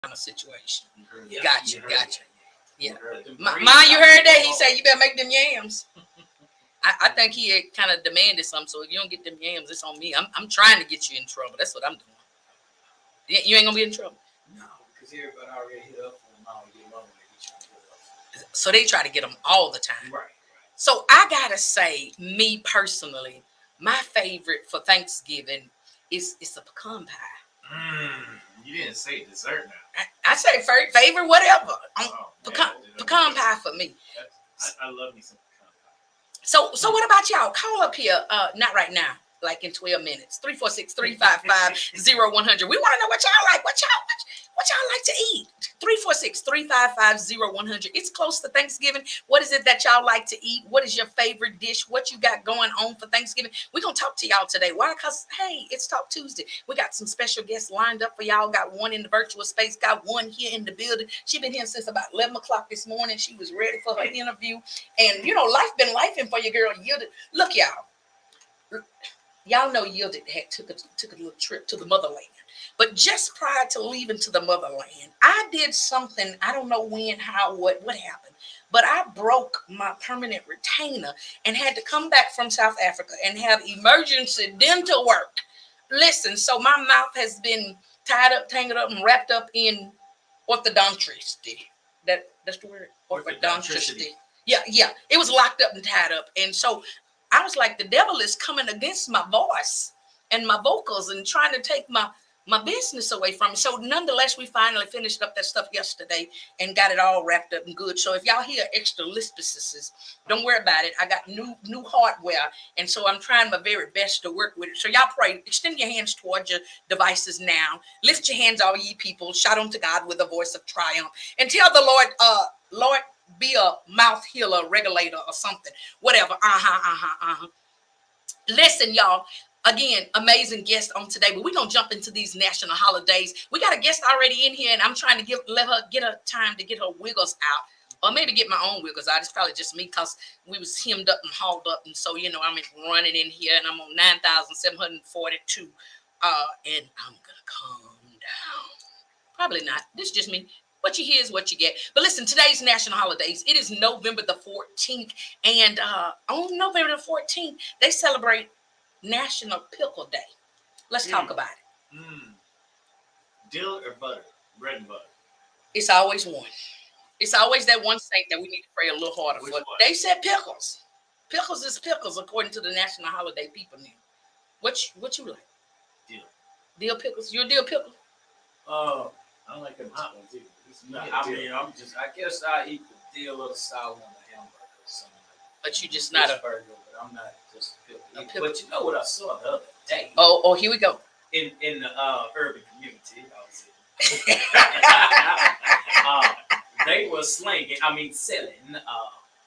kind of situation. Yeah, Gotcha. Yeah. Ma, you heard that? He said you better make them yams. I think he had kind of demanded something. So if you don't get them yams, it's on me. I'm trying to get you in trouble. That's what I'm doing. You ain't gonna be in trouble. No, because everybody already hit up for them all year long. So they try to get them all the time. Right. So I gotta say, me personally, my favorite for Thanksgiving is a pecan pie. You didn't say dessert now. I say favorite, whatever. Pecan pie for me. I love me some pecan pie. So what about y'all? Call up here. Not right now. Like in 12 minutes. 346-355-0100. We want to know what y'all like. What y'all like to eat? 346-355-0100. It's close to Thanksgiving. What is it that y'all like to eat? What is your favorite dish? What you got going on for Thanksgiving? We're going to talk to y'all today. Why? Because, hey, it's Talk Tuesday. We got some special guests lined up for y'all. Got one in the virtual space. Got one here in the building. She been here since about 11 o'clock this morning. She was ready for her interview. And, life been lifing for your girl. Look, y'all. Y'all know Yielded had took a little trip to the motherland. But just prior to leaving to the motherland, I did something. I don't know when, how, what happened. But I broke my permanent retainer and had to come back from South Africa and have emergency dental work. Listen, so my mouth has been tied up, tangled up, and wrapped up in orthodontistry. That's the word? Orthodontistry. Yeah. It was locked up and tied up. And so I was like, the devil is coming against my voice and my vocals and trying to take my business away from me. So nonetheless, we finally finished up that stuff yesterday and got it all wrapped up and good. So if y'all hear extra lispaces, don't worry about it. I got new hardware. And so I'm trying my very best to work with it. So y'all pray, extend your hands towards your devices now. Lift your hands, all ye people. Shout unto God with a voice of triumph. And tell the Lord, Lord, be a mouth healer, regulator, or something. Whatever. Listen, y'all. Again, amazing guest on today, but we're going to jump into these national holidays. We got a guest already in here, and I'm trying to let her get her time to get her wiggles out, or maybe get my own wiggles out. It's probably just me because we was hemmed up and hauled up, and so, I'm running in here, and I'm on 9,742, and I'm going to calm down. Probably not. This is just me. What you hear is what you get. But listen, today's national holidays, it is November the 14th, and on November the 14th, they celebrate National Pickle Day. Let's talk about it. Dill or butter? Bread and butter? It's always one. It's always that one saint that we need to pray a little harder for. They said pickles. Pickles is pickles according to the national holiday people now. What you like? Dill. Dill pickles? You're a dill pickle? I don't like them hot ones either. I guess I eat the dill or the sour on the hamburger or something. But you just not a burger, but I'm not just a pickle. But you know what I saw the other day? Oh, here we go. In the urban community, they were selling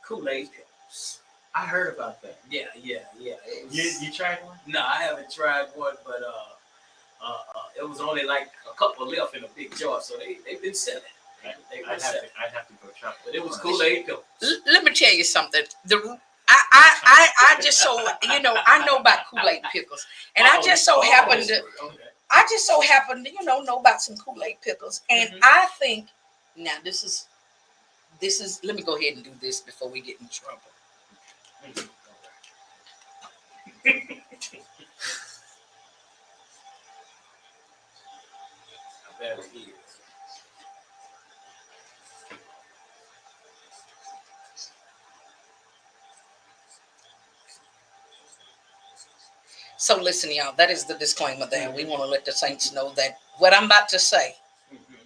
Kool-Aid pickles. I heard about that. Yeah. You tried one? No, I haven't tried one, but it was only like a couple left in a big jar, so they've been selling. I'd have to go try. But it was Kool-Aid pickles. Let me tell you something. I just so I know about Kool-Aid pickles, and I just so happen to know about some Kool-Aid pickles, and I think now this is. Let me go ahead and do this before we get in trouble. I bet it is. So listen, y'all, that is the disclaimer there. We want to let the saints know that what I'm about to say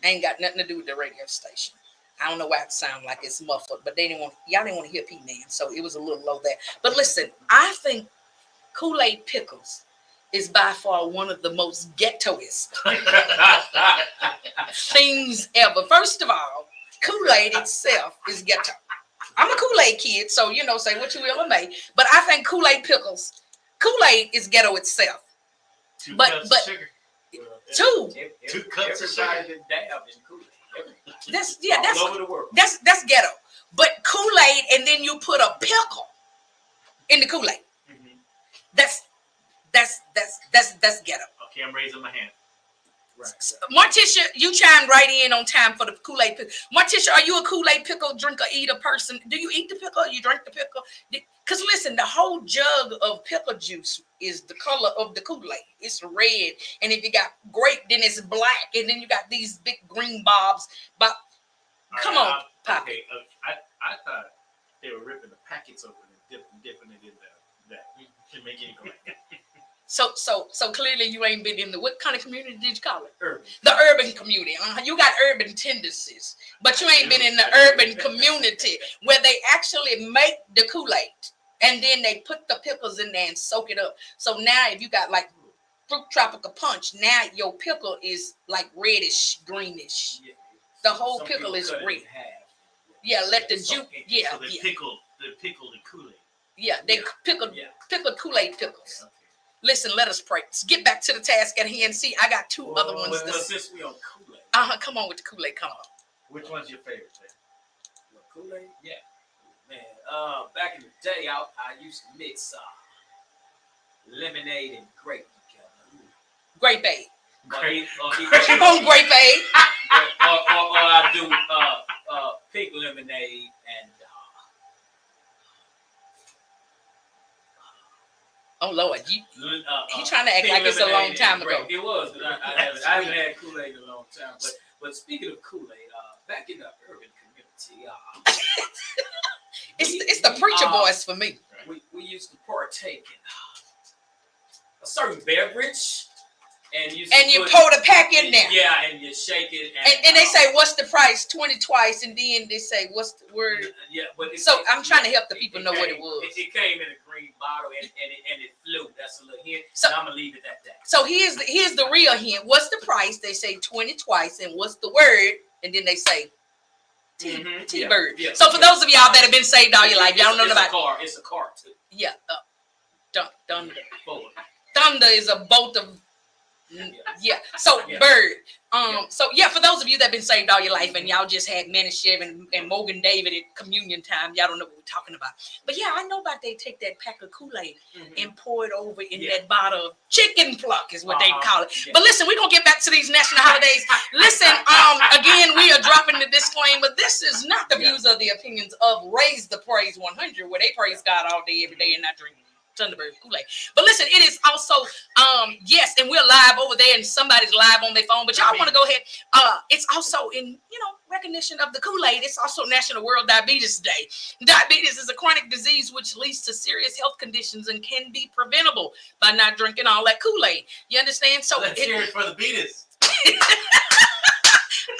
ain't got nothing to do with the radio station. I don't know why it sounds like it's muffled, but y'all didn't want to hear P-Man, so it was a little low there. But listen, I think Kool-Aid pickles is by far one of the most ghettoest things ever. First of all, Kool-Aid itself is ghetto. I'm a Kool-Aid kid, so say what you will or may. But I think Kool-Aid is ghetto itself. Two cups of sugar. Two cups of sugar. That's all over the world. That's ghetto. But Kool-Aid, and then you put a pickle in the Kool-Aid. That's ghetto. Okay, I'm raising my hand. Morticia, you chimed right in on time for the Kool-Aid pickle. Morticia, are you a Kool-Aid pickle drinker, eater person? Do you eat the pickle? You drink the pickle? Because listen, the whole jug of pickle juice is the color of the Kool-Aid. It's red. And if you got grape, then it's black. And then you got these big green bobs. But come on, Pop. Okay, I thought they were ripping the packets open and dipping it in that. Should make it go like that. So clearly you ain't been in the, what kind of community did you call it? Urban. The urban community. You got urban tendencies, but you ain't been in the urban community where they actually make the Kool-Aid and then they put the pickles in there and soak it up. So now if you got like fruit tropical punch, now your pickle is like reddish, greenish. Yeah. The whole pickle is red. Yeah, let the juice. Yeah, so they pickle the Kool-Aid. Yeah, they pickled Kool-Aid pickles. Okay. Listen, let us pray. Let's get back to the task at hand. See, I got two other ones. Well, since we on Kool-Aid. Come on with the Kool-Aid. Come on. Which one's your favorite? Kool-Aid? Yeah. Man, back in the day, I used to mix lemonade and grape together. Grape aid. On grape aid. or I do pink lemonade and oh Lord, he trying to act like it's a long time ago. It was, but I haven't had Kool-Aid in a long time. But speaking of Kool-Aid, back in the urban community, it's the preacher voice for me. We used to partake in a certain beverage. And you pour the pack in there. Yeah, and you shake it. And they say, what's the price? 20 twice. And then they say, what's the word? Yeah, but I'm trying to help the people know what it was. It came in a green bottle and it flew. That's a little hint. So I'm going to leave it at that. So here's the real hint. What's the price? They say 20 twice. And what's the word? And then they say T-bird. Yeah. So for those of y'all that have been saved all your life, y'all don't know about It's a car too. Yeah. Thunder. Thunder is a bolt of yeah. So bird. So yeah, for those of you that been saved all your life and y'all just had Manischev and Morgan David at communion time, y'all don't know what we're talking about. But yeah, I know about they take that pack of Kool-Aid and pour it over in that bottle of chicken pluck is what they call it. Yeah. But listen, we're gonna get back to these national holidays. Listen, again, we are dropping the disclaimer. This is not the views or the opinions of Raise the Praise 100, where they praise God all day, every day, and not drink Thunderbird Kool-Aid. But listen, it is also yes, and we're live over there and somebody's live on their phone, but y'all want to go ahead. It's also in recognition of the Kool-Aid. It's also National World Diabetes Day. Diabetes is a chronic disease which leads to serious health conditions and can be preventable by not drinking all that Kool-Aid. You understand? So let's hear it for the beaters.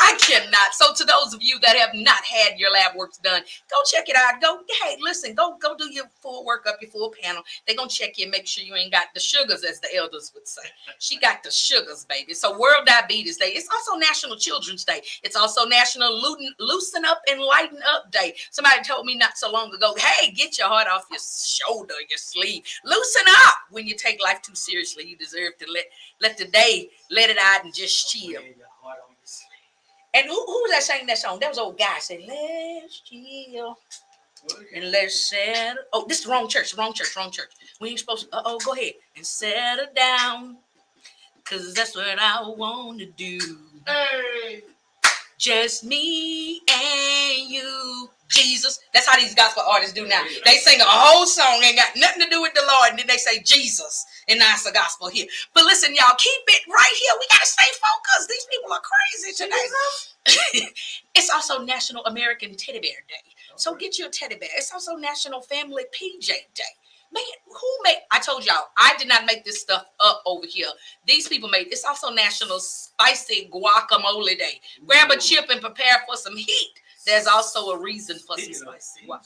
I cannot. So to those of you that have not had your lab works done, go check it out. Go do your full workup, your full panel. They're going to check you and make sure you ain't got the sugars, as the elders would say. She got the sugars, baby. So World Diabetes Day. It's also National Children's Day. It's also National Loosen Up and Lighten Up Day. Somebody told me not so long ago, hey, get your heart off your shoulder, your sleeve. Loosen up. When you take life too seriously, you deserve to let the day let it out and just chill. And who was that saying that song? That was old guy saying, let's chill and let's settle. Oh, this is the wrong church. We ain't supposed to. Go ahead and settle down, because that's what I want to do. Hey. Just me and you, Jesus. That's how these gospel artists do now. They sing a whole song, ain't got nothing to do with the Lord, and then they say Jesus, and now it's a gospel here. But listen, y'all, keep it right here. We got to stay focused. These people are crazy today. It's also National American Teddy Bear Day. So get you a teddy bear. It's also National Family PJ Day. Man, I told y'all, I did not make this stuff up over here. These people made, it's also National Spicy Guacamole Day. Grab a chip and prepare for some heat. There's also a reason for some spicy guacamole.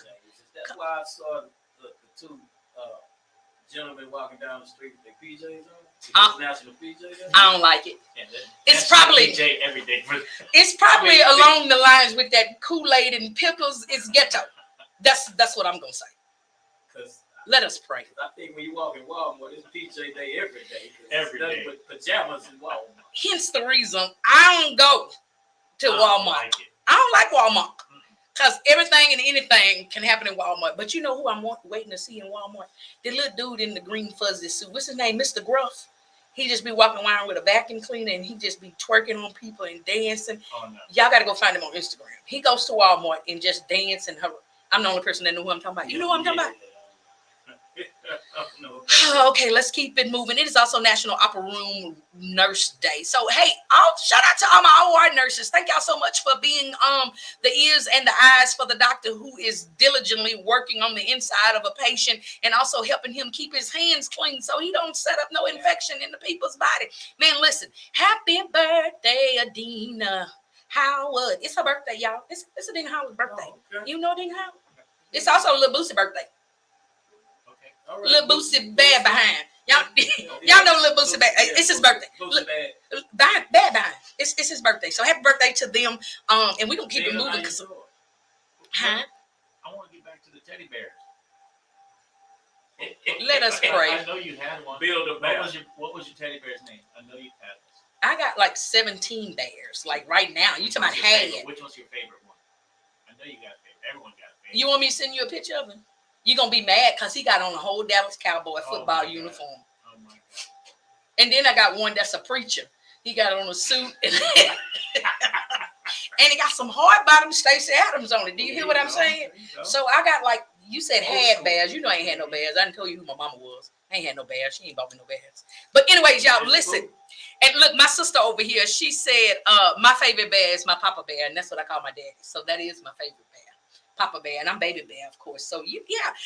That's why I saw the two gentlemen walking down the street with their PJs on. National PJ Day. I don't like it. It's probably PJ every day. It's probably along the lines with that Kool-Aid and pickles. It's ghetto. That's what I'm gonna say. Let us pray. I think when you walk in Walmart, it's PJ Day every day. Every day. With pajamas in Walmart. Hence the reason I don't go to Walmart. I don't like Walmart. Because everything and anything can happen in Walmart. But you know who I'm waiting to see in Walmart? The little dude in the green fuzzy suit. What's his name? Mr. Gruff. He just be walking around with a vacuum cleaner and he just be twerking on people and dancing. Oh no. Y'all got to go find him on Instagram. He goes to Walmart and just dance and her. I'm the only person that knew who I'm talking about. You know who I'm talking about? No. Okay, let's keep it moving. It is also National Opera Room Nurse Day. So, hey, I'll shout out to all my OR nurses. Thank y'all so much for being the ears and the eyes for the doctor who is diligently working on the inside of a patient and also helping him keep his hands clean so he don't set up no infection in the people's body. Man, listen, happy birthday, Adina Howard. It's her birthday, y'all. It's Adina Howard's birthday. Oh, okay. You know Adina Howard? It's also Lil Boosie's birthday. Okay. All right. Lil Boosie bad behind. Y'all know Lil Boosie bad. It's his birthday. Boosie bad. Bad behind. It's his birthday. So happy birthday to them. And we're gonna keep it moving. Huh? I want to get back to the teddy bears. Let us pray. I know you had one. Build a bear. What was your teddy bear's name? I know you had this. I got like 17 bears. Like right now. You talking about had. Which one's your favorite one? I know you got a favorite. Everyone got a favorite. You want me to send you a picture of him? You're gonna be mad because he got on a whole Dallas Cowboy football uniform. Oh my God. And then I got one that's a preacher. He got on a suit and, and he got some hard bottom Stacey Adams on it. Do you hear what I'm saying? So I got like, you said had bears. You know I ain't had no bears. I didn't tell you who my mama was. I ain't had no bears. She ain't bought me no bears. But anyways, y'all listen. And look, my sister over here, she said, my favorite bear is my Papa Bear. And that's what I call my daddy. So that is my favorite bear. Papa Bear, and I'm Baby Bear, of course. So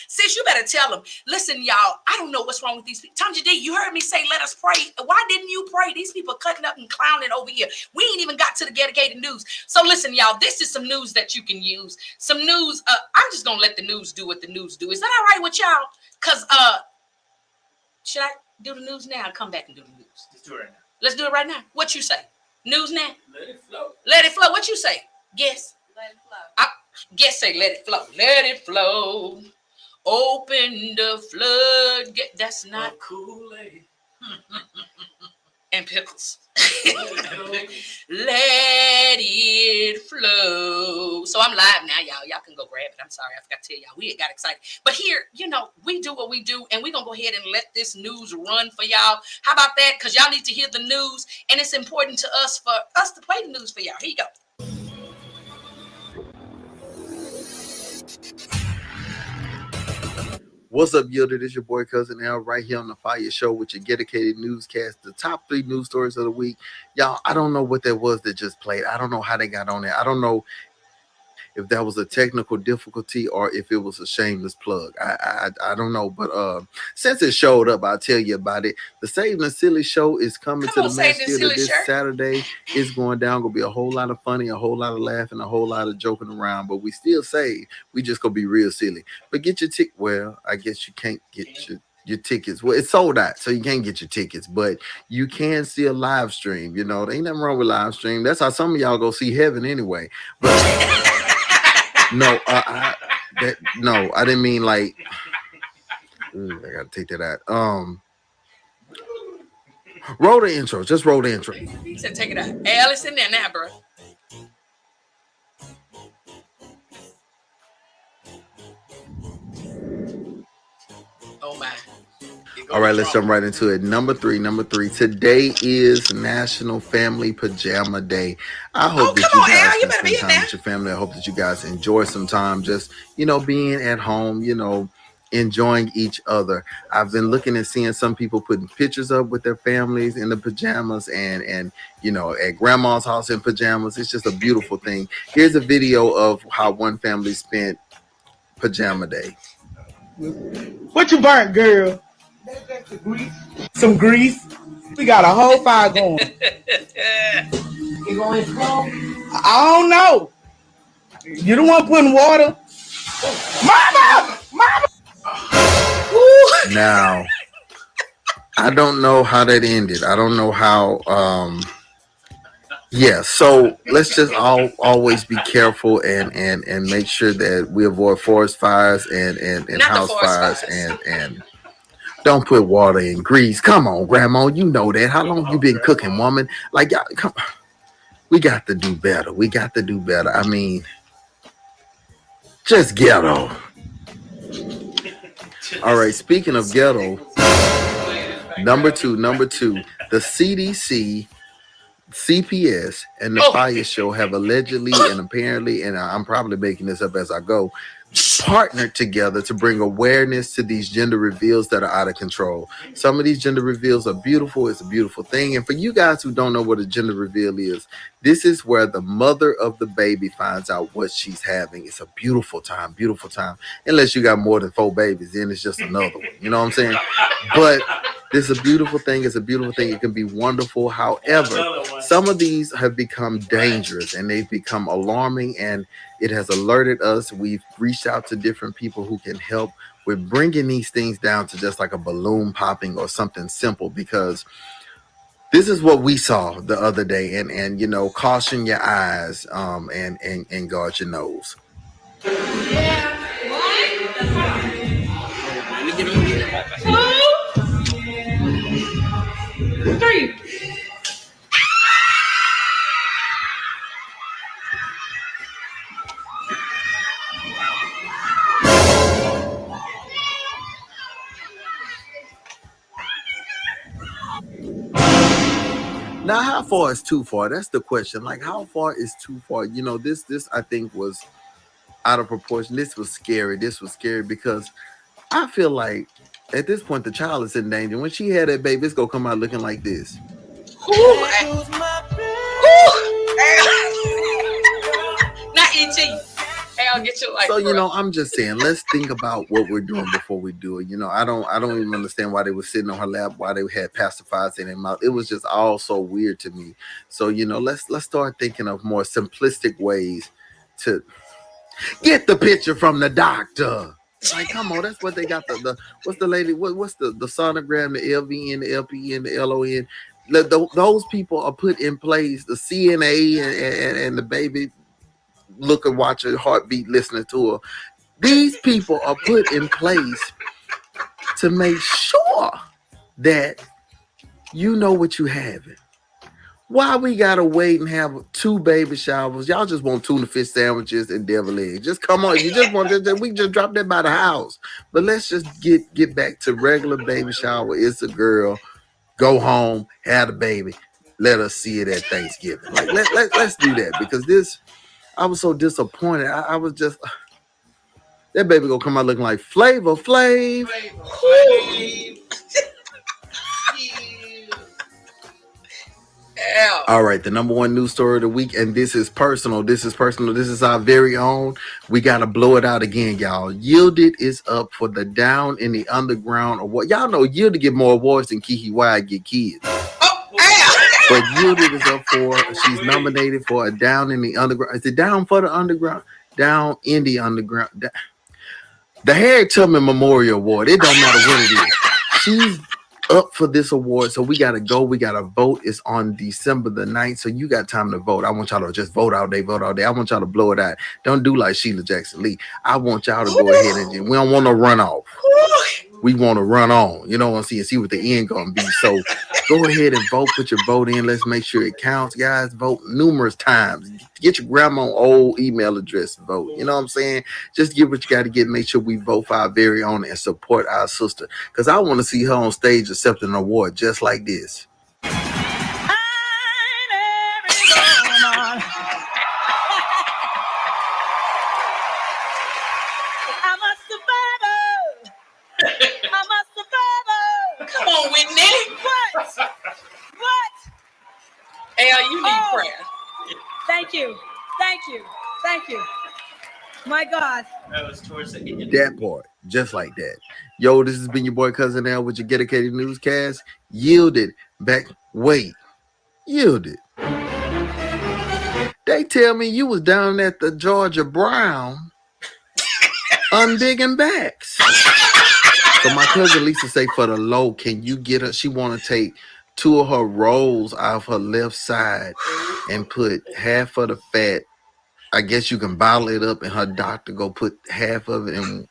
sis, you better tell them. Listen, y'all, I don't know what's wrong with these people. Tom J.D., you heard me say, let us pray. Why didn't you pray? These people are cutting up and clowning over here. We ain't even got to the dedicated news. So listen, y'all, this is some news that you can use. Some news. I'm just gonna let the news do what the news do. Is that all right with y'all? Cause should I do the news now? Or come back and do the news. Let's do it right now. Let's do it right now. What you say? News now? Let it flow. Let it flow. What you say? Guess. Let it flow. Guess say let it flow. Let it flow. Open the flood. That's not Kool-Aid. and pickles. Let it flow. So I'm live now, y'all. Y'all can go grab it. I'm sorry, I forgot to tell y'all. We got excited. But here, we do what we do, and we're going to go ahead and let this news run for y'all. How about that? Because y'all need to hear the news, and it's important to us for us to play the news for y'all. Here you go. What's up, Yielded? It's your boy Cousin Al right here on the Fiyah Show with your dedicated newscast, the top 3 news stories of the week. Y'all, I don't know what that was that just played. I don't know how they got on there. I don't know if that was a technical difficulty or if it was a shameless plug. I don't know. But since it showed up, I'll tell you about it. The Save the Silly show is coming to the Mass Theater this Saturday. It's going down. Going to be a whole lot of funny, a whole lot of laughing, a whole lot of joking around. But we still save. We just going to be real silly. But get your ticket. Well, I guess you can't get your tickets. Well, it's sold out, so you can't get your tickets. But you can still live stream. There ain't nothing wrong with live stream. That's how some of y'all go see heaven anyway. But... No, I didn't mean like. I gotta take that out. Roll the intro. Just roll the intro. He said, "Take it out." Hey, Alice in there now, bro. Oh my. All right, let's jump right into it. Number three. Today is National Family Pajama Day. I hope that you guys can spend time with your family. I hope that you guys enjoy some time just, being at home, enjoying each other. I've been looking and seeing some people putting pictures up with their families in the pajamas and at grandma's house in pajamas. It's just a beautiful thing. Here's a video of how one family spent Pajama Day. What you burnt, girl? Some grease. We got a whole fire going. You going to explode? I don't know. You the one putting water? Mama! Now, I don't know how that ended. I don't know how. So let's just always be careful and make sure that we avoid forest fires and house fires and don't put water in grease. Come on, Grandma, you know that. How long you been cooking, woman? Like, y'all, come on. We got to do better. I mean, just ghetto. All right, speaking of ghetto, number two, the CDC, CPS, and the Fiyah Show have allegedly and apparently, and I'm probably making this up as I go, partnered together to bring awareness to these gender reveals that are out of control. Some of these gender reveals are beautiful. It's a beautiful thing. And for you guys who don't know what a gender reveal is, this is where the mother of the baby finds out what she's having. It's a beautiful time, beautiful time. Unless you got more than 4 babies, then it's just another one. You know what I'm saying? But this is a beautiful thing. It's a beautiful thing. It can be wonderful. However, some of these have become dangerous and they've become alarming, and it has alerted us. We've reached out to different people who can help with bringing these things down to just like a balloon popping or something simple, because this is what we saw the other day, and you know, caution your eyes and guard your nose. Three. Now, how far is too far? That's the question. Like, how far is too far? You know, this I think was out of proportion. This was scary. This was scary because I feel like at this point the child is in danger. When she had that baby, it's gonna come out looking like this. Not E.T. Hey, I'll get you like. So, you know, I'm just saying, let's think about what we're doing before we do it. You know, I don't even understand why they were sitting on her lap, why they had pacifiers in their mouth. It was just all so weird to me. So, you know, let's start thinking of more simplistic ways to get the picture from the doctor. Like, come on, that's what they got. The what's the lady? What's the sonogram, the LVN, the LPN, the LON? Those people are put in place. The CNA and the baby look and watch her heartbeat, listening to her. These people are put in place to make sure that you know what you having. Why we gotta wait and have 2 baby showers? Y'all just want tuna fish sandwiches and devil eggs. Just come on. You just want to, we just drop that by the house. But let's just get back to regular baby shower. It's a girl. Go home, have a baby. Let us see it at Thanksgiving. Like let's do that, because this, I was so disappointed. I was just, that baby gonna come out looking like Flavor Flav. All right, the number 1 news story of the week, and this is personal. This is our very own. We gotta blow it out again, y'all. Yielded is up for the Down in the Underground award. Y'all know Yielded get more awards than Kiki Wyatt get kids. But Yielded is up for, she's nominated for a Down in the Underground. Is it Down for the Underground? Down in the Underground. The Harriet Tubman Memorial Award. It don't matter what it is. She's up for this award, so we gotta go. We gotta vote. It's on December the 9th, so you got time to vote. I want y'all to just vote all day. I want y'all to blow it out. Don't do like Sheila Jackson Lee. I want y'all to go ahead and we don't want to run off. We want to run on. You know what I'm saying? See what the end gonna be. So go ahead and vote. Put your vote in. Let's make sure it counts, guys. Vote numerous times. Get your grandma old email address and vote. You know what I'm saying? Just get what you got to get. Make sure we vote for our very own and support our sister. Because I want to see her on stage accepting an award just like this. Come on, Whitney. What? Al, you need prayer. Thank you. My God. That was towards the end. That part, just like that. Yo, this has been your boy Cousin Al with your dedicated newscast. Yielded back. Wait, Yielded. They tell me you was down at the Georgia Brown undigging backs. So my cousin Lisa say for the low, can you get her? She want to take 2 of her rolls off her left side and put half of the fat. I guess you can bottle it up, and her doctor go put half of it in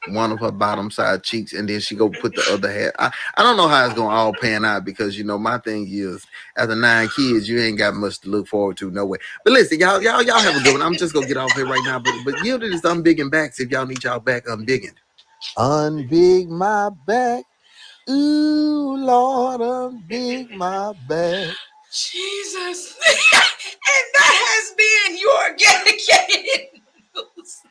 one of her bottom side cheeks, and then she go put the other half. I don't know how it's gonna all pan out, because you know my thing is, after 9 kids, you ain't got much to look forward to, no way. But listen, y'all have a good one. I'm just gonna get off here right now. But Yielded is unbigging backs if y'all need y'all back unbigging. Unbig my back. Ooh, Lord, unbig my back. Jesus. And that has been your dedicated news.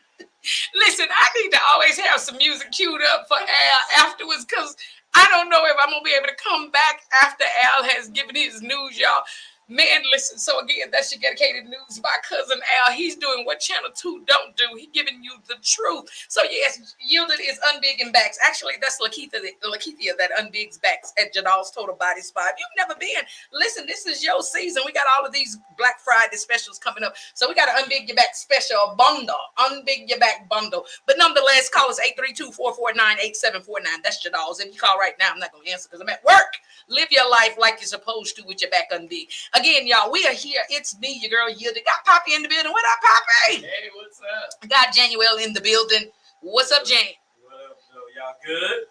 Listen, I need to always have some music queued up for Al afterwards because I don't know if I'm going to be able to come back after Al has given his news, y'all. Man, listen, so again, that's your dedicated news by Cousin Al. He's doing what Channel 2 don't do. He's giving you the truth. So yes, Yielded is unbigging backs. Actually, that's Lakeithia that unbigs backs at Janal's Total Body Spa. If you've never been, listen, this is your season. We got all of these Black Friday specials coming up. So we got an unbig your back special bundle, unbig your back bundle. But nonetheless, call us 832-449-8749. That's Janal's. If you call right now, I'm not going to answer because I'm at work. Live your life like you're supposed to with your back unbig. Again, y'all, we are here. It's me, your girl Yielded. Got Poppy in the building. What up, Poppy? Hey, what's up? Got Januel in the building. What's up, Jan? What up, though? Y'all good?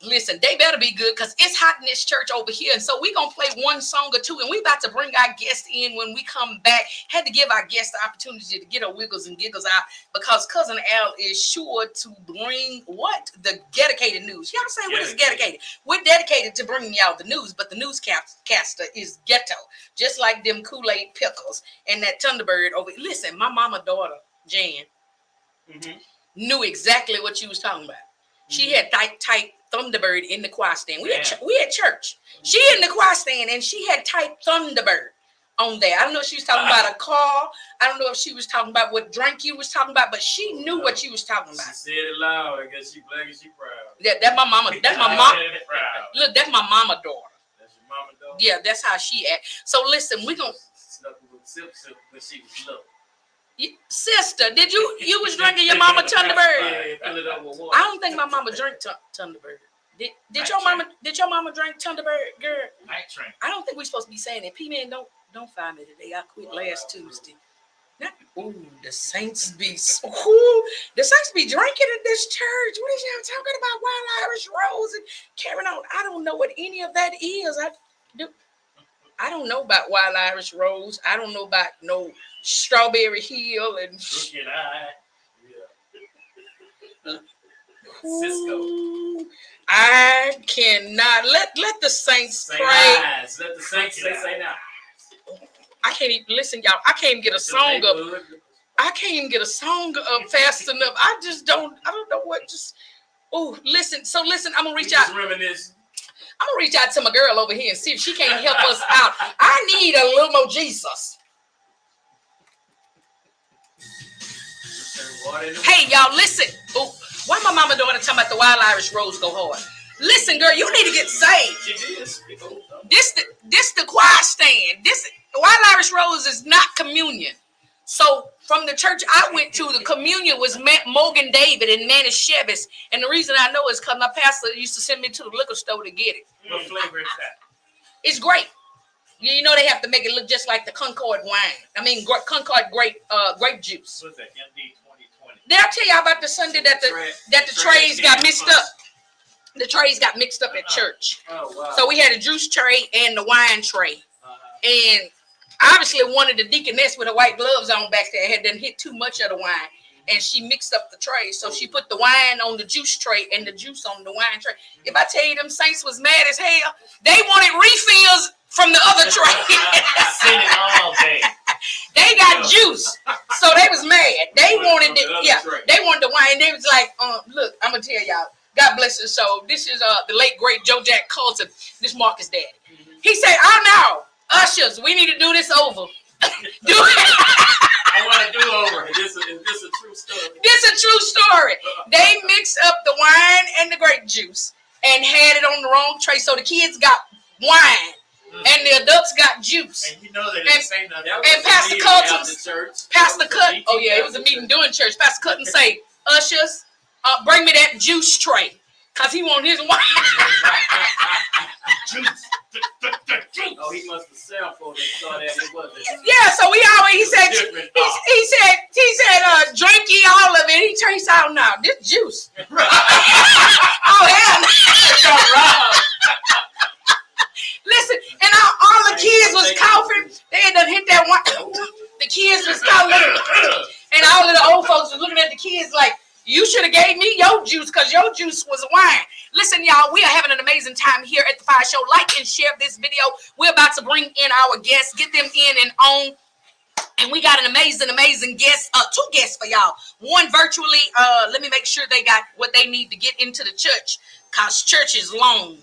Listen, they better be good because it's hot in this church over here. And so we're going to play one song or two, and we about to bring our guest in when we come back. Had to give our guest the opportunity to get her wiggles and giggles out because Cousin Al is sure to bring what? The dedicated news. Y'all say what is dedicated? We're dedicated to bringing y'all the news, but the newscaster is ghetto, just like them Kool-Aid pickles and that Thunderbird over. Listen, my mama daughter, Jan, knew exactly what you was talking about. She had tight Thunderbird in the choir stand. We had church. She in the choir stand and she had typed Thunderbird on there. I don't know if she was talking about a car. I don't know if she was talking about what drink you was talking about, but she knew what you was talking about. She said it loud. I guess she black and she proud. That's my mama. That's my mom. Look, that's my mama daughter. That's your mama daughter? Yeah, that's how she act. So listen, we gonna snuck with Sip when she was little. Sister, did you was drinking your mama Thunderbird? Fill it up with water. I don't think my mama drank Thunderbird. Did your mama drink Thunderbird, girl? Night train. I don't think we're supposed to be saying it. P-Man, don't fire me today. I quit last Tuesday. The Saints be drinking in this church. What is y'all talking about? Wild Irish Rose and carrying on. I don't know what any of that is. I don't know about Wild Irish Rose. I don't know about no Strawberry Hill and Cisco. I cannot let the Saints pray. Nice. Let the Saints say nice. I can't even listen, y'all. I can't even get a song up. I can't even get a song up fast enough. I don't know what. Listen. So listen. I'm gonna reach out. Reminisce. I'm gonna reach out to my girl over here and see if she can't help us out. I need a little more Jesus. Hey, y'all, listen. Oh, why my mama daughter talking about the Wild Irish Rose go hard? Listen, girl, you need to get saved. This the choir stand. This Wild Irish Rose is not communion. So from the church I went to, the communion was Morgan David and Nanny Chevis. And the reason I know is because my pastor used to send me to the liquor store to get it. What flavor is that? It's great. You know they have to make it look just like the Concord wine. I mean, Concord grape juice. What's that? MD 2020. Did I tell y'all about the Sunday that the trays got mixed up? The trays got mixed up at church. Oh, wow. So we had a juice tray and the wine tray. And obviously one of the deaconess with her white gloves on back there had done hit too much of the wine. And she mixed up the trays. So she put the wine on the juice tray and the juice on the wine tray. If I tell you them saints was mad as hell, they wanted refills from the other tray. All day. They got juice. So they was mad. They wanted they wanted the wine. They was like, look, I'm gonna tell y'all, God bless his soul. This is the late great Joe Jack Colton. This Marcus daddy. He said, oh no, ushers, we need to do this over. Do it. I want to do over. Is this a true story? This a true story. They mixed up the wine and the grape juice and had it on the wrong tray. So the kids got wine and the adults got juice. And you know they didn't say nothing. And Pastor Colton's Pastor Cut. Oh yeah, it was a meeting during church. Pastor Cutton say, ushers, bring me that juice tray. Cause he want his wine. Juice. Oh, he must have sound for they saw that it wasn't. Yeah, so he said drink ye all of it. He turns out now this juice. Oh hell no. Listen, and all the kids was coughing. They had done hit that one. The kids was coughing, and all of the old folks was looking at the kids like, you should have gave me your juice because your juice was wine. Listen, y'all, we are having an amazing time here at the Fiyah Show. Like and share this video. We're about to bring in our guests, get them in and on. And we got an amazing guest, two guests for y'all. One virtually, let me make sure they got what they need to get into the church, because church is long.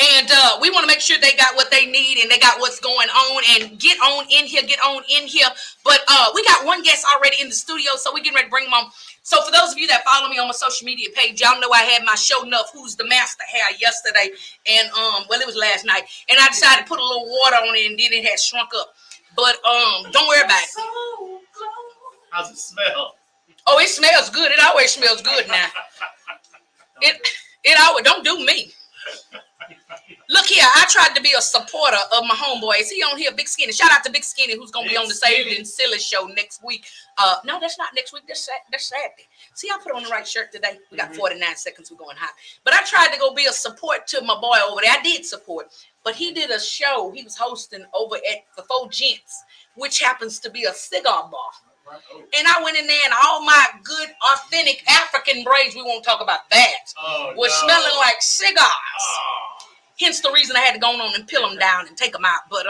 And we want to make sure they got what they need and they got what's going on, and get on in here. But we got one guest already in the studio, so we're getting ready to bring them on. So for those of you that follow me on my social media page, y'all know I had my show Enough Who's the Master hair yesterday, and well, it was last night, and I decided to put a little water on it, and then it had shrunk up. But don't worry about it. How's it smell? Oh, it smells good. It always smells good now. It always don't do me. Look here, I tried to be a supporter of my homeboy. Is he on here, Big Skinny? Shout out to Big Skinny, who's going to be on the Saved and Silly show next week. No, that's not next week. That's Saturday. See, I put on the right shirt today. We got 49 seconds. We're going high. But I tried to go be a support to my boy over there. I did support. But he did a show he was hosting over at the Four Gents, which happens to be a cigar bar. And I went in there, and all my good, authentic African braids, we won't talk about that, was smelling like cigars. Hence the reason I had to go on and peel them down and take them out. But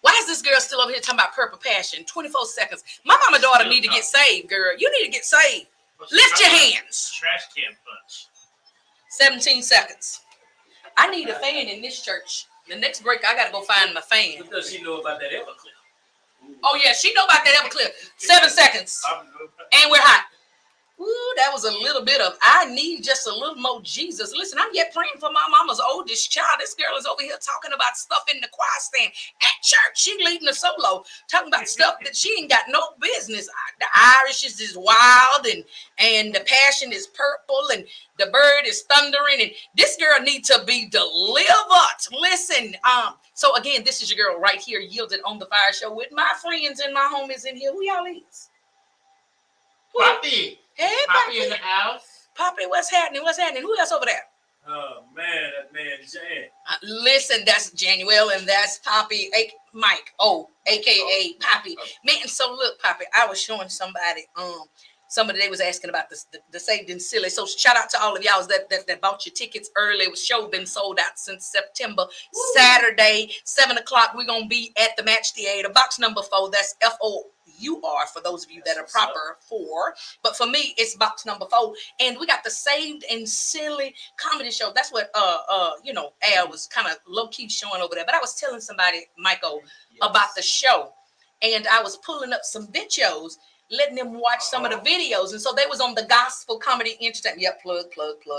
why is this girl still over here talking about Purple Passion? 24 seconds. My mama and daughter need to get saved, girl. You need to get saved. Lift your hands. Trash can punch. 17 seconds. I need a fan in this church. The next break, I got to go find my fan. What does she know about that Everclear? Oh, yeah, she know about that Everclear. 7 seconds. And we're hot. Ooh, that was a little bit of, I need just a little more Jesus. Listen, I'm yet praying for my mama's oldest child. This girl is over here talking about stuff in the choir stand at church. She leading a solo, talking about stuff that she ain't got no business. The Irish is wild, and the passion is purple, and the bird is thundering, and this girl needs to be delivered. Listen, so again, this is your girl right here, yielded on the Fiyah Show with my friends and my homies in here. Who y'all is? Poppy. Hey, Poppy in the house. Poppy, what's happening? What's happening? Who else over there? Oh man, that man Jan. Listen, that's Januel, and that's Poppy, Mike, aka Poppy. Man, so look, Poppy, I was showing somebody, somebody they was asking about the Saved and Silly. So shout out to all of y'all that bought your tickets early. The show been sold out since September. Woo. Saturday, 7 o'clock, we're gonna be at the Match Theater, box number 4. That's FOUR for those of you that are proper 4, but for me it's box number 4, and we got the Saved and Silly comedy show. That's what Al was kind of low-key showing over there. But I was telling somebody, Michael, about the show, and I was pulling up some videos, letting them watch some of the videos, and so they was on the Gospel Comedy Entertainment. Yep, plug,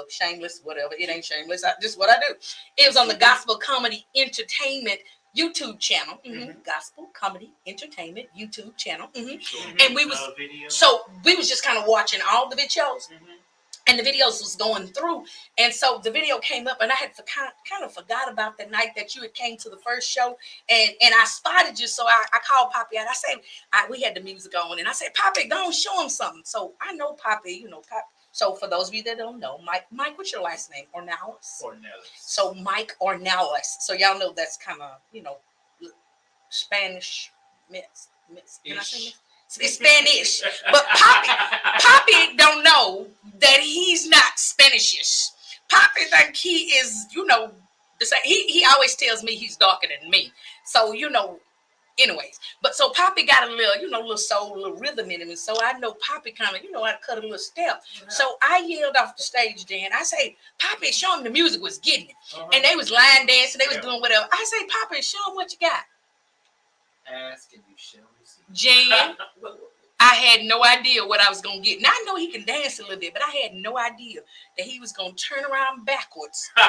shameless, whatever. It ain't shameless. This is what I do. It was on the Gospel Comedy Entertainment YouTube channel, Gospel Comedy Entertainment YouTube channel, and we was just kind of watching all the videos, and the videos was going through, and so the video came up, and I had kind of forgot about the night that you had came to the first show, and I spotted you, so I called Poppy out. I said, we had the music on, and I said, Poppy, go and show him something. So I know Poppy, Poppy. So for those of you that don't know, Mike, what's your last name? Ornelas? So Mike Ornelas. So y'all know that's kind of, Spanish. Can I say this? It's Spanish. But Poppy don't know that he's not Spanishish. Poppy think he is, the same. He always tells me he's darker than me. So, anyways, but so Poppy got a little, little soul, a little rhythm in him, and so I know Poppy kind of, I cut a little step. So I yelled off the stage, then I say, Poppy, show him the music was getting it, and they was line dancing, they was doing whatever. I say, Poppy, show him what you got. Ask and you shall receive. Jan, I had no idea what I was gonna get. Now I know he can dance a little bit, but I had no idea that he was gonna turn around backwards and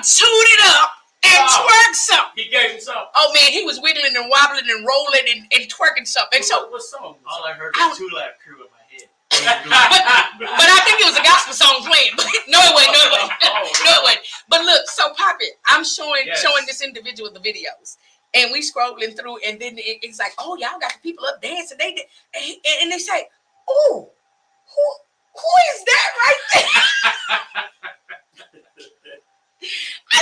toot it up. And twerk something. He gave him something. Oh man, he was wiggling and wobbling and rolling and twerking something. And so what song? All I heard was 2 Live Crew in my head. but I think it was a gospel song playing. But no, it wasn't. But look, so Poppy, I'm showing this individual the videos, and we scrolling through, and then it's like, oh, y'all got the people up dancing. They did, and they say, oh, who is that right there?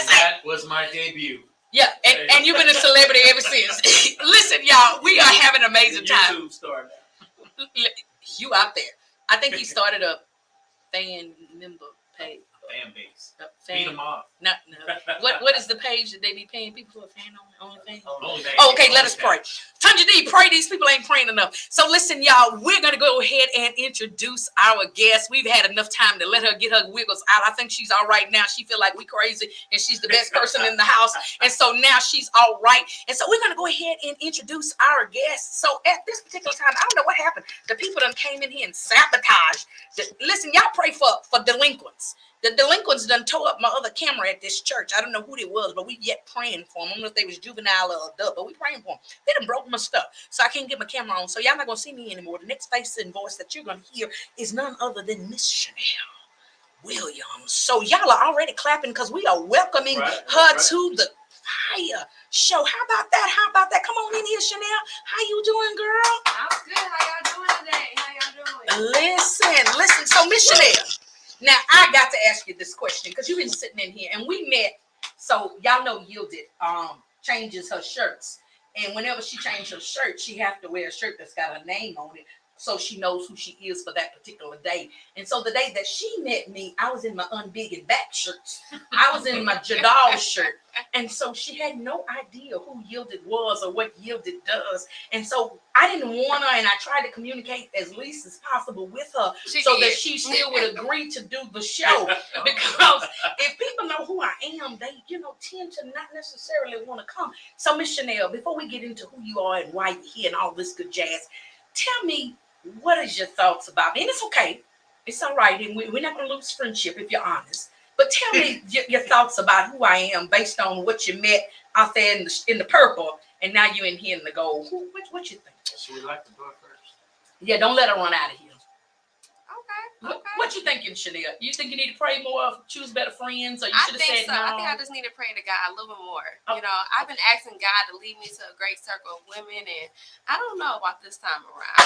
That was my debut. Yeah, and you've been a celebrity ever since. Listen, y'all, we are having an amazing time. YouTube star now. You out there. I think he started a fan member page. Fan base. Fan. Beat them off. No. What is the page that they be paying people for a fan on? OnlyFans? OnlyFans. Okay, let us pray. Tundra D, pray. These people ain't praying enough. So listen, y'all, we're going to go ahead and introduce our guest. We've had enough time to let her get her wiggles out. I think she's all right now. She feel like we crazy and she's the best person in the house. And so now she's all right. And so we're going to go ahead and introduce our guest. So at this particular time, I don't know what happened. The people done came in here and sabotaged. Listen, y'all pray for delinquents. The delinquents done tore up my other camera at this church. I don't know who it was, but we yet praying for them. I don't know if they was juvenile or adult, but we praying for them. They done broke my stuff, so I can't get my camera on. So y'all not going to see me anymore. The next face and voice that you're going to hear is none other than Miss Chanelle Williams. So y'all are already clapping because we are welcoming her to the Fiyah Show. How about that? How about that? Come on in here, Chanelle. How you doing, girl? I'm good. How y'all doing today? How y'all doing? Listen. So Miss Chanelle, now I got to ask you this question because you've been sitting in here and we met. So y'all know Yielded changes her shirts, and whenever she changes her shirt, she have to wear a shirt that's got her name on it, so she knows who she is for that particular day. And so the day that she met me, I was in my unbigged back shirts. I was in my Jadal shirt. And so she had no idea who Yielded was or what Yielded does. And so I didn't want her, and I tried to communicate as least as possible with her that she still would agree to do the show. Because if people know who I am, they, tend to not necessarily want to come. So Miss Chanelle, before we get into who you are and why you're here and all this good jazz, tell me, what is your thoughts about me? And it's okay. It's all right. And we're not going to lose friendship if you're honest. But tell me your thoughts about who I am based on what you met out there in the purple, and now you're in here in the gold. What you think? She would like to go first. Yeah, don't let her run out of here. Okay. What you thinking, Chanelle? You think you need to pray more, choose better friends, or you should have said so. no? I think I just need to pray to God a little bit more. Okay. I've been asking God to lead me to a great circle of women, and I don't know about this time around.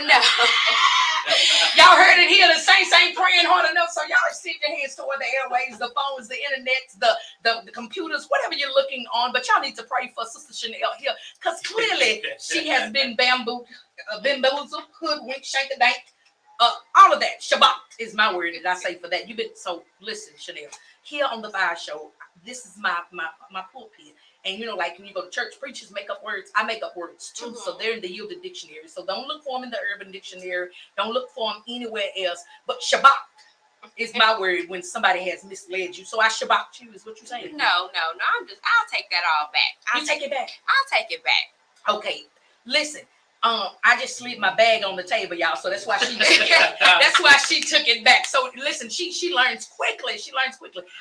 No. Y'all heard it here. The saints ain't praying hard enough, so y'all extend your hands toward the airways, the phones, the internet, the computers, whatever you're looking on. But y'all need to pray for Sister Chanelle here, because clearly she has been bamboozled, hoodwinked, shank-a-dank, all of that. Shabbat is my word that I say for that. You've been so. Listen, Chanelle, here on the Fiyah Show, this is my pulpit. And like when you go to church, preachers make up words. I make up words too. Mm-hmm. So they're in the Yielded Dictionary. So don't look for them in the Urban Dictionary. Don't look for them anywhere else. But Shabbat is my word when somebody has misled you. So I Shabbat you is what you're saying. No. I'll take that all back. You take it back? I'll take it back. Okay. Listen. I just slid my bag on the table, y'all. So that's why she took it back. So listen, she learns quickly.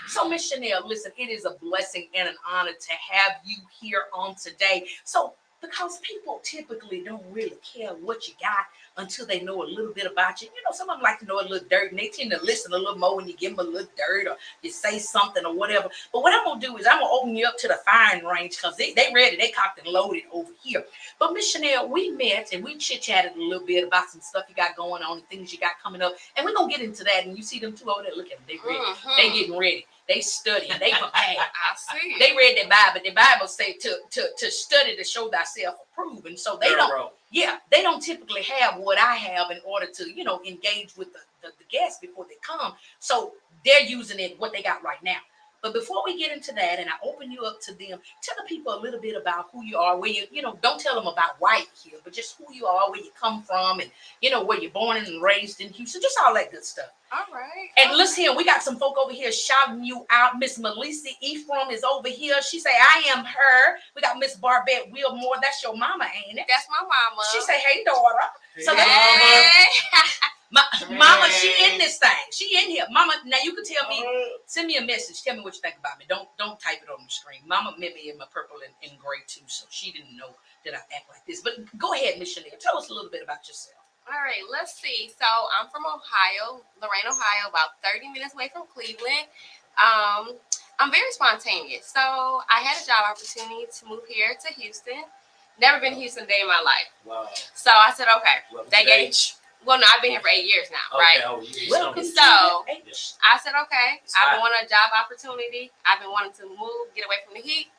So Miss Chanelle, listen, it is a blessing and an honor to have you here on today. So because people typically don't really care what you got until they know a little bit about you. Some of them like to know a little dirt, and they tend to listen a little more when you give them a little dirt or you say something or whatever. But what I'm going to do is I'm going to open you up to the firing range because they ready. They cocked and loaded over here. But Miss Chanelle, we met and we chit-chatted a little bit about some stuff you got going on and things you got coming up. And we're going to get into that. And you see them two over there. Look at them. They ready. Mm-hmm. They getting ready. They studying. They prepared. I see. They read the Bible. The Bible say to study to show thyself approved. And so they don't. Yeah, they don't typically have what I have in order to, engage with the guests before they come. So they're using it what they got right now. But before we get into that, and I open you up to them, tell the people a little bit about who you are, where don't tell them about white here, but just who you are, where you come from, and where you're born and raised in Houston, just all that good stuff. All right. And listen here, we got some folk over here shouting you out. Miss Melissa Ephraim is over here. She say, I am her. We got Miss Barbette Wilmore. That's your mama, ain't it? That's my mama. She say, hey, daughter. So hey. Mama, she in this thing. She in here. Mama, now you can tell me, send me a message. Tell me what you think about me. Don't type it on the screen. Mama met me in my purple and gray too, so she didn't know that I act like this. But go ahead, Miss Chanelle. Tell us a little bit about yourself. All right, let's see. So I'm from Ohio, Lorain, Ohio, about 30 minutes away from Cleveland. I'm very spontaneous. So I had a job opportunity to move here to Houston. Never been to Houston a day in my life. Wow. So I said, okay. Well, no, I've been here for 8 years now, right? Okay. So I said, okay, I've been wanting a job opportunity. I've been wanting to move, get away from the heat.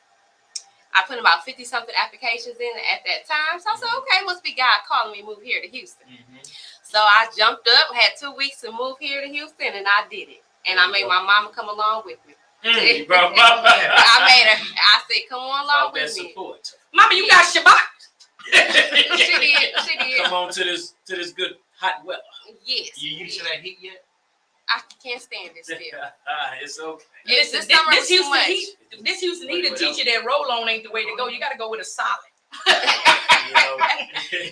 I put about 50-something applications in at that time. So I said, okay, must be God calling me to move here to Houston. So I jumped up, had 2 weeks to move here to Houston, and I did it. And I made my mama come along with me. I made her. I said, come on along with me. Support. Mama, you got Shabbat. She did. Come on to this good hot weather. Yes. You used to that heat yet? I can't stand it still. It's okay. Listen, This summer was too Houston much. heat, this Houston heat will teach you that roll on ain't the way to go. You got to go with a solid. You know,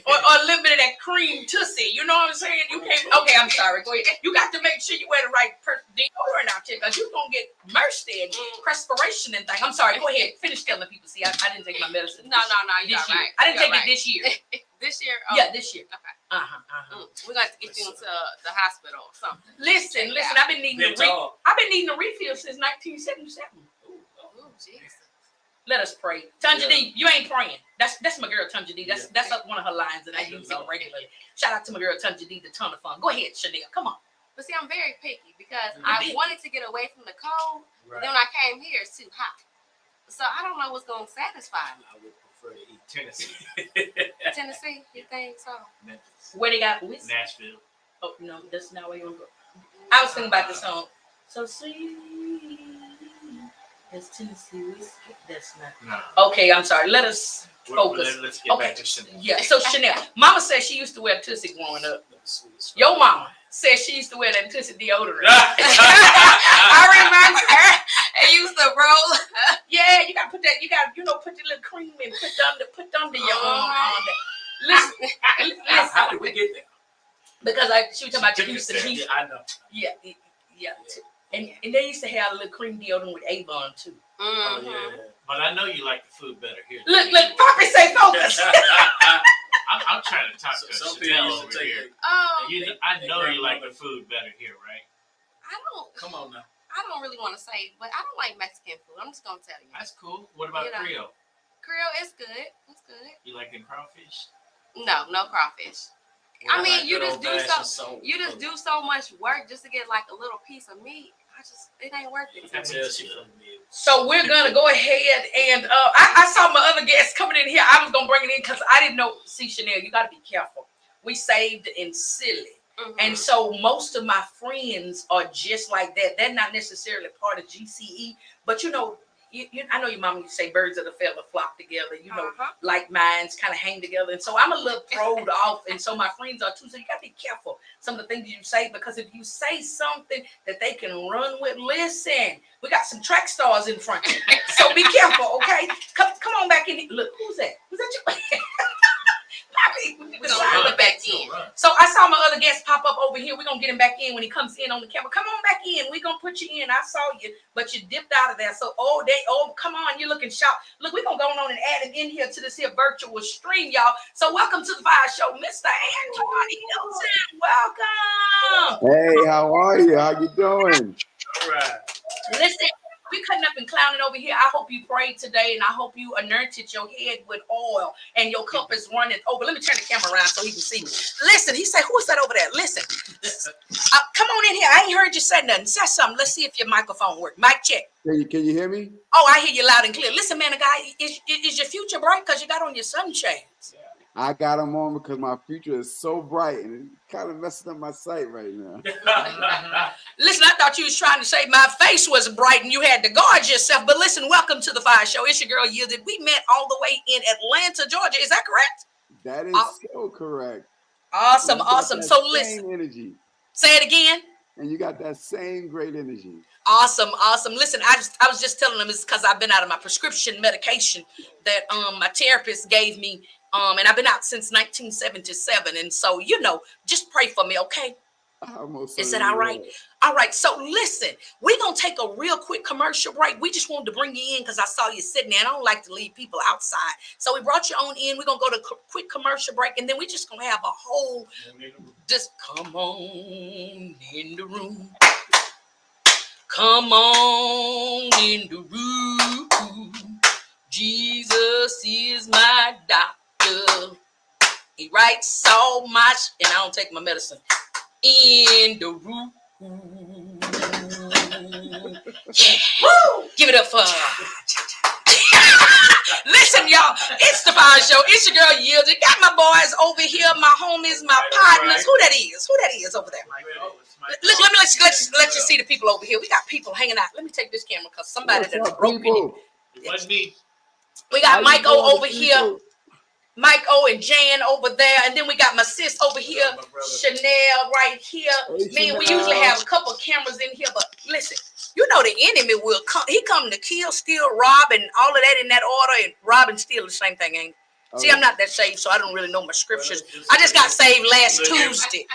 or a little bit of that cream tussie. You know what I'm saying? You can't. Okay, I'm sorry. Go ahead. You got to make sure you wear the right deodorant out here because you're gonna get mercy and perspiration and things. I'm sorry. Go ahead. Finish telling people. See, I didn't take my medicine. No, you're this year. right. I didn't You're take right. it this year. This year? Oh, Yeah, this year. Okay. We're going to get you into the hospital or something. Listen. I've been needing a refill since 1977. Oh, Jesus. Let us pray. Tunja D, you ain't praying. That's my girl Tunja D. That's one of her lines, and I use it regularly. Shout out to my girl Tunja D, the ton of fun. Go ahead, Chanelle. Come on. But see, I'm very picky because I wanted to get away from the cold. But then when I came here, it's too hot. So I don't know what's going to satisfy me. I would prefer to eat Tennessee. Tennessee, you think so? Memphis. Where they got whiskey? Nashville. Oh no, that's not where you want to go. I was thinking about the song. So sweet as Tennessee whiskey. That's not. No. Okay, I'm sorry. Let us focus. Let's get back to Chanelle. Yeah. So Chanelle, Mama said she used to wear Tussie growing up. Your mama said she used to wear that Tussie deodorant. I remember her. It used to roll. Yeah, you gotta put that. You gotta, put the little cream and put under your arm. Listen, How did we get there? because she was talking about the Houston heat. Yeah, I know. Yeah. And they used to have a little cream deodorant with Avon too. Oh, yeah. But I know you like the food better here. Look, Poppy say focus. I'm trying to talk to Some people Chanelle used over to take here. it. I know you like the food better here, right? Come on now. I don't really want to say, but I don't like Mexican food. I'm just gonna tell you. That's cool. What about Creole? Creole is good. It's good. You like them crawfish? No crawfish. I mean, you just do so much work just to get like a little piece of meat. It ain't worth it. So we're gonna go ahead and I saw my other guests coming in here. I was gonna bring it in because I didn't know. See, Chanelle, you gotta be careful. We saved and silly. And so most of my friends are just like that. They're not necessarily part of GCE, but I know your mama used to say birds of a feather flock together, like minds kind of hang together. And so I'm a little thrown off. And so my friends are too. So you got to be careful some of the things you say, because if you say something that they can run with, listen, we got some track stars in front of you. So be careful, okay? Come on back in. Look, who's that? Was that you? We're gonna put it back in. So I saw my other guest pop up over here. We're gonna get him back in when he comes in on the camera. Come on back in. We're gonna put you in. I saw you, but you dipped out of there. So come on, you're looking sharp. Look, we're gonna go on and add him in here to this here virtual stream, y'all. So welcome to the Fiyah Show, Mr. Antoine Hilton. Welcome. Hey, how are you? How you doing? All right. Listen, we cutting up and clowning over here. I hope you prayed today, and I hope you anointed your head with oil and your cup is running over. Let me turn the camera around so he can see me. Listen, he said, who is that over there? Listen, come on in here. I ain't heard you say nothing. Say something. Let's see if your microphone works. Mic check. Can you hear me? Oh, I hear you loud and clear. Listen, man, the guy, is your future bright because you got on your sunshades? I got them on because my future is so bright and it kind of messing up my sight right now. Listen, I thought you was trying to say my face was bright and you had to guard yourself. But listen, welcome to the Fiyah Show. It's your girl Yielded. We met all the way in Atlanta, Georgia. Is that correct? That is so correct. Awesome. So listen. Energy. Say it again. And you got that same great energy. Awesome. Listen, I was just telling them it's because I've been out of my prescription medication that my therapist gave me. And I've been out since 1977. And so, just pray for me, okay? Is that all right? All right. So listen, we're going to take a real quick commercial break. We just wanted to bring you in because I saw you sitting there. And I don't like to leave people outside. So we brought you on in. We're going to go to a quick commercial break. And then we're just going to have a whole, just come on in the room. Come on in the room. Jesus is my doctor. He writes so much, and I don't take my medicine. In the room. Yeah. Woo! Give it up for listen. y'all. It's the Fiyah Show. It's your girl Yielded. Got my boys over here, my homies, my partners. Who that is? Who that is over there? Look, let you see the people over here. We got people hanging out. Let me take this camera because somebody What's that up, broke people? It wasn't me. We got How you Mike O doing, over here. people? Mike O and Jan over there, and then we got my sis over here, Chanelle right here. Hey, Man, we usually Chanelle. have a couple cameras in here, but listen, you know the enemy will come. He come to kill, steal, rob, and all of that in that order. And rob and steal the same thing, ain't it? See, I'm not that saved, so I don't really know my scriptures. I just got saved last Tuesday.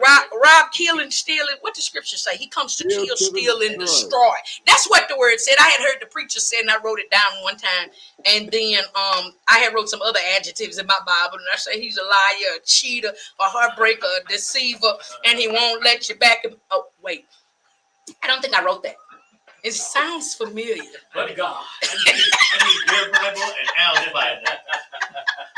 Rob, kill, and steal. What the scripture say? He comes to kill, steal, and destroy. That's what the word said. I had heard the preacher say, and I wrote it down one time. And then I had wrote some other adjectives in my Bible, and I say he's a liar, a cheater, a heartbreaker, a deceiver, and he won't let you back. Oh, wait. I don't think I wrote that. It sounds familiar. But God. I need your Bible and Al's Bible.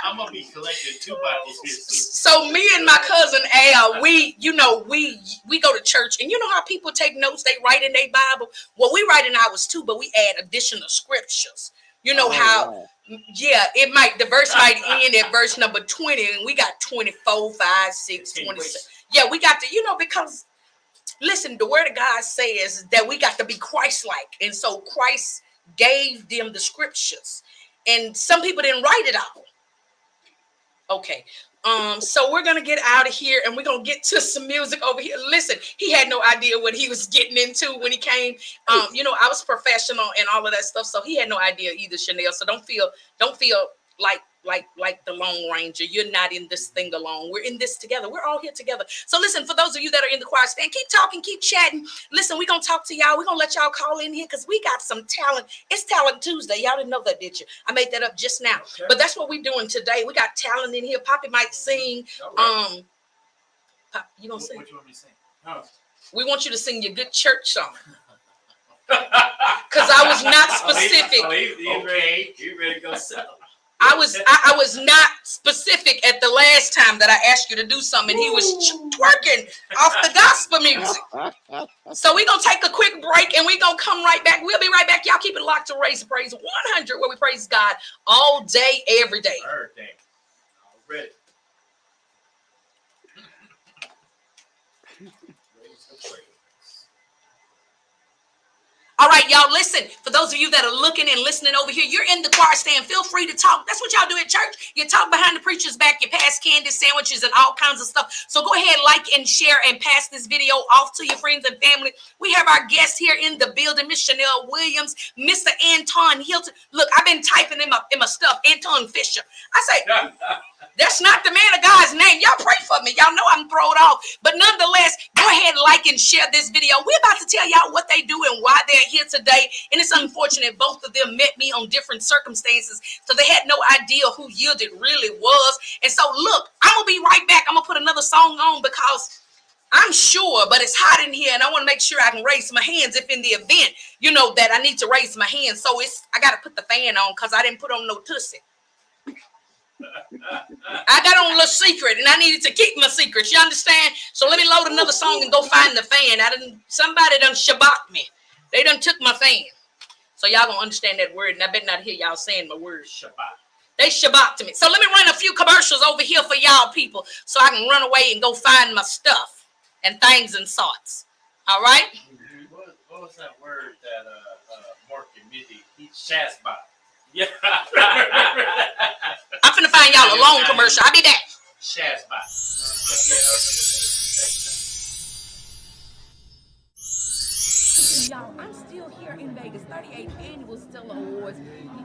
I'm going to be collecting 2 Bibles here. So me and my cousin Al, we go to church, and you know how people take notes, they write in their Bible? Well, we write in ours too, but we add additional scriptures. You know how, yeah, the verse might end at verse number 20, and we got 24, 5, 6, 26. Yeah, we got to, because, listen, the word of God says that we got to be Christ-like. And so Christ gave them the scriptures. And some people didn't write it out. Okay. So we're going to get out of here, and we're going to get to some music over here. Listen, he had no idea what he was getting into when he came. I was professional and all of that stuff, so he had no idea either, Chanelle. So don't feel like the Lone Ranger. You're not in this thing alone. We're in this together. We're all here together. So listen, for those of you that are in the choir stand, keep talking, keep chatting. Listen, we're going to talk to y'all. We're going to let y'all call in here because we got some talent. It's Talent Tuesday. Y'all didn't know that, did you? I made that up just now. Okay. But that's what we're doing today. We got talent in here. Poppy might sing. Pop, you going to sing? What you want me to sing? Oh. We want you to sing your good church song. Because I was not specific. You ready to go settle? I was not specific at the last time that I asked you to do something. He was twerking off the gospel music. So we're going to take a quick break, and we're going to come right back. We'll be right back. Y'all keep it locked to Raise Praise 100, where we praise God all day, every day. Ready. All right, y'all, listen, for those of you that are looking and listening over here, you're in the choir stand. Feel free to talk. That's what y'all do at church. You talk behind the preacher's back. You pass candy, sandwiches, and all kinds of stuff. So go ahead, like and share and pass this video off to your friends and family. We have our guest here in the building, Miss Chanelle Williams, Mr. Antoine Hilton. Look, I've been typing in my stuff, Antoine Fisher. I say, that's not the man of God's name. Y'all pray for me. Y'all know I'm thrown off. But nonetheless, go ahead, like and share this video. We're about to tell y'all what they do and why they're here today. And it's unfortunate both of them met me on different circumstances, so they had no idea who Yielded really was. And so look, I'm gonna be right back. I'm gonna put another song on because I'm sure, but it's hot in here, and I want to make sure I can raise my hands if in the event, that I need to raise my hands. So I gotta put the fan on because I didn't put on no tussie. I got on a little secret, and I needed to keep my secrets. You understand? So let me load another song and go find the fan. Somebody done shabbat me. They done took my fan. So y'all gonna understand that word, and I bet not hear y'all saying my word. Shabbat. They shabbat to me. So let me run a few commercials over here for y'all people, so I can run away and go find my stuff and things and sorts. All right? What was that word that Mark and Mindy? He shazbot. Yeah. I'm finna find y'all a long commercial. I'll be back. Shazbot. Y'all, I'm still here in Vegas, 38th Annual Stella Awards.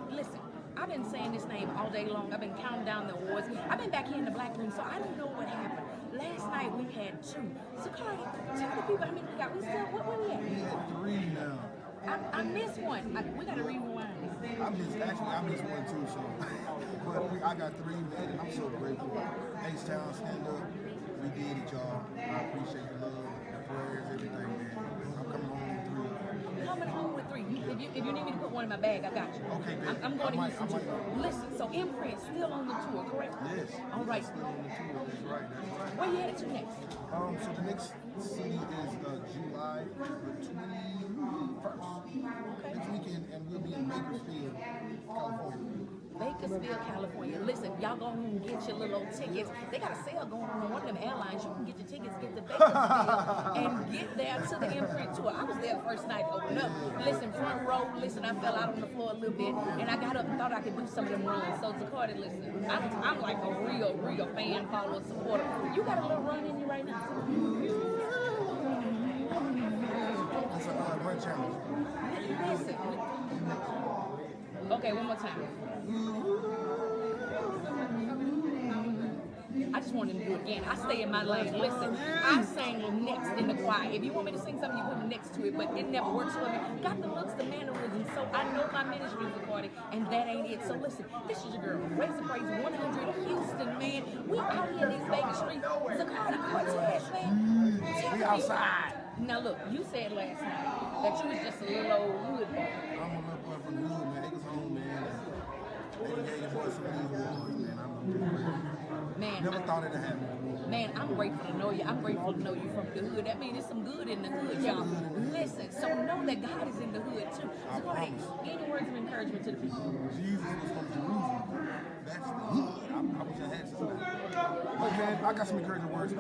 Listen, I've been saying this name all day long. I've been counting down the awards. I've been back here in the Black Room, so I don't know what happened. Last night we had 2. So, Cardi, tell the people how many we got. We still, what were we at? We had 3 now. I missed one. We got to rewind. I missed one too, so. But I got 3, man, and I'm so grateful. H-Town, stand up. We did it, y'all. I appreciate the love, the prayers, everything, man. I'm coming home with 3. Coming home with 3. If you need me to put one in my bag, I got you. Okay, good. I'm going to Houston too. Listen, so Imprint still on the tour, correct? Yes. All right. Still on the tour. That's right. Where you headed to next? So the next city is July the 21st. Okay. Next weekend, and we'll be in Bakersfield Bakersfield, California. Listen, y'all go home and get your little tickets. They got a sale going on one of them airlines. You can get your tickets, get to Bakersfield, and get there to the imprint tour. I was there the first night to open up. Listen, front row, listen, I fell out on the floor a little bit, and I got up and thought I could do some of them runs. So, Zacardi, listen, I'm like a real fan, follower, supporter. You got a little run in you right now? It's a run challenge. Listen. Okay, one more time. I just wanted to do it again. I stay in my lane. Listen, I sang next in the choir. If you want me to sing something, you put me next to it, but it never works for me. Got the looks, the mannerisms, so I know my ministry is recording, and that ain't it. So listen, this is your girl, Raise the Praise 100 Houston, man. We out here in these Vegas streets. Zacardi Cortez, man. We outside. Now look, you said last night that you was just a little old hood boy. I'm a little boy from the hood, man. They was home, man. They gave the boys some of these awards, man. Man, Never thought it'd happen. Man, I'm grateful to know you. I'm grateful to know you from the hood. That means there's some good in the hood, y'all. Listen, so know that God is in the hood too. So go ahead. Any words of encouragement to the people? Jesus was from Jerusalem. That's the hood. I wish I had somebody. But man, I got some encouraging words.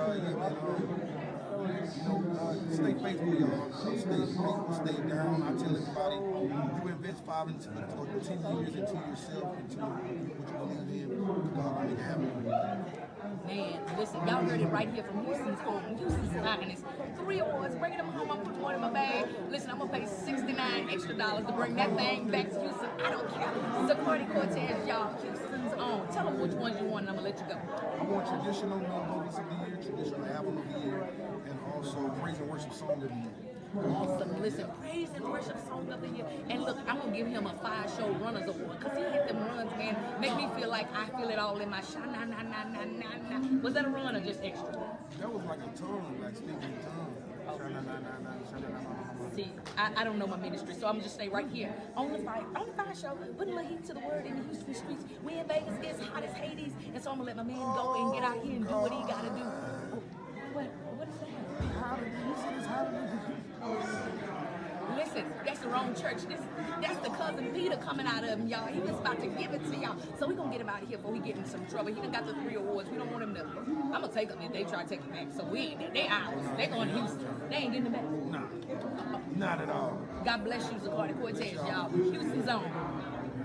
Stay faithful, y'all. Stay faithful, stay down. I tell everybody, you invest 5 or 10 years into yourself, into what you believe in, God will make it happen. Man, listen, y'all heard it right here from Houston's home. Houston's finest. 3 awards, bringing them home. I'm putting one in my bag. Listen, I'm gonna pay $69 extra to bring that thing back to Houston. I don't care. Zacardi Cortez, y'all, Houston's own. Tell them which ones you want, and I'm gonna let you go. I want traditional movies of the year, traditional album of the year, and also praise and worship song of the year. Awesome. Listen, praise and worship song of the year. And look, I'm gonna give him a Fiyah Show Runners Award because he hit them runs, man. Make me feel like I feel it all in my sha-na-na-na-na-na-na. Was that a run or just extra? That was like a tongue, like speaking tongue. Sha-na-na-na-na-na-na-na-na. See, I don't know my ministry, so I'm just stay right here on the Fiyah Show, putting a little heat to the word in the Houston streets. We in Vegas, it's hot as Hades, and so I'm gonna let my man go and get out here and do what he gotta do. What is that? Listen, that's the wrong church. That's the cousin Peter coming out of him, y'all. He was about to give it to y'all. So we gonna get him out of here before he get in some trouble. He done got the 3 awards. We don't want him to. I'm gonna take him if they try to take him back. So we ain't. They ours. They going to Houston. They ain't getting him back. Nah, not at all. God bless you, Zacardi Cortez, y'all. Houston's own.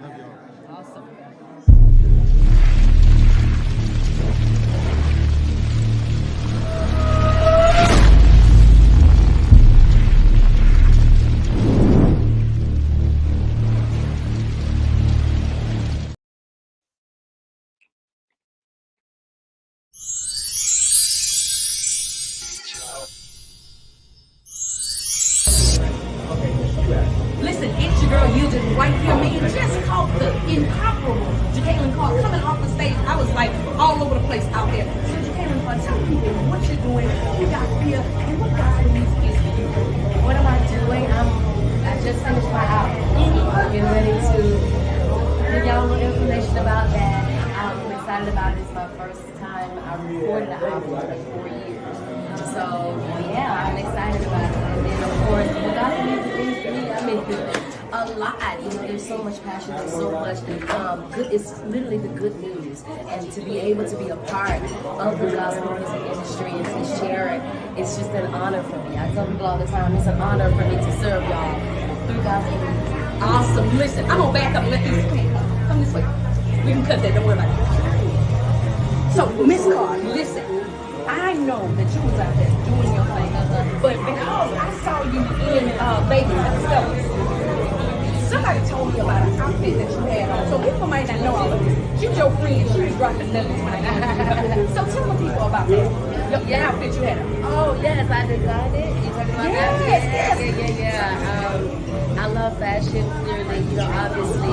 Love y'all. Awesome. Listen, it's your girl Hilton right here, man. Just caught the incomparable Jacqueline Clark coming off the stage. I was like all over the place out there. So Jacqueline Clark, tell people what you're doing, who you got here, and what God music is for you. What am I doing? I just finished my album. I'm getting ready to give y'all a little information about that. I'm excited about it. It's my first time I recorded an album in like 4 years. So yeah, I'm excited about it. And then of course, what God music means to me, I mean, a lot. You know, there's so much passion, there's so much good. It's literally the good news, and to be able to be a part of the gospel music industry and to share it, it's just an honor for me. I tell people all the time, it's an honor for me to serve y'all through gospel music. Awesome. Listen, I'm gonna back up and let these come this way. We can cut that. Don't worry about it. So, Miss Carr, listen. I know that you was out there doing your thing, but because I saw you in Vegas at the Stellars, somebody told me about an outfit that you had on. So people might not know all of this. She was your friend. She was dropping nuggets when I got here. So tell the people about that. Your outfit you had on. Oh yes, I designed it. You talking about that? Yeah. I love fashion, clearly, you know, obviously.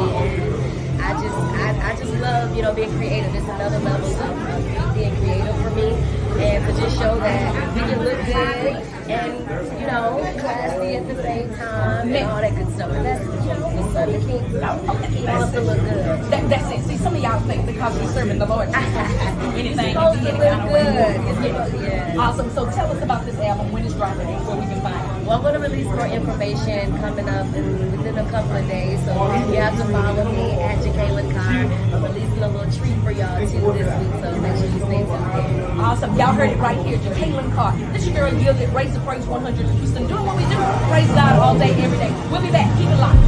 I just love, you know, being creative. It's another level of being creative for me. And to just show that we can look good and, you know, classy at the same time and all that good stuff. And that's, you know, we serve the king. He wants to look good. That's it. See, some of y'all think because you're serving the Lord, anything supposed to look good. Yeah. Awesome. So tell us about this album, when it's dropping, and where we can find it. Well, I'm going to release more information coming up within a couple of days. So you have to follow me at Jacqueline Carr. I'm releasing a little treat for y'all too this week, so make sure you stay tuned. Awesome. Y'all heard it right here. Jacqueline Carr. This your girl Yield It, Raise the Praise 100 Houston. Doing what we do. Praise God all day, every day. We'll be back. Keep it locked.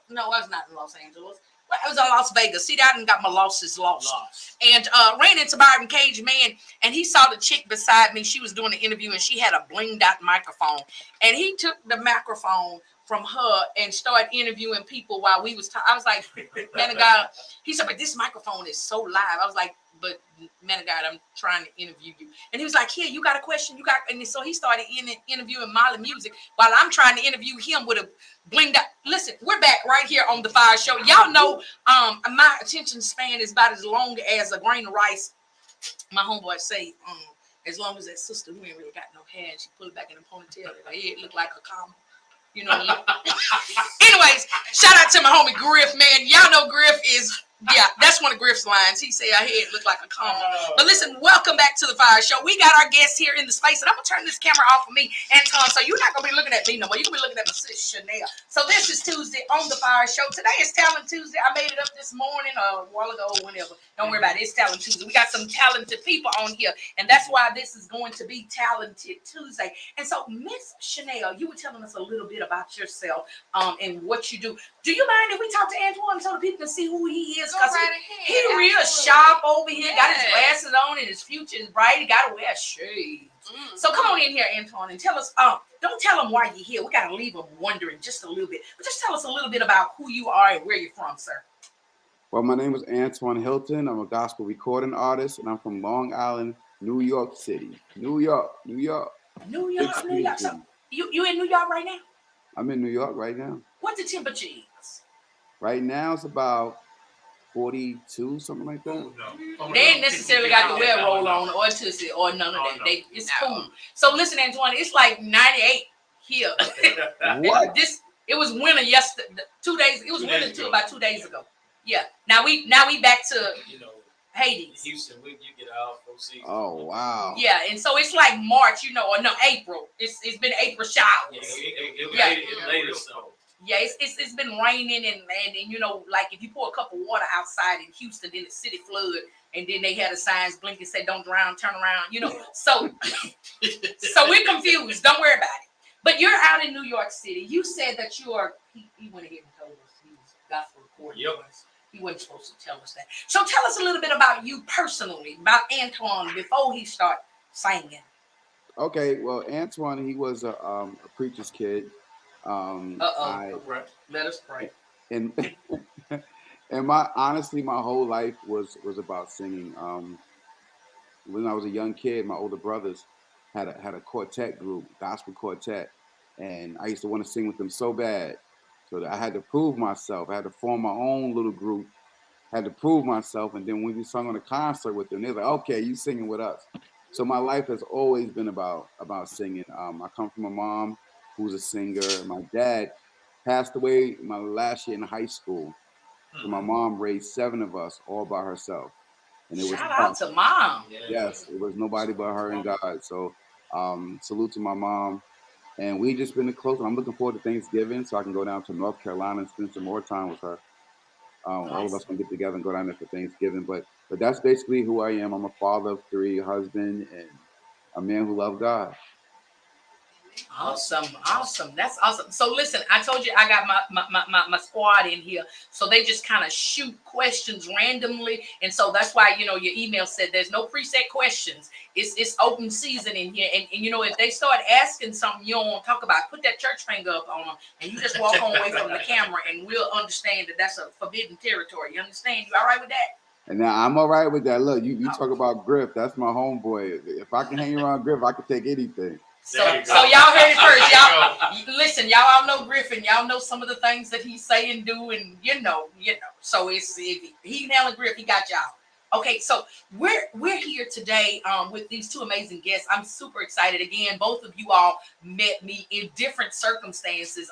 No, I was not in Los Angeles. Well, I was in Las Vegas. See, I done got my losses lost. And ran into Byron Cage Man, and he saw the chick beside me. She was doing an interview, and she had a blinged out microphone. And he took the microphone from her and started interviewing people while we was talking. I was like, man of God. He said, but this microphone is so live. I was like, but man of God, I'm trying to interview you. And he was like, here, you got a question? You got, and so he started interviewing Molly Music while I'm trying to interview him with a blinged out. Listen, we're back right here on the Fiyah Show. Y'all know my attention span is about as long as a grain of rice. My homeboy say, as long as that sister who ain't really got no hair and she pull it back in a ponytail, her head look like a comma. You know. Anyways, shout out to my homie Griff, man. Y'all know Griff is, yeah, that's one of Griff's lines. He said, her head look like a comma. But listen, welcome back to the Fiyah Show. We got our guest here in the space, and I'm going to turn this camera off of me, Antoine, so you're not going to be looking at me no more. You're going to be looking at my sis, Chanelle. So this is Tuesday on the Fiyah Show. Today is Talent Tuesday. I made it up this morning or a while ago or whenever. Don't worry about it. It's Talent Tuesday. We got some talented people on here, and that's why this is going to be Talented Tuesday. And so, Miss Chanelle, you were telling us a little bit about yourself and what you do. Do you mind if we talk to Antoine so the people can see who he is? Because he real sharp over here, got his glasses on, and his future is bright. He got to wear shades. So come on in here, Antoine, and tell us, don't tell them why you're here. We got to leave them wondering just a little bit. But just tell us a little bit about who you are and where you're from, sir. Well, my name is Antoine Hilton. I'm a gospel recording artist, and I'm from Long Island, New York City. New York. So you in New York right now? I'm in New York right now. What the temperature is? Right now, it's about 42, something like that. They ain't necessarily got the wear roll on or tussie or none of that. It's cool. So listen, Antoine, it's like 98 here. What? It was winter yesterday. 2 days. It was winter till about 2 days ago. Yeah. Now we back to Hades. Houston, you get all 4 seasons. Oh wow. Yeah, and so it's like March, or no, April. It's been April showers. It later so. Yeah, it's been raining and like if you pour a cup of water outside in Houston, then the city flood, and then they had a signs blinking say don't drown, turn around, So so we're confused. Don't worry about it. But you're out in New York City. You said that you are. He went ahead and told us he was gospel recording. Yep. He wasn't supposed to tell us that. So tell us a little bit about you personally, about Antoine before he started singing. Okay, well, Antoine, he was a preacher's kid. Let us pray. And honestly, my whole life was about singing. When I was a young kid, my older brothers had a quartet group, gospel quartet, and I used to want to sing with them so bad. So that I had to prove myself. I had to form my own little group. Had to prove myself, and then when we sung on a concert with them, they're like, "Okay, you singing with us." So my life has always been about singing. I come from a mom who's a singer. My dad passed away my last year in high school. So my mom raised 7 of us all by herself, and it was shout out to mom. Yes, it was nobody but her and God. So salute to my mom. And we just been close. I'm looking forward to Thanksgiving so I can go down to North Carolina and spend some more time with her. All of us can get together and go down there for Thanksgiving. But that's basically who I am. I'm a father of 3, husband, and a man who loves God. Awesome. That's awesome. So listen, I told you I got my squad in here. So they just kind of shoot questions randomly. And so that's why, your email said there's no preset questions. It's open season in here. And if they start asking something you don't want to talk about, put that church finger up on them and you just walk on away from the camera and we'll understand that that's a forbidden territory. You understand? You all right with that? And now I'm all right with that. Look, you talk about Griff. That's my homeboy. If I can hang around Griff, I can take anything. So y'all heard it first. Y'all listen, y'all all know Griffin. Y'all know some of the things that he say and do, and you know. So if he nailing Griff, he got y'all. Okay, so we're here today with these two amazing guests. I'm super excited. Again, both of you all met me in different circumstances.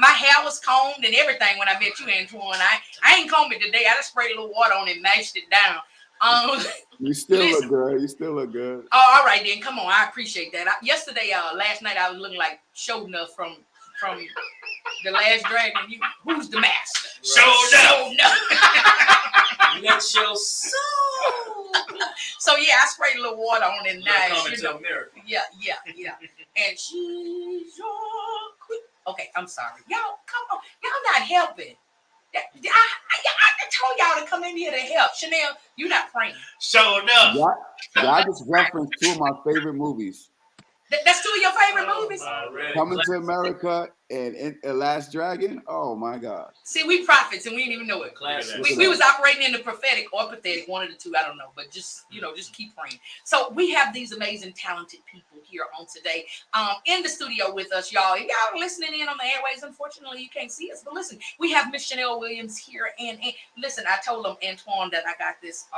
My hair was combed and everything when I met you, Antoine. I ain't combed it today. I just sprayed a little water on it and mashed it down. You still look good. You still look good. Oh, all right then. Come on, I appreciate that. Last night I was looking like Show Enough from The Last Dragon. Who's the master? Show Enough. Let's show So yeah, I sprayed a little water on it. Coming to America. Yeah. And she's your queen. Okay, I'm sorry. Y'all, come on. Y'all not helping. I told y'all to come in here to help. Chanelle, you not praying. Show Enough. Y'all just referenced two of my favorite movies. That's two of your favorite movies? Coming to America and Last Dragon. Oh my gosh. See, we prophets and we didn't even know it. We was operating in the prophetic or pathetic, one of the two, I don't know. But just keep praying. So we have these amazing, talented people here on today in the studio with us, y'all. If y'all are listening in on the airways, unfortunately, you can't see us. But listen, we have Miss Chanelle Williams here. And listen, I told them, Antoine, that I got this,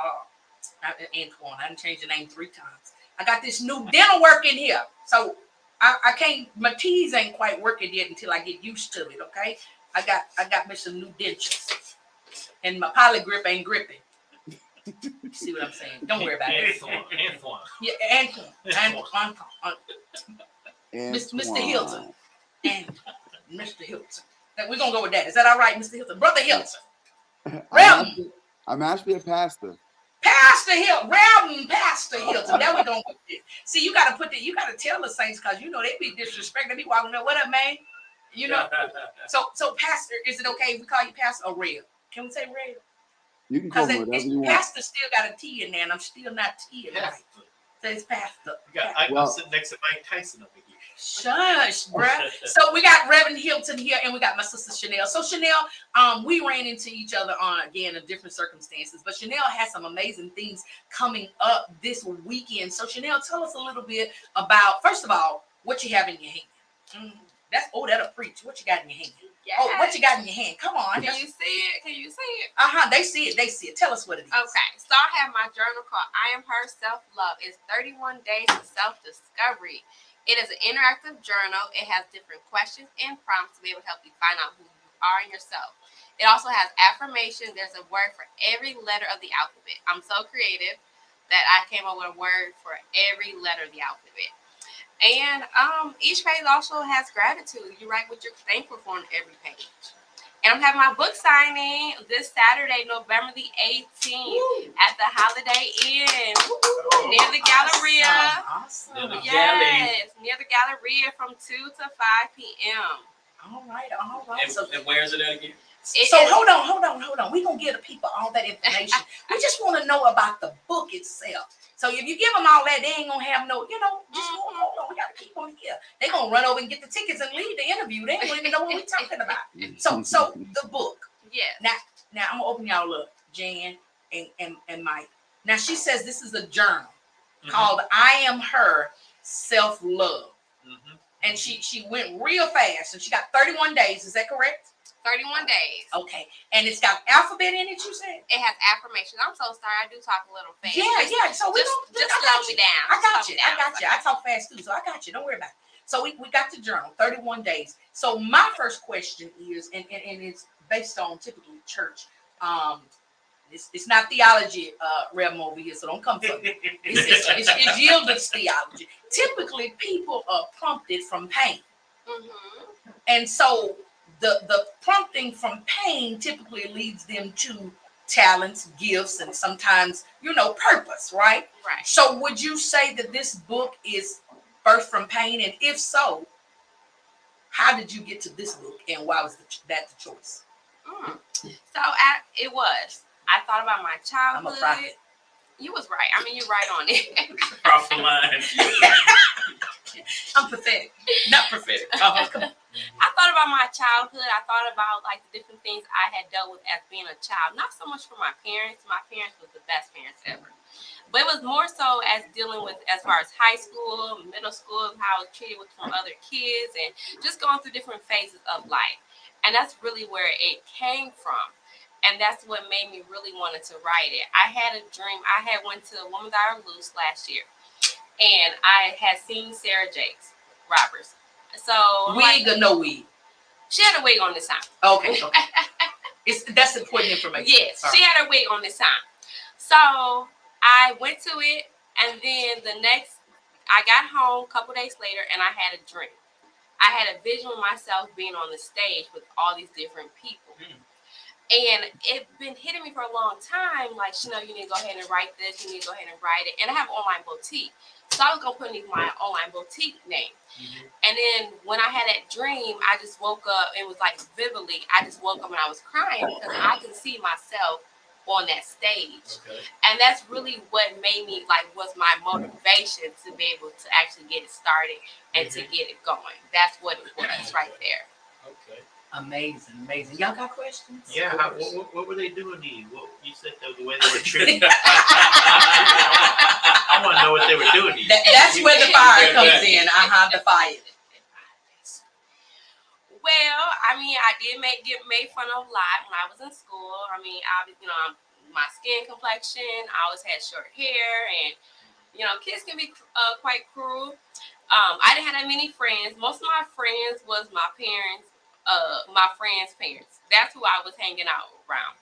Antoine, I didn't change the name 3 times. I got this new dental work in here. So I can't, my teeth ain't quite working yet until I get used to it, okay? I got me some new dentures. And my polygrip ain't gripping. You see what I'm saying? Don't worry about it. Antoine. Yeah, Antoine. Mr. Hilton. And Mr. Hilton. We're gonna go with that. Is that all right, Mr. Hilton? Brother Hilton. I'm actually a pastor. Pastor Hilton, Reverend Pastor Hilton. That we going with it. See, you gotta tell the saints, because they be disrespecting. They be walking up, what up, man? So Pastor, is it okay if we call you Pastor or Rev? Can we say Rev? You can call me whatever you want. Pastor still got a T in there, and I'm still not T in right. So it's Pastor. I'm sitting next to Mike Tyson over here. Shush, bruh. So we got Reverend Hilton here, and we got my sister Chanelle. So Chanelle, we ran into each other in different circumstances, but Chanelle has some amazing things coming up this weekend. So Chanelle, tell us a little bit about, first of all, what you have in your hand. That'll preach. What you got in your hand? Yes. Oh, what you got in your hand? Come on. Can you see it? They see it. Tell us what it is. Okay, so I have my journal called I Am Her Self-Love. It's 31 days of self-discovery. It is an interactive journal. It has different questions and prompts to be able to help you find out who you are in yourself. It also has affirmations. There's a word for every letter of the alphabet. I'm so creative that I came up with a word for every letter of the alphabet. And each page also has gratitude. You write what you're thankful for on every page. And I'm having my book signing this Saturday, November the 18th at the Holiday Inn near the Galleria. Awesome. Yes, near the Galleria from 2 to 5 p.m. All right. And where is it at again? Hold on. We're going to give the people all that information. We just want to know about the book itself. So if you give them all that, they ain't going to have no, just hold on. We got to keep on here. They're going to run over and get the tickets and leave the interview. They don't even know what we're talking about. So the book. Yeah. Now I'm going to open y'all up, Jan and Mike. Now she says this is a journal called I Am Her Self-Love. And she went real fast, and she got 31 days. Is that correct? 31 days. Okay. And it's got alphabet in it, you said? It has affirmations. I'm so sorry. I do talk a little fast. Yeah. So just slow me down. I got you. I talk fast too, so I got you. Don't worry about it. So we got the journal, 31 days. So my first question is, and it's based on typically church. It's not theology, Rev over here, so don't come for me. It's Yielded's theology. Typically, people are prompted from pain. And so the prompting from pain typically leads them to talents, gifts, and sometimes, purpose, right? Right. So would you say that this book is birthed from pain? And if so, how did you get to this book, and why was that the choice? So it was. I thought about my childhood. I'm a prophet. You was right. I mean, you're right on it. Prophet line. I'm pathetic. Not prophetic. Come on. I thought about my childhood. I thought about the different things I had dealt with as being a child. Not so much for my parents. My parents was the best parents ever. But it was more so as dealing with as far as high school, middle school, how I was treated with some other kids, and just going through different phases of life. And that's really where it came from. And that's what made me really wanted to write it. I had a dream. I had went to Women's Hour Loose last year, and I had seen Sarah Jakes Roberts. So wig or no wig? She had a wig on this time. Okay. That's important information. Yes, she had a wig on this time. So I went to it, and then I got home a couple days later, and I had a dream. I had a vision of myself being on the stage with all these different people. And it's been hitting me for a long time, like, Chanelle, you need to go ahead and write this, you need to go ahead and write it. And I have an online boutique. So I was going to put in my online boutique name. And then when I had that dream, I just woke up, it was like vividly, I just woke up and I was crying because I could see myself on that stage. And that's really what made me, like, was my motivation to be able to actually get it started and to get it going. That's what it was right there. Okay. Amazing. Y'all got questions? Yeah. What were they doing to you? You said the way they were tripping. I want to know what they were doing to you. That's where the fire comes in. The fire. Well, I mean, I did get made fun of a lot when I was in school. I mean, my skin complexion, I always had short hair, and kids can be quite cruel. I didn't have that many friends. Most of my friends was my parents. My friends' parents. That's who I was hanging out around.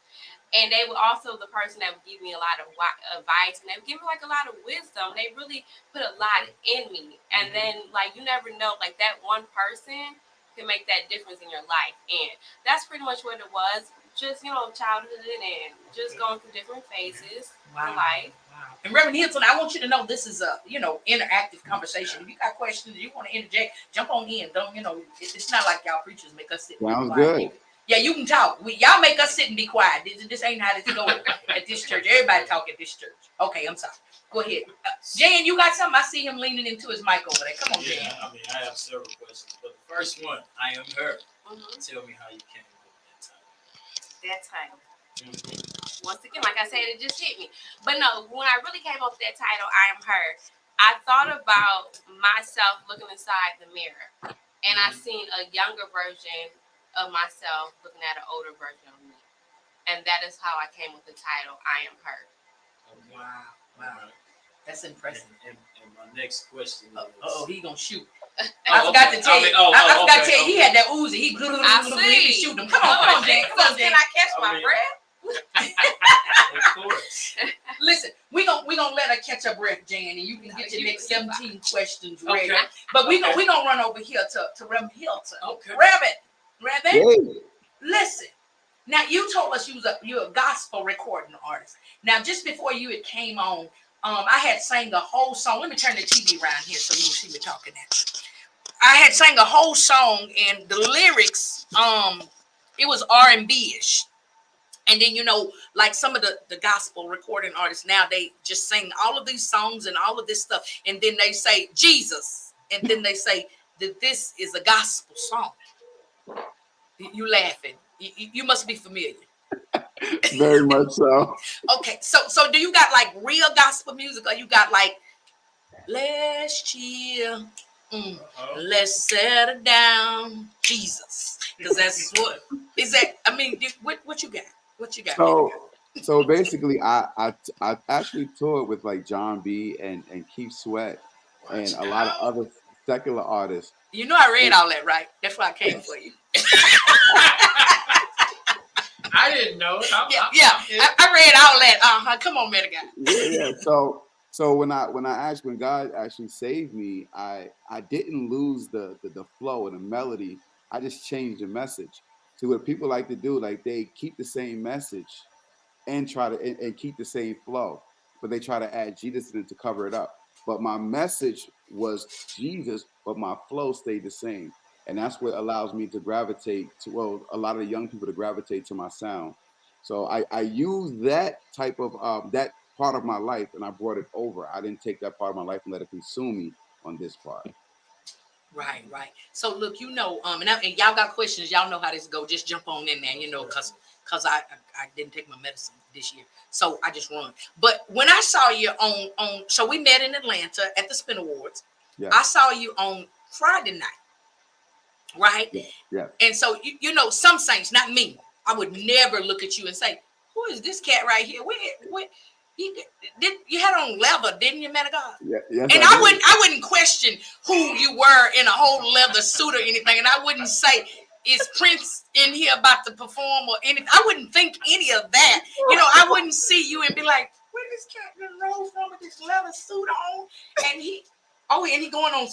And they were also the person that would give me a lot of advice, and they would give me like a lot of wisdom. They really put a lot in me. And then, like, you never know, like, that one person can make that difference in your life. And that's pretty much what it was. Just, childhood and just going through different phases in life. Wow. And Reverend Hilton, I want you to know this is a, interactive conversation. If you got questions, you want to interject, jump on in. Don't, it's not like y'all preachers make us sit. Sounds good. Yeah, you can talk. Y'all make us sit and be quiet. This ain't how this go at this church. Everybody talk at this church. Okay, I'm sorry. Go ahead. Jan, you got something? I see him leaning into his mic over there. Come on, Jan. I mean, I have several questions, but the first one, I am her. Tell me how you came up with that title. Once again, like I said, it just hit me. But no, when I really came up with that title, I am her, I thought about myself looking inside the mirror, and I seen a younger version of myself looking at an older version of me. And that is how I came with the title, I Am Her. Wow. That's impressive. And my next question is... he gonna shoot. I forgot to tell you. I forgot to tell you, he had that Uzi. He be shooting them. Come on, Jan. Can I catch my breath? Of course. Listen, we gonna let her catch her breath, Jan, and you can get your next 17 questions ready. Okay. But we gonna run over here to Reverend Hilton. Okay. Reverend, listen. Now you told us you're a gospel recording artist. Now just before you had came on, I had sang a whole song. Let me turn the TV around here so you can see me talking at. I had sang a whole song, and the lyrics, it was R&B-ish. And then, like some of the gospel recording artists now, they just sing all of these songs and all of this stuff. And then they say Jesus. And then they say that this is a gospel song. You laughing. You must be familiar. Very much so. Okay. So do you got like real gospel music, or you got like, let's chill. Let's settle down, Jesus. Because that's what is that. I mean, what you got? What you got? So basically, I actually toured with like John B. and Keith Sweat and a lot of other secular artists. I read all that, right? That's why I came for you. I didn't know. I read all that. Come on, man, guy. Yeah. So when God actually saved me, I didn't lose the flow and the melody. I just changed the message. See, what people like to do, like they keep the same message and try to and keep the same flow, but they try to add Jesus in it to cover it up. But my message was Jesus, but my flow stayed the same. And that's what allows me to gravitate to, a lot of the young people to gravitate to my sound. So I use that type of, that part of my life, and I brought it over. I didn't take that part of my life and let it consume me on this part. Right. So look, and y'all got questions. Y'all know how this go. Just jump on in there, because I didn't take my medicine this year, so I just run. But when I saw you on, so we met in Atlanta at the Spin Awards. Yeah. I saw you on Friday night, right? Yeah. And so some saints, not me, I would never look at you and say, who is this cat right here? You had on leather, didn't you, man of God? Yeah, yes, And I I wouldn't question who you were in a whole leather suit or anything. And I wouldn't say, is Prince in here about to perform or anything? I wouldn't think any of that. You know, I wouldn't see you and be like, where this cat done roll from with this leather suit on? And he going on,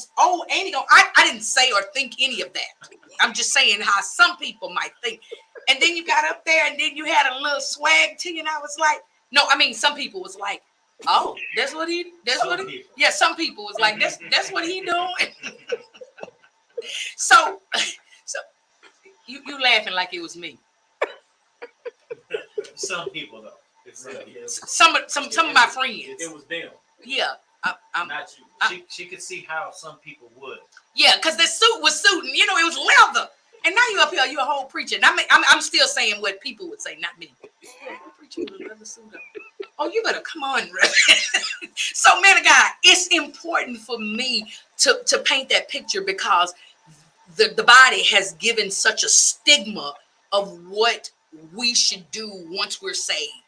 ain't he going? I didn't say or think any of that. I'm just saying how some people might think. And then you got up there and then you had a little swag to you. And I was like, no, I mean, some people was like, oh, some people was like, that's what he doing. So you laughing like it was me. Some people though. Some of my friends. It was them. Yeah. I'm not you. She could see how some people would. Yeah, because the suit was suiting. You know, it was leather. And now you up here, you a whole preacher. And I'm still saying what people would say, not me. Preacher with a leather suit on. Oh, you better come on, brother. So, man of God, it's important for me to paint that picture because the body has given such a stigma of what we should do once we're saved,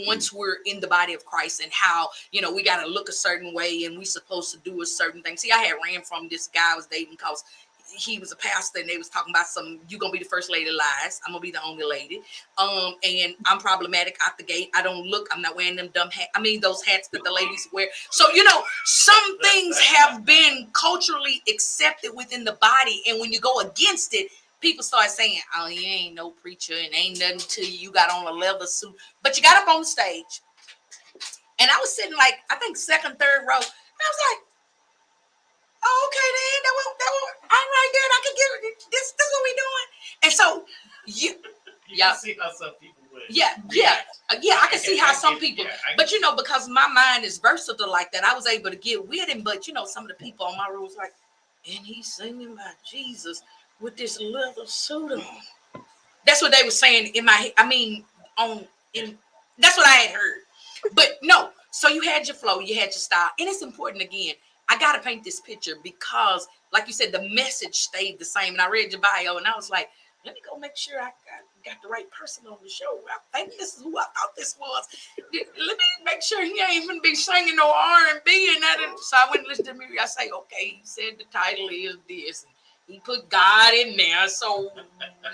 once we're in the body of Christ, and how, you know, we got to look a certain way and we supposed to do a certain thing. See, I had ran from this guy I was dating because he was a pastor and they was talking about you gonna be the first lady lies. I'm gonna be the only lady. And I'm problematic out the gate. I'm not wearing them dumb hats. I mean, those hats that the ladies wear. So, you know, some things have been culturally accepted within the body. And when you go against it, people start saying, oh, you ain't no preacher and ain't nothing to you. You got on a leather suit, but you got up on the stage. And I was sitting like, I think second, third row. And I was like, oh, okay, then that one, all right, then I can get it. This what we doing. And so you can see how some people would. Yeah, I can see how some people, but you know, because my mind is versatile like that, I was able to get with him. But you know, some of the people on my road was like, and he's singing about Jesus with this leather suit on. That's what they were saying in my, that's what I had heard. But no, so you had your flow, you had your style, and it's important again. I got to paint this picture because, like you said, the message stayed the same. And I read your bio and I was like, let me go make sure I got the right person on the show. I think this is who I thought this was. Let me make sure he ain't even be singing no R&B and that. So I went and listened to me. I say, okay, he said the title is this. And he put God in there. So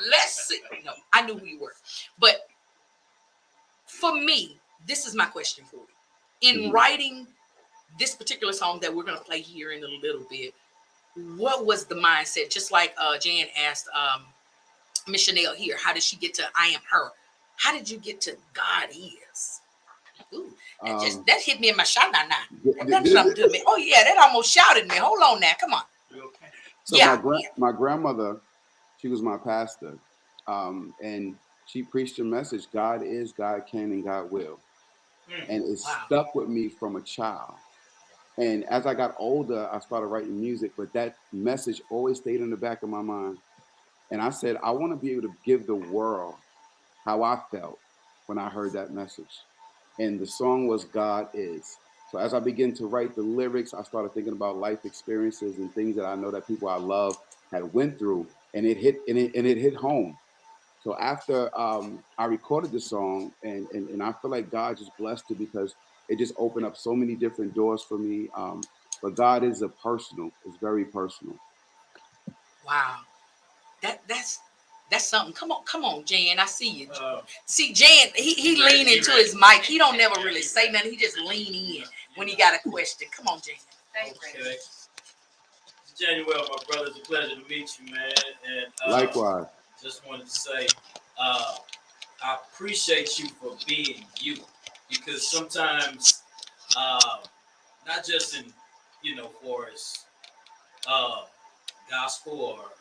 let's see. No, I knew who you were. But for me, this is my question for you. In writing this particular song that we're going to play here in a little bit, what was the mindset? Just like Jan asked Miss Chanelle here, how did she get to I Am Her? How did you get to God Is? Ooh, that hit me in my shot now. That done something to me. Oh yeah, that almost shouted me. Hold on now, come on. Okay. So my grandmother, she was my pastor, and she preached a message: God is, God can, and God will. And it stuck with me from a child. And as I got older, I started writing music, but that message always stayed in the back of my mind. And I said, I want to be able to give the world how I felt when I heard that message. And the song was God Is. So as I began to write the lyrics, I started thinking about life experiences and things that I know that people I love had went through, and it hit home. So after I recorded the song, and I feel like God just blessed it because it just opened up so many different doors for me. But God is it's very personal. Wow, that's something. Come on, Jan. I see you. See, Jan, he lean into his mic. He don't never really say nothing. He just lean in when he got a question. Come on, Jan. Okay. Januel, my brother, it's a pleasure to meet you, man. And Likewise. Just wanted to say, I appreciate you for being you, because sometimes, not just in, for as gospel or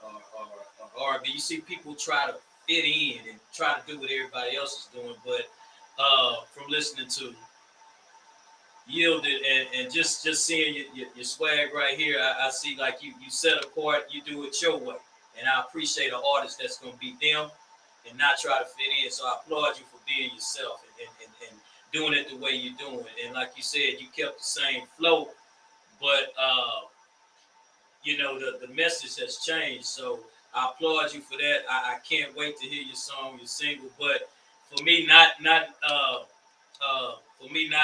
R&B, you see people try to fit in and try to do what everybody else is doing, but from listening to Yielded and just seeing your swag right here, I see like you set apart, you do it your way. And I appreciate an artist that's going to be them and not try to fit in. So I applaud you for being yourself and doing it the way you're doing it. And like you said, you kept the same flow, but, the message has changed. So I applaud you for that. I can't wait to hear your song, your single. But for me, not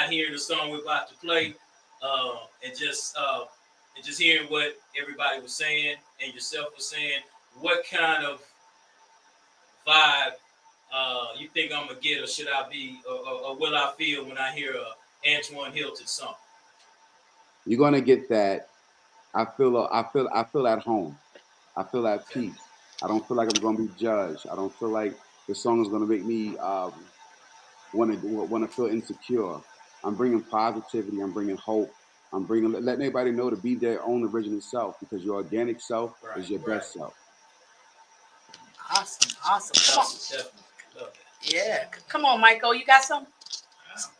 hearing the song we're about to play, and just hearing what everybody was saying and yourself was saying, what kind of vibe you think I'm gonna get, or should I be, or will I feel when I hear a Antoine Hilton song? You're gonna get that. I feel at home. I feel at Okay. peace. I don't feel like I'm gonna be judged. I don't feel like the song is gonna make me want to feel insecure. I'm bringing positivity. I'm bringing hope. I'm bringing letting everybody know to be their own original self, because your organic self is your Right. best self. Awesome. Come on. Definitely. Love that. Yeah. Come on, Michael. You got some?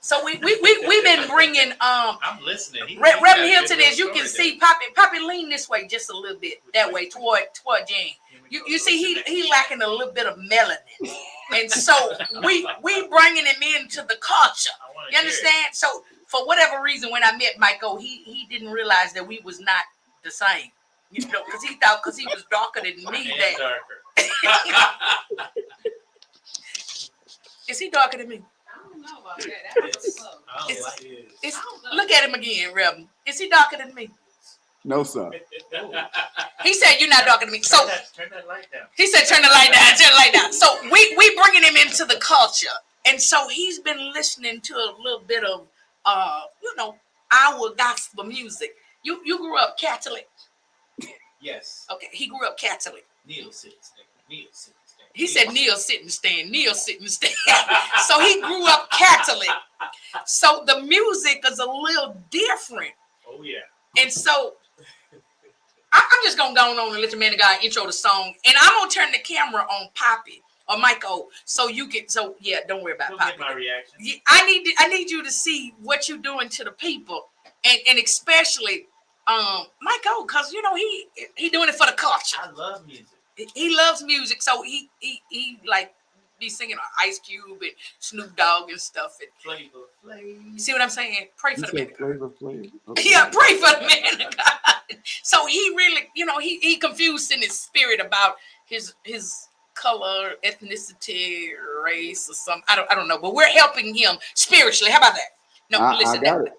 So we've been bringing I'm listening. Reverend Hilton, as you can see, Poppy lean this way just a little bit, that way toward Jane. You see he lacking a little bit of melanin, and so we bringing him into the culture. You understand? So for whatever reason, when I met Michael, he didn't realize that we was not the same. You know, because he thought he was darker than me. Is he darker than me? I don't know about that. It's look at him again, Reverend. Is he darker than me? No, sir. He said you're not darker than me. So turn that light down. He said turn the light down, turn the light down. So we bringing him into the culture, and so he's been listening to a little bit of our gospel music. You grew up Catholic? Yes. Okay, he grew up Catholic. Kneel, sit, stand. Kneel, sit, stand. He said kneel, sit, and stand. Kneel, sit, and stand. So he grew up Catholic. So the music is a little different. Oh yeah. And so I'm just gonna go on and let the man of God intro the song, and I'm gonna turn the camera on Poppy or Michael, so you get. So yeah, don't worry about Poppy. Get my reaction. I need you to see what you're doing to the people, and especially Michael, because he doing it for the culture. I love music. He loves music, so he like be singing Ice Cube and Snoop Dogg and stuff. And Flavor. You see what I'm saying? Pray for the man. Flavor. Okay. Yeah, pray for the man of God. So he really, he confused in his spirit about his color, ethnicity, race, or something. I don't know, but we're helping him spiritually. How about that? No, listen, I got it.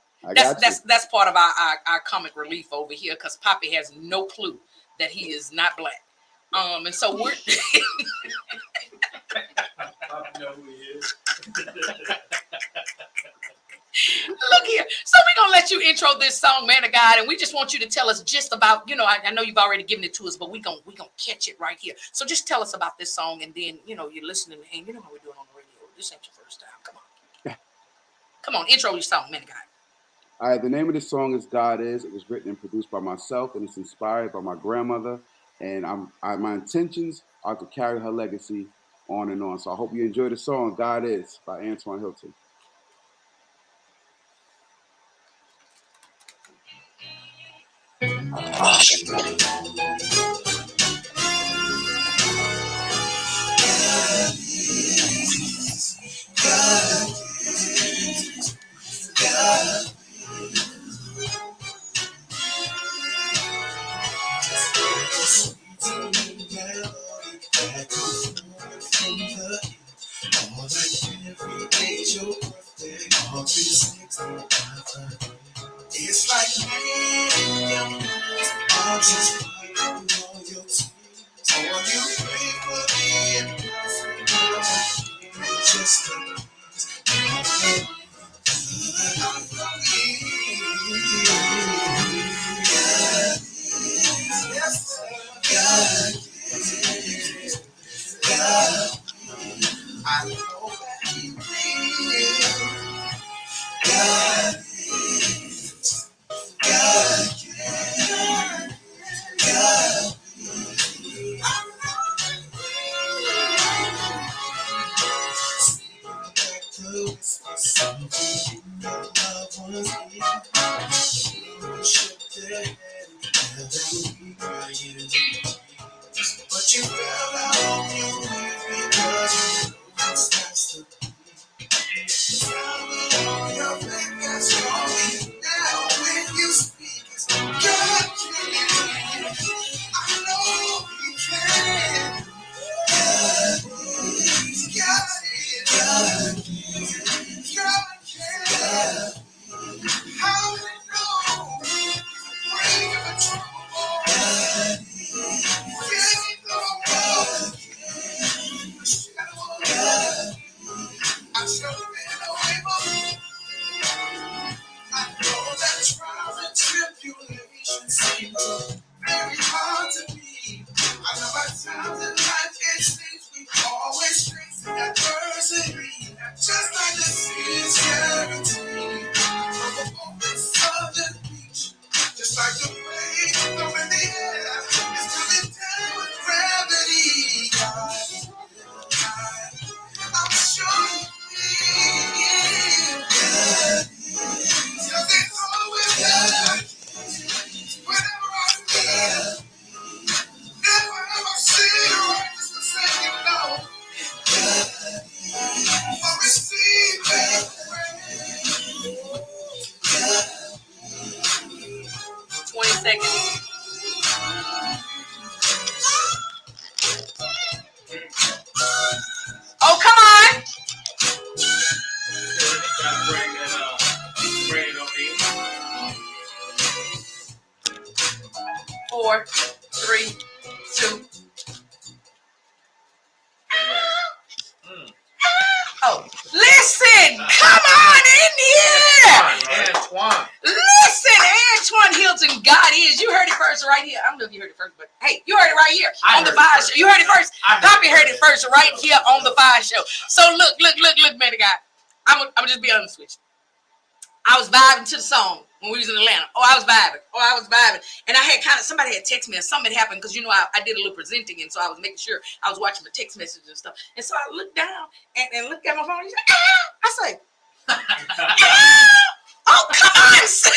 That's part of our comic relief over here, because Poppy has no clue that he is not black. And so we're I know who he is. Look here. So we're gonna let you intro this song, man of God, and we just want you to tell us just about, I know you've already given it to us, but we gonna catch it right here. So just tell us about this song, and then you're listening, and you know how we're doing on the radio. This ain't your first time. Come on, intro your song, man of God. All right, the name of the song is God Is. It was written and produced by myself, and it's inspired by my grandmother. And my intentions are to carry her legacy on and on. So I hope you enjoy the song God Is by Antoine Hilton. It's like I'm just on your team. So when you pray for me and just God, I know that He will. God, God. Times in life, it seems we always face adversity. Just like the seas guarantee from the open southern beach. Just like the waves blow in the air, it's coming down with gravity. I'm sure you will. Cause it's always good. Whenever I feel, never ever see the righteous forsaken, no. For receiving praise. 20 seconds. Oh, come on. Bring it on in. 4, 3, 2. Oh, listen, come on in here. Antoine. Listen, Antoine Hilton, God is. You heard it first right here. I don't know if you heard it first, but hey, you heard it right here on the Fiyah Show. You heard it first. Poppy heard it first right here on the Fiyah Show. So look, man, the guy. I'm gonna just be honest with you. I was vibing to the song when we was in Atlanta. I was vibing. And I had somebody had texted me and something had happened because, you know, I did a little presenting. And so I was making sure I was watching the text messages and stuff. And so I looked down and looked at my phone. And said, I say, oh, come on. I say,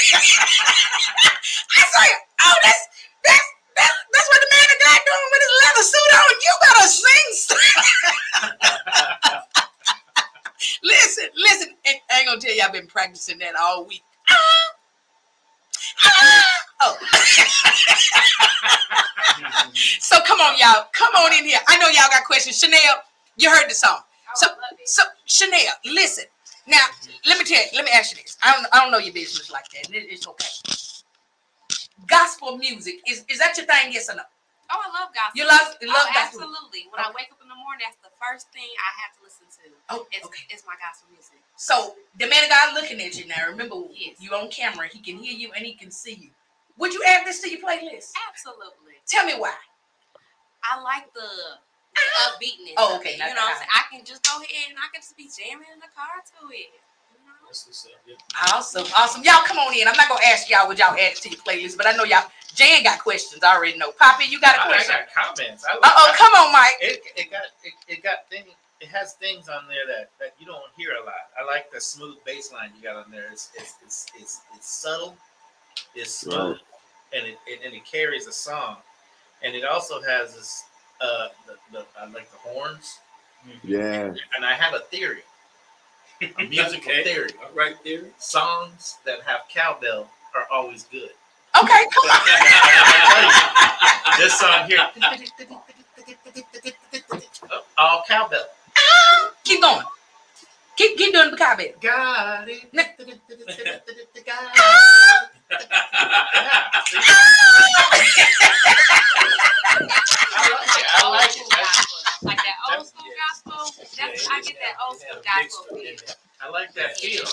oh, that's what the man of God doing with his leather suit on. You better sing. Listen, I ain't gonna tell you I've been practicing that all week. Oh. So come on, y'all. Come on in here. I know y'all got questions. Chanelle, you heard the song. So Chanelle, listen. Now, let me ask you this. I don't know your business like that. It's okay. Gospel music, is that your thing, yes or no? Oh, I love gospel. You love gospel? Absolutely. When I wake up in the morning, that's the first thing I have to listen to. Oh, okay. It's my gospel music. So the man of God looking at you now. Remember, you on camera. He can hear you and he can see you. Would you add this to your playlist? Absolutely. Tell me why. I like the upbeatness. Oh, okay. You know what I'm saying? I can just go ahead and I can just be jamming in the car to it. Awesome. Y'all come on in. I'm not gonna ask y'all what y'all add to your playlist, but I know y'all. Jan got questions. I already know. Poppy, you got a question? I got comments. Come on, Mike. It got things. It has things on there that you don't hear a lot. I like the smooth bass line you got on there. It's subtle. It's smooth, and it carries a song, and it also has this. I like the horns. Yeah. And I have a theory. A musical theory. Right there. Songs that have cowbell are always good. Okay, come on. This song here. All cowbell. Keep going. Keep doing the cowbell. Got it. I like it. Like that old school gospel. I get that old school gospel feel. I like that feel.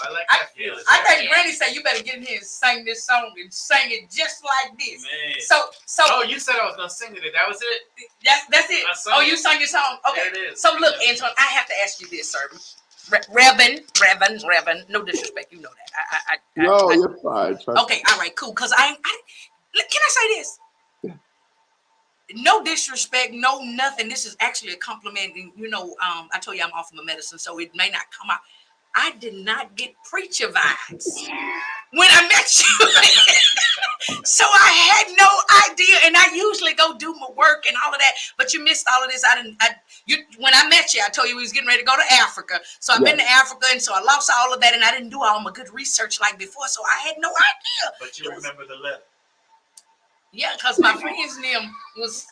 I think Granny said you better get in here and sing this song and sing it just like this. Man. So. Oh, you said I was gonna sing it. That was it. That's it. Oh, you sang your song. Okay. There it is. So look, Antoine, I have to ask you this, sir. Reverend. No disrespect, you know that. No, you're fine. Okay, all right, cool. Cause can I say this? No disrespect, no nothing. This is actually a compliment. And, you know, I told you I'm off of my medicine, so it may not come out. I did not get preacher vibes when I met you. So I had no idea. And I usually go do my work and all of that. But you missed all of this. When I met you, I told you we was getting ready to go to Africa. So I've been to Africa. And so I lost all of that. And I didn't do all my good research like before. So I had no idea. But you remember the letter. Yeah, because my friend's name was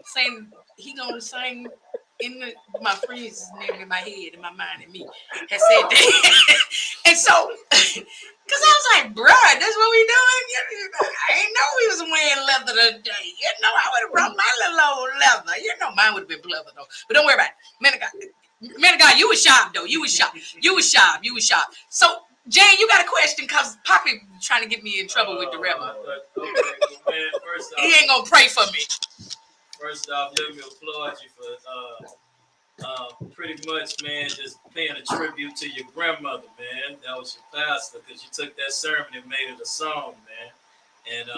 saying he gonna sing in my friend's name in my head, in my mind, and me had said that. And so, because I was like, bruh, that's what we doing? I ain't know we was wearing leather today. You know, I would have brought my little old leather. You know, mine would have been pleather though. But don't worry about it. Man of God, you was sharp though. You was sharp. So, Jane, you got a question because Poppy trying to get me in trouble with the rebel. Man, first off, he ain't gonna pray for me. First off, let me applaud you for pretty much, man, just paying a tribute to your grandmother, man. That was your pastor, because you took that sermon and made it a song, man. And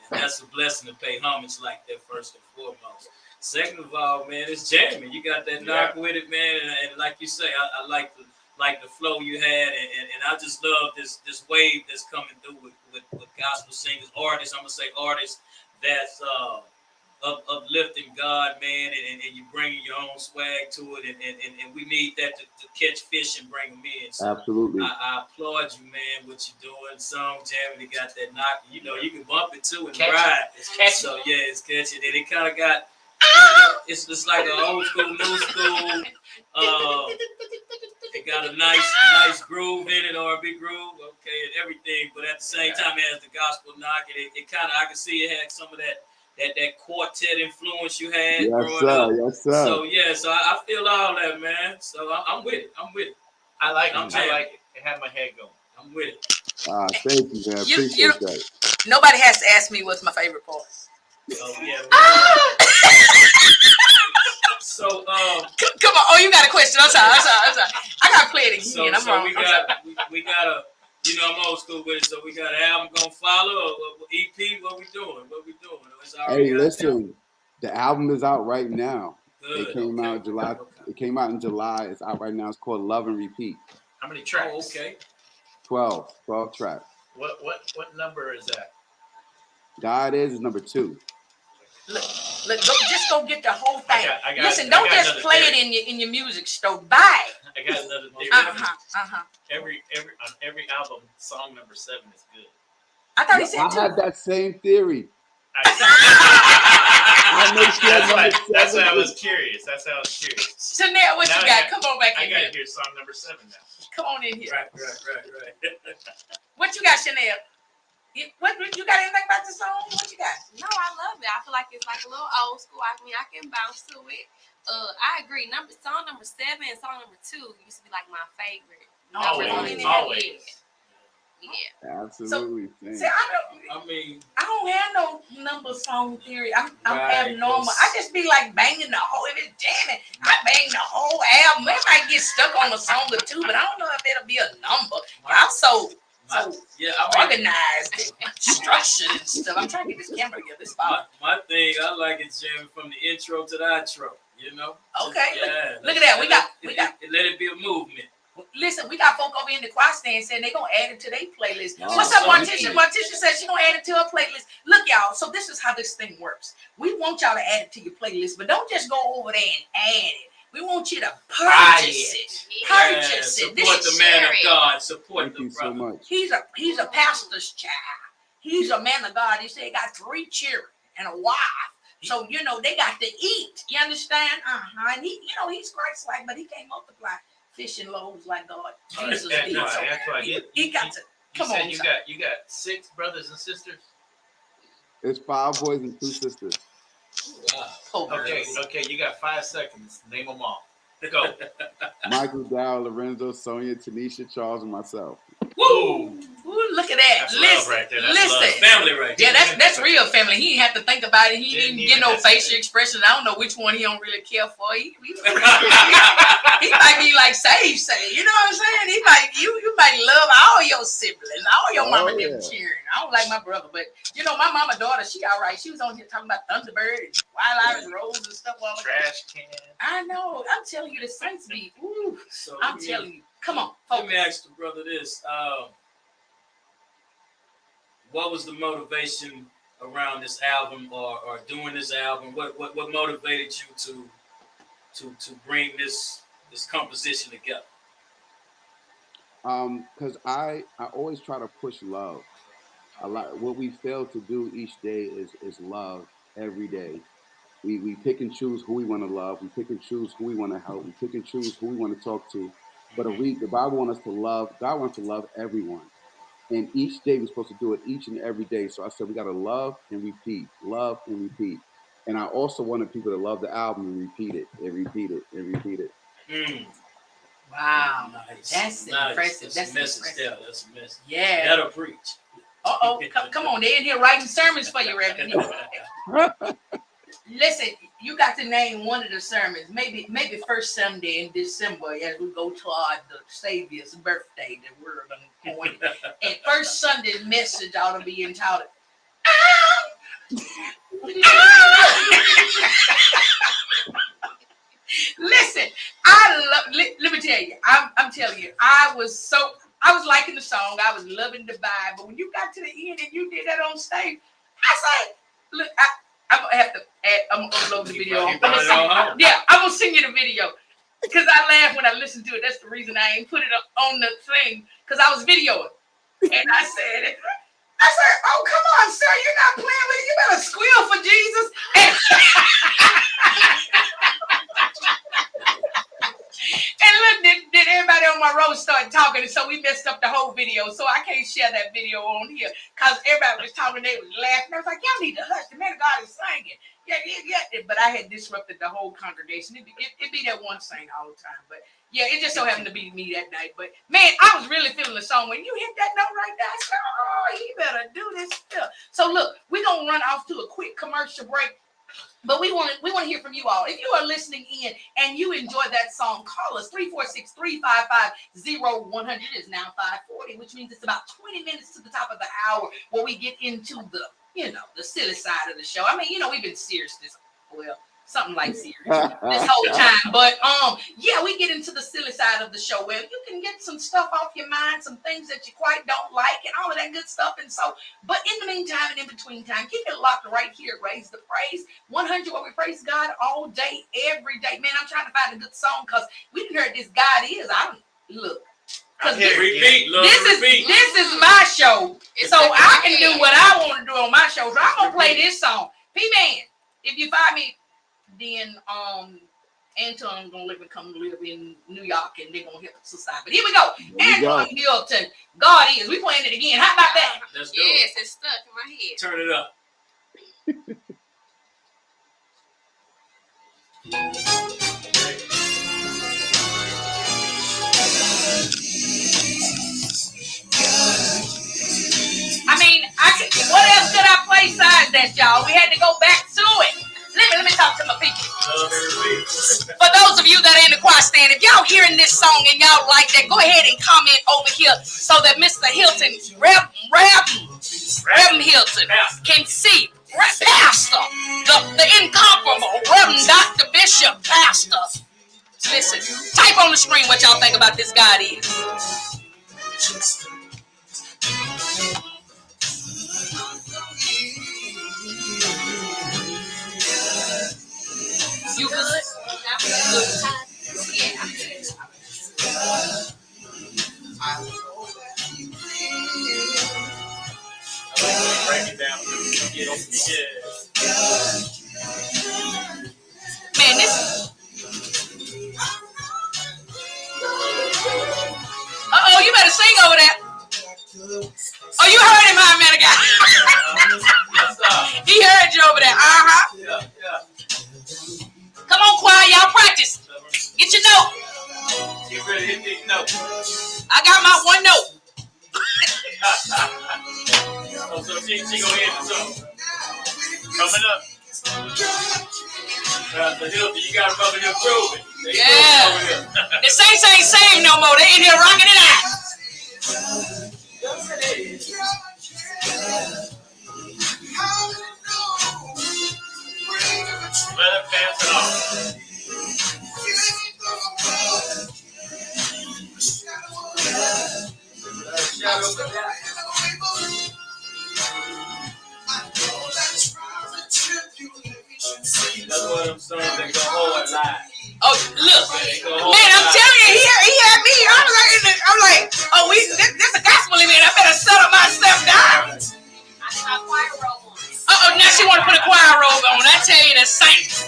that's a blessing to pay homage like that, first and foremost. Second of all, man, it's jamming. You got that knock with it, man. And like you say, I like the flow you had, and I just love this wave that's coming through with gospel singers, artists. I'm gonna say artists that's uplifting God, man, and you bringing your own swag to it, and we need that to catch fish and bring them in. So Absolutely. I applaud you, man, what you're doing. Song jamming, you got that knock. You know, you can bump it too and ride. It's catchy. So yeah, it's catchy. And it kind of got, it's just like an old school, new school. It got a nice groove in it, R&B groove, okay, and everything. But at the same time, it has the gospel knock. It kind of, I can see it had some of that quartet influence you had growing up. Yes, sir. So yeah, so I feel all that, man. So I'm with it. I like it. I like it. It had my head going. I'm with it. Thank you, man. Appreciate that. Nobody has to ask me what's my favorite part. Oh yeah. So come on. Oh, you got a question. I'm sorry. I gotta play it again. So I'm wrong. we got a, you know, I'm old school with it. So we got an album gonna follow, or EP. What we doing? Hey, listen, the album is out right now. Good. It came out July. Okay. It came out in July. It's out right now. It's called Love and Repeat. How many tracks? Oh, okay. 12 tracks. What number is that? God is number 2. Look, just go get the whole thing. Listen, don't just play it in your music store. Buy it. I got another theory. On every album, song number 7 is good. I thought he said I 2. had that same theory. That's why I was curious. Chanelle, what you got? Come on back in here. I got to hear song number 7 now. Come on in here. Right. What you got, Chanelle? What you got? Anything about the song? What you got? No, I love it. I feel like it's like a little old school. I mean, I can bounce to it. I agree. Song number 7 and song number 2 used to be like my favorite. Always. Yeah. Absolutely. See, I don't have no number song theory. I'm abnormal. I just be like banging the whole. If it's jamming, I bang the whole album. It might get stuck on a song or two, but I don't know if it'll be a number. I'm so organized and structured and stuff. I'm trying to get this camera together. My thing, I like it jamming from the intro to the outro. You know. Okay. Yeah. Look at that. We got. Let it be a movement. Listen, we got folk over in the choir stand saying they're going to add it to their playlist. What's up, Morticia? Morticia said she's going to add it to her playlist. Look, y'all, so this is how this thing works. We want y'all to add it to your playlist, but don't just go over there and add it. We want you to purchase it. Purchase it. Support the man of God. Support the brother. So much. He's a pastor's child. He's a man of God. He said he got 3 children and a wife. So, you know, they got to eat. You understand? And he, you know, he's Christ-like, but he can't multiply fish and loaves like God. Jesus did. That's why he got to. Come on, you got 6 brothers and sisters. It's 5 boys and 2 sisters. Wow. Okay. You got 5 seconds. Name them all. Go. Michael, Dow, Lorenzo, Sonia, Tanisha, Charles, and myself. Woo! Look at that. That's listen, right there. listen. Family right there. Yeah, that's real family. He didn't have to think about it. He didn't get no facial expression. I don't know which one he don't really care for. He might be like say. You know what I'm saying? You might love all your siblings, all your mama them cheering. I don't like my brother, but you know my mama daughter, she all right. She was on here talking about Thunderbird and Wild Irish Rose and stuff. Trash can. I know. I'm telling you, the Saints be. Ooh, So I'm telling you. Come on. Let me ask the brother this. What was the motivation around this album or doing this album? What motivated you to bring this composition together? Because I always try to push love. What we fail to do each day is love every day. We pick and choose who we want to love. We pick and choose who we want to help. We pick and choose who we want to talk to. But the Bible wants us to love. God wants to love everyone. And each day we're supposed to do it each and every day. So I said we got to love and repeat. And I also wanted people to love the album and repeat it and repeat it and repeat it. Wow. Nice. That's impressive. That's a message there. That's a message. Yeah. That'll preach. Come on. They're in here writing sermons for you, Reverend. Listen, you got to name one of the sermons. Maybe first Sunday in December as we go toward the Savior's birthday that we're going. And first Sunday message ought to be entitled. Listen, let me tell you, I'm telling you, I was liking the song, I was loving the vibe, but when you got to the end and you did that on stage, I said, look, I'm gonna have to I'm gonna upload the video. I'm gonna send you the video. Because I laughed when I listened to it. That's the reason I ain't put it up on the thing, because I was videoing. And I said, oh, come on, sir, you're not playing with it. You better squeal for Jesus. And look, did everybody on my road start talking, and so we messed up the whole video. So I can't share that video on here because everybody was talking, they was laughing. I was like, y'all need to hush. The man of God is singing. Yeah. But I had disrupted the whole congregation. It'd be that one saint all the time. But yeah, it just so happened to be me that night. But man, I was really feeling the song. When you hit that note right there, I said, oh, he better do this stuff. So look, we're going to run off to a quick commercial break. But we want to hear from you all. If you are listening in and you enjoy that song, call us 346-355-0100. It's now 5:40, which means it's about 20 minutes to the top of the hour where we get into the silly side of the show. I mean, we've been serious something like serious this whole time. But yeah, we get into the silly side of the show where you can get some stuff off your mind, some things that you quite don't like, and all of that good stuff. And so, but in the meantime and in between time, keep it locked right here. Raise the Praise 100, where we praise God all day, every day. Man, I'm trying to find a good song because we didn't hear this God is. Because this is my show, so I can do what I want to do on my show. So I'm gonna play this song. P-Man, if you find me, then Antoine gonna come live in New York, and they're gonna help society. But here we go. Antoine Hilton, God is. We playing it again. How about that? Let's go. Yes, it's stuck in my head. Turn it up. What else could I play besides that, y'all? We had to go back to it. Let me talk to my people. For those of you that are in the choir stand, if y'all hearing this song and y'all like that, go ahead and comment over here so that Mr. Hilton, Reverend Hilton, can see. Pastor, the incomparable Reverend Dr. Bishop Pastor. Listen, type on the screen what y'all think about this God is. You good? Yeah. Break it down. Man, this. Uh-oh, you better sing over that. Oh, you heard him, huh, man, guy? He heard you over there. Uh-huh. Yeah. Come on, choir, y'all practice. Get your note. Get ready to hit these notes. I got my one note. Oh, so she gonna hit the song. Coming up. The Hilton, you gotta come in here grooving. Yeah. The Saints ain't saved no more. They in here rocking it out. Let it pass it off. That's one of them songs that go hard live. Oh, look, man, I'm telling you, he had me. I'm like, oh, this a gospel in here. I better settle myself down. Uh-oh, now she want to put a choir robe on. I tell you, the saints.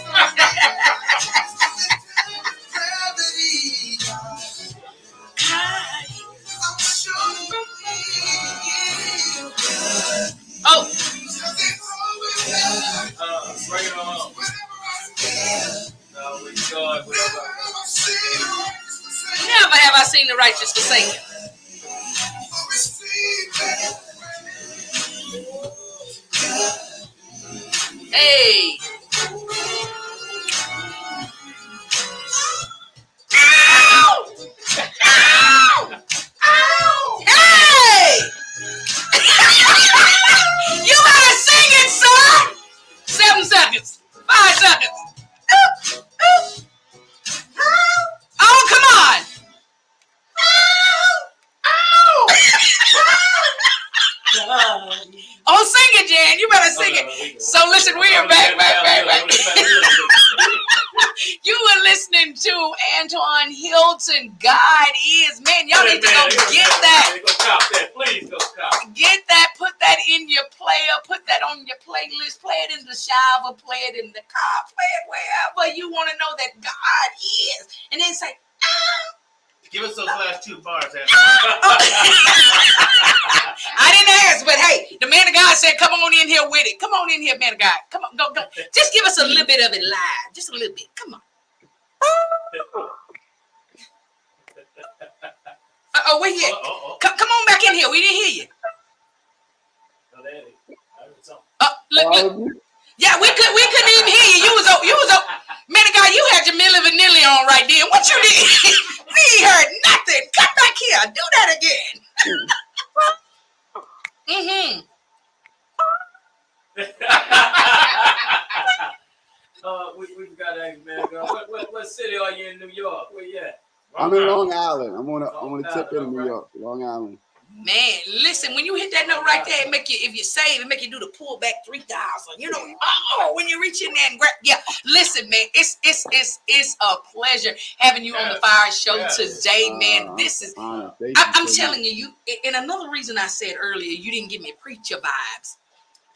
Oh. Bring it on. No, we God, Never have I seen the righteous forsaken. Hey. suckers. Oh, come on. Oh, sing it, Jan. You better sing it. So listen, we are back. You were listening to Antoine Hilton. God is, man. Y'all need to go get that. Go cop that. Please go cop. Get that. Put that in your player. Put that on your playlist. Play it in the shower. Play it in the car. Play it wherever you want to know that God is. And then say, Give us those last two bars, Antoine. I didn't ask, but hey, the man of God said, come on in here with it. Come on in here, man of God. Come on, go. Just give us a little bit of it live. Just a little bit. Come on. Where you at? Come on back in here. We didn't hear you. Look. Yeah, we couldn't even hear you. You was man of God, you had your Milli Vanilli on right then. What you did? We heard nothing. Come back here. Do that again. We got to ask, man. What city are you in New York? Where you at? I'm in Long Island. I'm on a tip in New York, Long Island. Man, listen, when you hit that note right there, it make you, if you save, it make you do the pull back 3,000. You know, when you reach in there and grab, yeah. Listen, man, it's a pleasure having you on the Fire Show today, man. This is, I'm telling you, and another reason I said earlier you didn't give me preacher vibes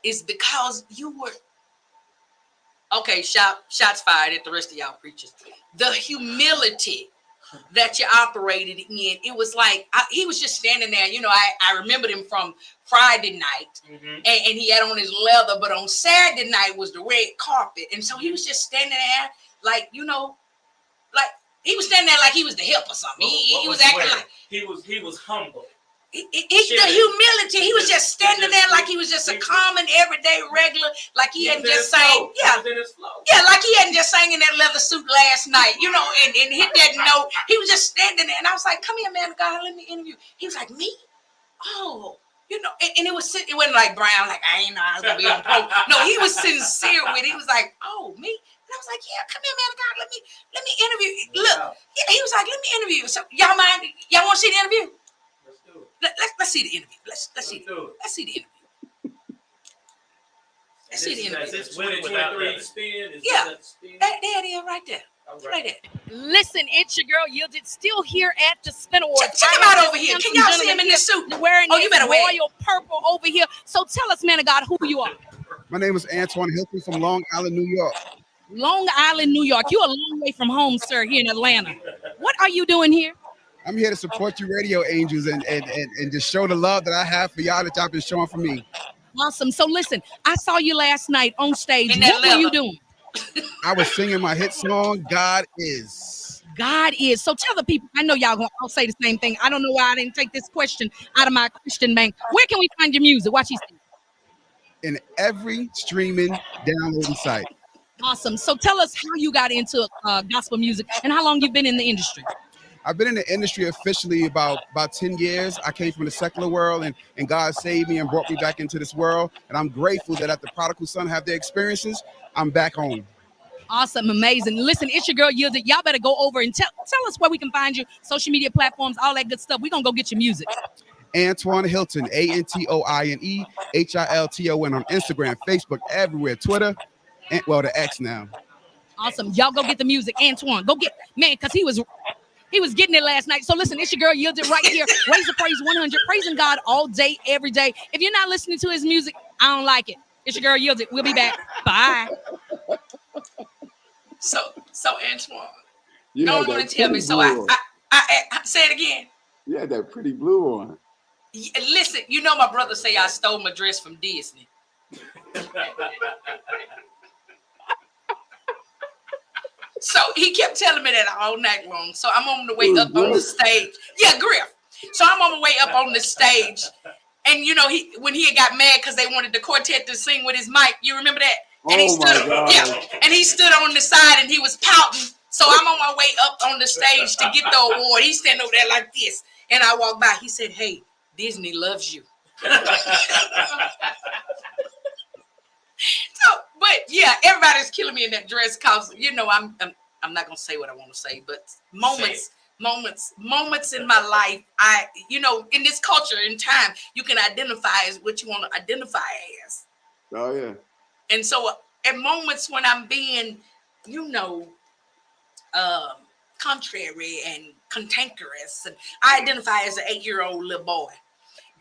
is because you were, okay, shots fired at the rest of y'all preachers. The humility that you operated in, it was like he was just standing there. You know, I remembered him from Friday night, and he had on his leather, but on Saturday night was the red carpet, and so he was just standing there, like, you know, like he was standing there like he was the help or something. He was acting like he was humble. The humility. He was just standing there like he was just a common, everyday, regular, like he hadn't just sang. Yeah, like he hadn't just sang in that leather suit last night, you know, and hit that note. He was just standing there, and I was like, "Come here, man of God, let me interview." He was like, "Me? Oh, you know," and it wasn't like Brown, like I ain't know I was gonna be on pro. No, he was sincere with it. He was like, "Oh, me." And I was like, "Yeah, come here, man of God, let me interview you." Look, yeah, he was like, "Let me interview you." So y'all mind? Y'all want to see the interview? Let's see the interview. Let's see the interview. Let's see the interview. Is this 2023 spin? Yeah, there it is right there. Right there. Listen, it's your girl Yielded, still here at the Spin Awards. Check him out over here. Can y'all see him in this suit? Wearing you better wear royal purple over here. So tell us, man of God, who you are. My name is Antoine Hilton from Long Island, New York. Long Island, New York. You're a long way from home, sir, here in Atlanta. What are you doing here? I'm here to support you radio angels and just show the love that I have for y'all that y'all been showing for me. Awesome. So listen, I saw you last night on stage. What were you doing? I was singing my hit song, God Is. God Is. So tell the people, I know y'all gonna all say the same thing. I don't know why I didn't take this question out of my Christian bank. Where can we find your music? Watch you sing. In every streaming downloading site. Awesome. So tell us how you got into gospel music and how long you've been in the industry. I've been in the industry officially about 10 years. I came from the secular world and God saved me and brought me back into this world. And I'm grateful that after prodigal son have their experiences, I'm back home. Awesome. Amazing. Listen, it's your girl Yielded. Y'all better go over and tell us where we can find you, social media platforms, all that good stuff. We're going to go get your music. Antoine Hilton, ANTOINE HILTON on Instagram, Facebook, everywhere, Twitter, and well, the X now. Awesome. Y'all go get the music. Antoine, go get, man, because he was getting it last night. So listen, it's your girl Yielded right here. Raise the praise 100, praising God all day, every day. If you're not listening to his music, I don't like it. It's your girl Yielded. We'll be back. Bye. So Antoine, don't want to tell me. So I say it again. You had that pretty blue on. Listen, you know my brother say I stole my dress from Disney. So he kept telling me that all night long. So I'm on the way up on the stage. Yeah, Griff. So I'm on the way up on the stage. And you know, when he got mad because they wanted the quartet to sing with his mic, you remember that? And he stood, and he stood on the side and he was pouting. So I'm on my way up on the stage to get the award. He's standing over there like this. And I walked by. He said, "Hey, Disney loves you." So, but yeah, everybody's killing me in that dress cause I'm not gonna say what I want to say, but moments in my life, in this culture in time, you can identify as what you want to identify as. Oh yeah. And so at moments when I'm being, contrary and cantankerous, and I identify as an 8-year-old little boy.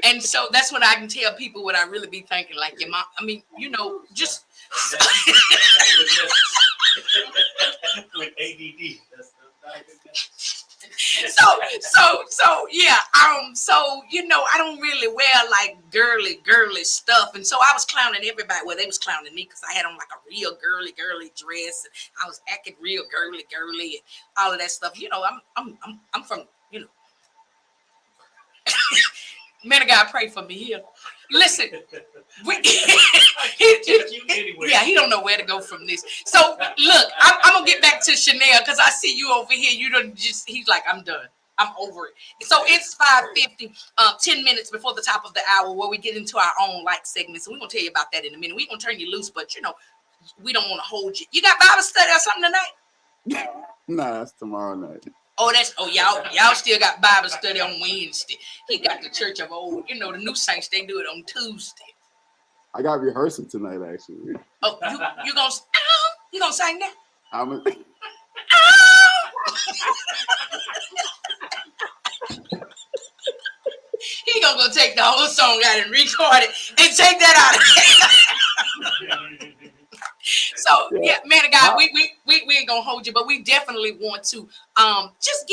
And so that's when I can tell people what I really be thinking. Like your mom, just with ADD. That's not a good so yeah. I don't really wear like girly stuff. And so I was clowning everybody. Well, they was clowning me because I had on like a real girly dress, and I was acting real girly, and all of that stuff. I'm from, man of God, pray for me here. Listen, he don't know where to go from this. So look, I'm gonna get back to Chanelle because I see you over here. He's like, I'm done. I'm over it. So it's 5:50, 10 minutes before the top of the hour, where we get into our own segments. And we're gonna tell you about that in a minute. We're gonna turn you loose, but we don't want to hold you. You got Bible study or something tonight? Nah, that's tomorrow night. Y'all still got Bible study on Wednesday. He got the church of old, the new saints, they do it on Tuesday. I got rehearsal tonight, actually. Oh, you gonna sing that? He gonna go take the whole song out and record it and take that out. So yeah, man of God, we ain't gonna hold you, but we definitely want to just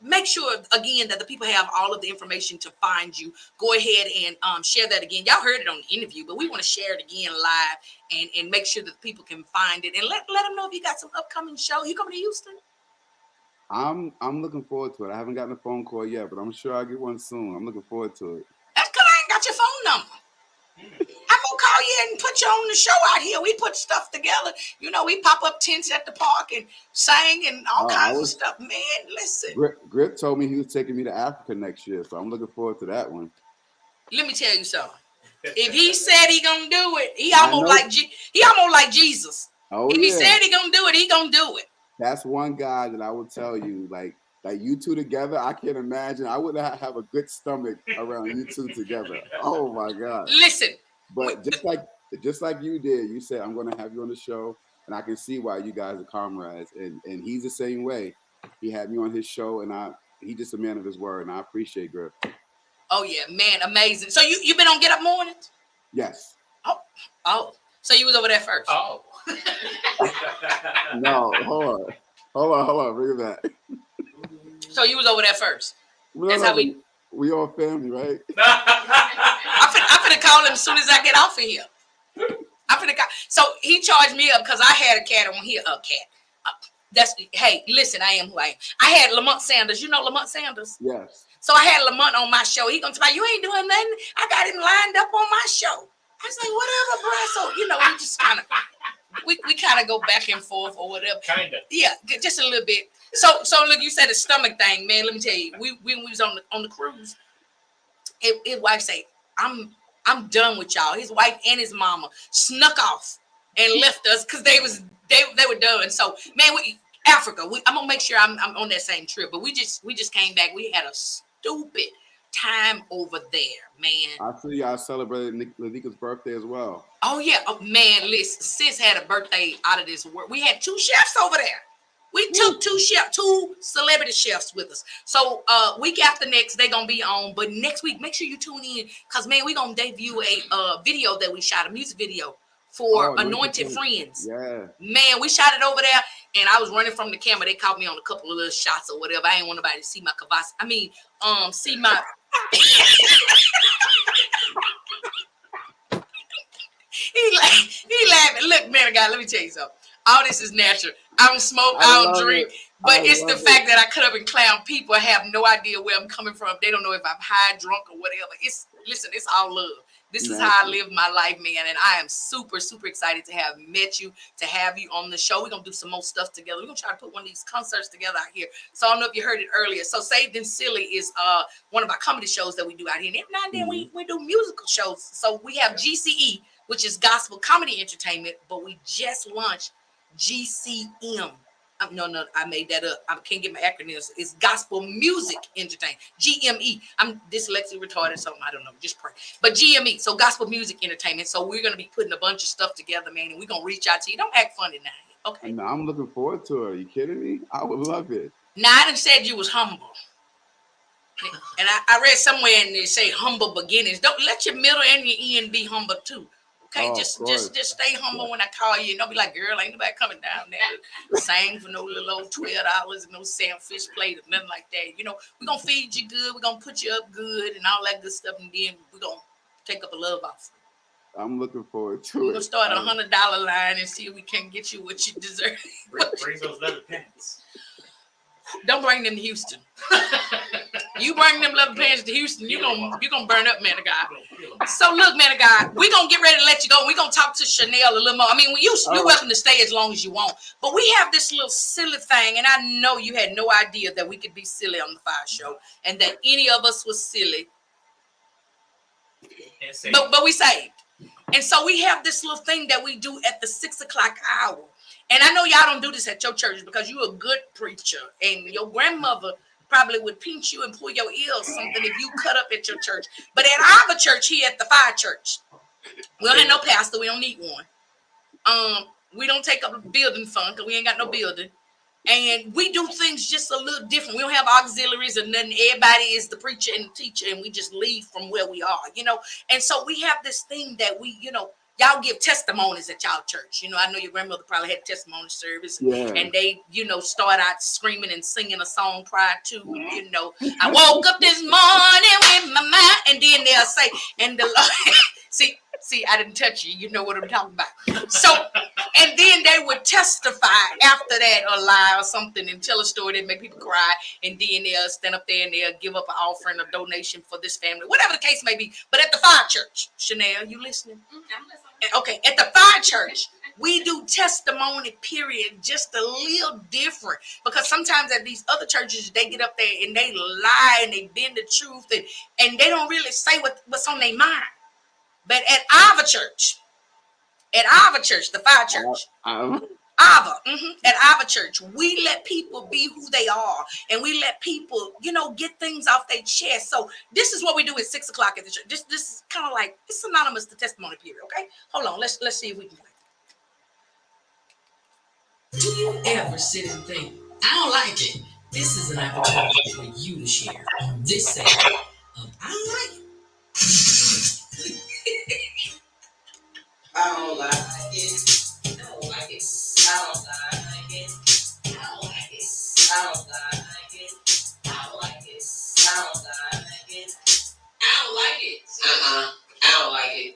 make sure again that the people have all of the information to find you. Go ahead and share that again. Y'all heard it on the interview, but we want to share it again live and make sure that the people can find it, and let them know if you got some upcoming show. You coming to Houston? I'm looking forward to it. I haven't gotten a phone call yet, but I'm sure I'll get one soon. I'm looking forward to it. That's because I ain't got your phone number. I'm gonna call you and put you on the show out here. We put stuff together. We pop up tents at the park and sing and all kinds of stuff. Man, listen. Grip told me he was taking me to Africa next year, so I'm looking forward to that one. Let me tell you something. If he said he gonna do it, he almost like Jesus. If he said he gonna do it, he gonna do it. That's one guy that I will tell you, like you two together, I can't imagine. I would have a good stomach around you two together. Oh my God. Listen. But just like you did, you said, I'm going to have you on the show, and I can see why you guys are comrades. And he's the same way. He had me on his show, and he's just a man of his word, and I appreciate Griff. Oh yeah, man, amazing. So you been on Get Up Mornings? Yes. Oh. So you was over there first? Oh. No, hold on, bring it back. So you was over there first. We all family, right? I'm finna call him as soon as I get off of here. So he charged me up because I had a cat on here. Hey, listen, I am who I am. I had Lamont Sanders. You know Lamont Sanders? Yes. So I had Lamont on my show. He gonna tell me, you ain't doing nothing. I got him lined up on my show. I was like, whatever, bro. So we just kind of we kind of go back and forth or whatever. Kind of. Yeah, just a little bit. So look, you said the stomach thing, man. Let me tell you, when we was on the cruise, his wife say, I'm done with y'all. His wife and his mama snuck off and left us because they were done. So man, Africa. I'm gonna make sure I'm on that same trip. But we just came back. We had a stupid time over there, man. I see y'all celebrated Lanika's birthday as well. Oh yeah, man. Listen, sis had a birthday out of this world. We had 2 chefs over there. We took 2 celebrity chefs with us. So week after next, they're gonna be on. But next week, make sure you tune in, because man, we're gonna debut a video that we shot, a music video for Anointed Friends. Yeah. Man, we shot it over there, and I was running from the camera. They caught me on a couple of little shots or whatever. I ain't want nobody to see my kavas. See my he laughing. Look, man, God, let me tell you something. All this is natural. I don't smoke, I don't drink, but it's the fact that I cut up and clown people. I have no idea where I'm coming from. They don't know if I'm high, drunk, or whatever. It's all love. This is how I live my life, man. And I am super, super excited to have met you, to have you on the show. We're going to do some more stuff together. We're going to try to put one of these concerts together out here. So I don't know if you heard it earlier. So Saved and Silly is one of our comedy shows that we do out here. And every now and then we do musical shows. So we have GCE, which is gospel comedy entertainment, but we just launched GCM. No, I made that up. I can't get my acronyms. It's Gospel Music Entertainment, GME. I'm dyslexic retarded, so I don't know. Just pray. But GME, so Gospel Music Entertainment. So we're gonna be putting a bunch of stuff together, man, and we're gonna reach out to you. Don't act funny now, okay? No, I'm looking forward to it. Are you kidding me? I would love it. Now I done said you was humble. And I read somewhere and they say humble beginnings. Don't let your middle and your end be humble too. Okay, just stay humble when I call you. Don't be like, girl, ain't nobody coming down there to sing for no little old $12 and no sandfish plate or nothing like that. You know, we're gonna feed you good, we're gonna put you up good and all that good stuff, and then we're gonna take up a love offering. I'm looking forward to it. We're gonna start a $100 line and see if we can get you what you deserve. Bring those leather pants. Don't bring them to Houston. You bring them leather pants to Houston, you're gonna burn up, man of God. So look, man of God, we're gonna get ready to let you go. We're gonna talk to Chanelle a little more. I mean, you're welcome to stay as long as you want. But we have this little silly thing, and I know you had no idea that we could be silly on the Fiyah Show and that any of us was silly. But we saved. And so we have this little thing that we do at the 6 o'clock hour. And I know y'all don't do this at your church because you're a good preacher, and your grandmother probably would pinch you and pull your ear or something if you cut up at your church. But at our church here at the Fiyah Church, we don't have no pastor. We don't need one. We don't take up a building fund because we ain't got no building. And we do things just a little different. We don't have auxiliaries or nothing. Everybody is the preacher and the teacher, and we just leave from where we are, you know. And so we have this thing that we, you know, y'all give testimonies at y'all church. You know, I know your grandmother probably had testimony service, and they, you know, start out screaming and singing a song prior to, you know, I woke up this morning with my mind, and then they'll say, and the Lord, see, I didn't touch you. You know what I'm talking about. So, and then they would testify after that or lie or something and tell a story that make people cry, and then they'll stand up there and they'll give up an offering or donation for this family, whatever the case may be. But at the Fiyah Church, Chanelle, you listening? I'm listening. Okay, at the Fiyah Church, we do testimony period just a little different, because sometimes at these other churches they get up there and they lie and they bend the truth and they don't really say what's on their mind. But at our church, the Fiyah Church, at our church, we let people be who they are, and we let people, you know, get things off their chest. So this is what we do at 6 o'clock at the church. This is kind of like, it's synonymous to testimony period. Okay, hold on, let's see if we can. Do you ever sit and think, I don't like it? This is an opportunity for you to share on this segment of I don't like it. I don't like it. I don't like it. I don't like it. I don't like it. I don't like it. I don't like it. I don't like it. I don't like it. I don't like it.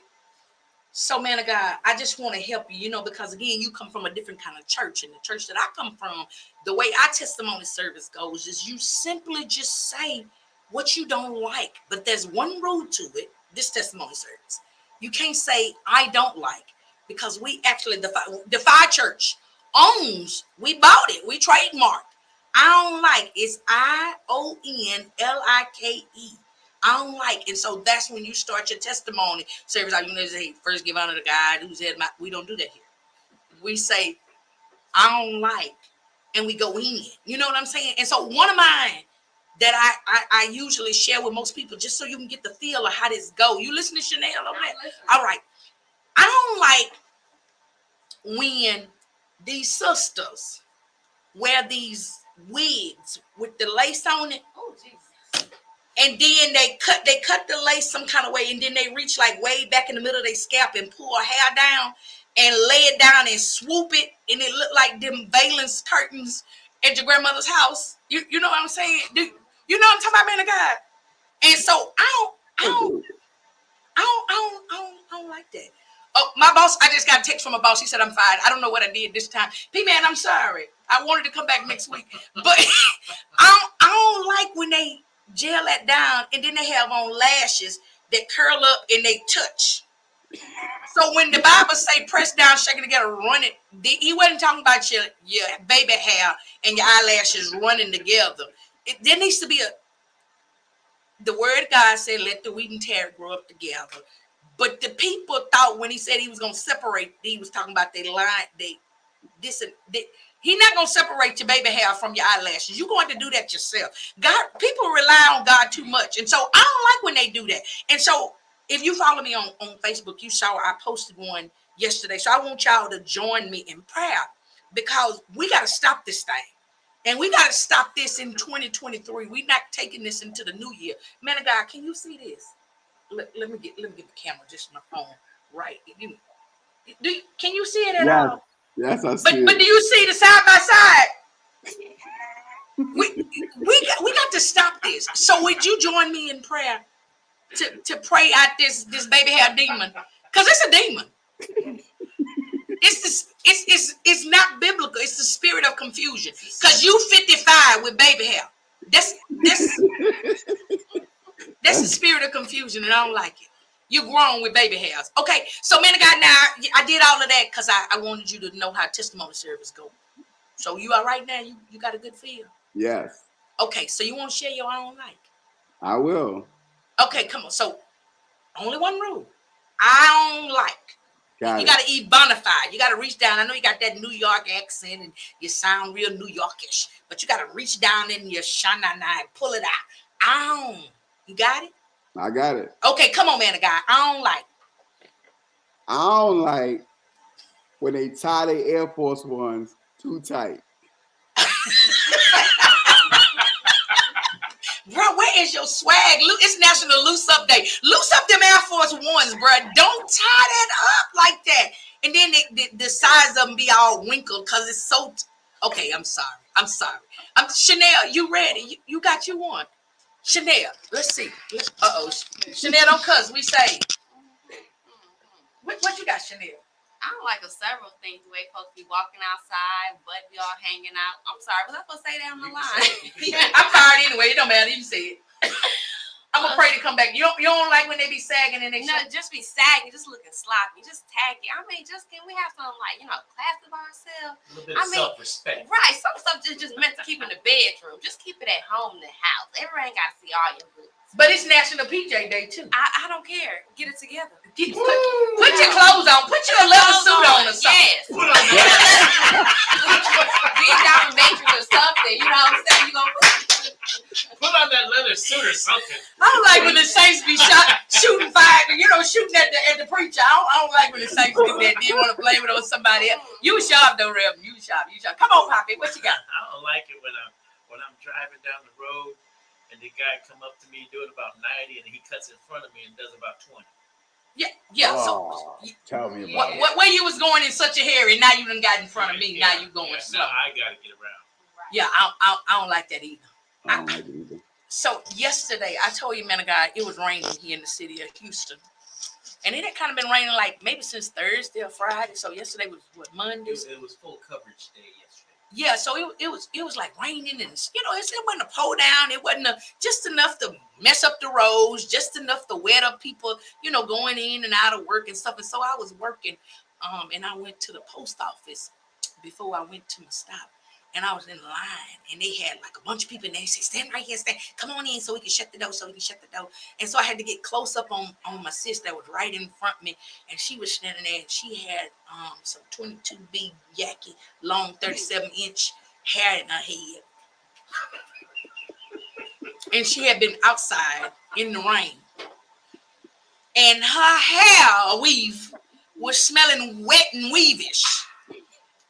So, man of God, I just want to help you, you know, because again, you come from a different kind of church, and the church that I come from, the way our testimony service goes is you simply just say what you don't like, but there's one rule to it. This testimony service. You can't say, I don't like, because we actually, the Fiyah Church owns, we bought it, we trademarked. I don't like, it's IONLIKE. I don't like. And so that's when you start your testimony service. You know, say, first give honor to God who's head. We don't do that here. We say, I don't like, and we go in. You know what I'm saying? And so one of mine that I usually share with most people, just so you can get the feel of how this go. You listen to Chanelle on that? All right. I don't like when these sisters wear these wigs with the lace on it. Oh, Jesus. And then they cut the lace some kind of way, and then they reach like way back in the middle of their scalp and pull her hair down and lay it down and swoop it, and it looked like them valence curtains at your grandmother's house. You know what I'm saying? You know what I'm talking about, man of God? And so I don't like that. Oh, my boss, I just got a text from my boss. He said I'm fired. I don't know what I did this time. P-Man, I'm sorry. I wanted to come back next week. But I don't like when they gel that down and then they have on lashes that curl up and they touch. So when the Bible say press down, shaking together, run it, he wasn't talking about your baby hair and your eyelashes running together. There needs to be the word of God said, let the wheat and tare grow up together. But the people thought when he said he was gonna separate, he was talking about they line, he's not gonna separate your baby hair from your eyelashes. You're going to do that yourself. God, people rely on God too much, and so I don't like when they do that. And so if you follow me on Facebook, you saw I posted one yesterday. So I want y'all to join me in prayer because we got to stop this thing. And we got to stop this in 2023. We're not taking this into the new year. Man of God, can you see this? Let me get the camera, just my phone. Right. Can you see it at all? Yes, I see But it. do you see the side by side? We got to stop this. So would you join me in prayer to pray out this baby hair demon? Because it's a demon. It's not biblical. It's the spirit of confusion. Because you 55 with baby hair. That's the spirit of confusion, and I don't like it. You're grown with baby hairs. Okay, so man of God, now I did all of that because I wanted you to know how testimony service go. So you all right now? You got a good feel? Yes. Okay, so you want to share your own like? I will. Okay, come on. So only one rule. I don't like. You got to eat bona fide. You got to reach down. I know you got that New York accent and you sound real New Yorkish, but you got to reach down in your shanana and pull it out. You got it? I got it. Okay, come on, man of God. I don't like when they tie their Air Force Ones too tight. Bro, where is your swag? It's National Loose Up Day. Loose up them Air Force Ones, bro. Don't tie that up like that. And then the size of them be all wrinkled because it's so... Okay, I'm sorry. Chanelle, you ready? You got you one. Chanelle, let's see. Chanelle, don't cuss. We say. What you got, Chanelle? I don't like several things the way folks be walking outside, butt be all hanging out. I'm sorry, was I supposed to say that on the line? I'm tired anyway. It don't matter. You can say it. I'm gonna pray to come back. You don't like when they be sagging and they just be sagging, just looking sloppy, just tacky. I mean, just can we have some class of ourselves? A little bit of self-respect. Right. Some stuff just meant to keep in the bedroom. Just keep it at home in the house. Everyone ain't gotta see all your boots. But it's National PJ Day too. I don't care. Get it together. Put your clothes on. Put your leather suit on or something. Yes. Put on be down matrix or something. You know what I'm saying? You gonna put on that leather suit or something. I don't like when the Saints be shooting fire, shooting at the preacher. I don't like when the Saints do that. Then want to blame it on somebody else. You sharp though, Reverend. You sharp. Come on, Poppy. What you got? I don't like it when I'm driving down the road and the guy come up to me doing about 90 and he cuts in front of me and does about 20. Yeah. Oh, so tell me about it. Where you was going in such a hurry, now you done got in front of me. Now you going slow. Now I gotta get around. Yeah, I don't like that either. I don't like it either. So yesterday, I told you, man of God, it was raining here in the city of Houston. And it had kind of been raining like maybe since Thursday or Friday. So yesterday was Monday? It was full coverage day yesterday. Yeah, so it was like raining and it wasn't a pour down. It wasn't just enough to mess up the roads, just enough to wet up people, going in and out of work and stuff. And so I was working, and I went to the post office before I went to my stop. And I was in line, and they had like a bunch of people, and they said, "Stand right here, come on in, so we can shut the door." And so I had to get close up on my sis that was right in front of me, and she was standing there, and she had some 22B Yaki, long 37-inch hair in her head, and she had been outside in the rain, and her hair weave was smelling wet and weavish.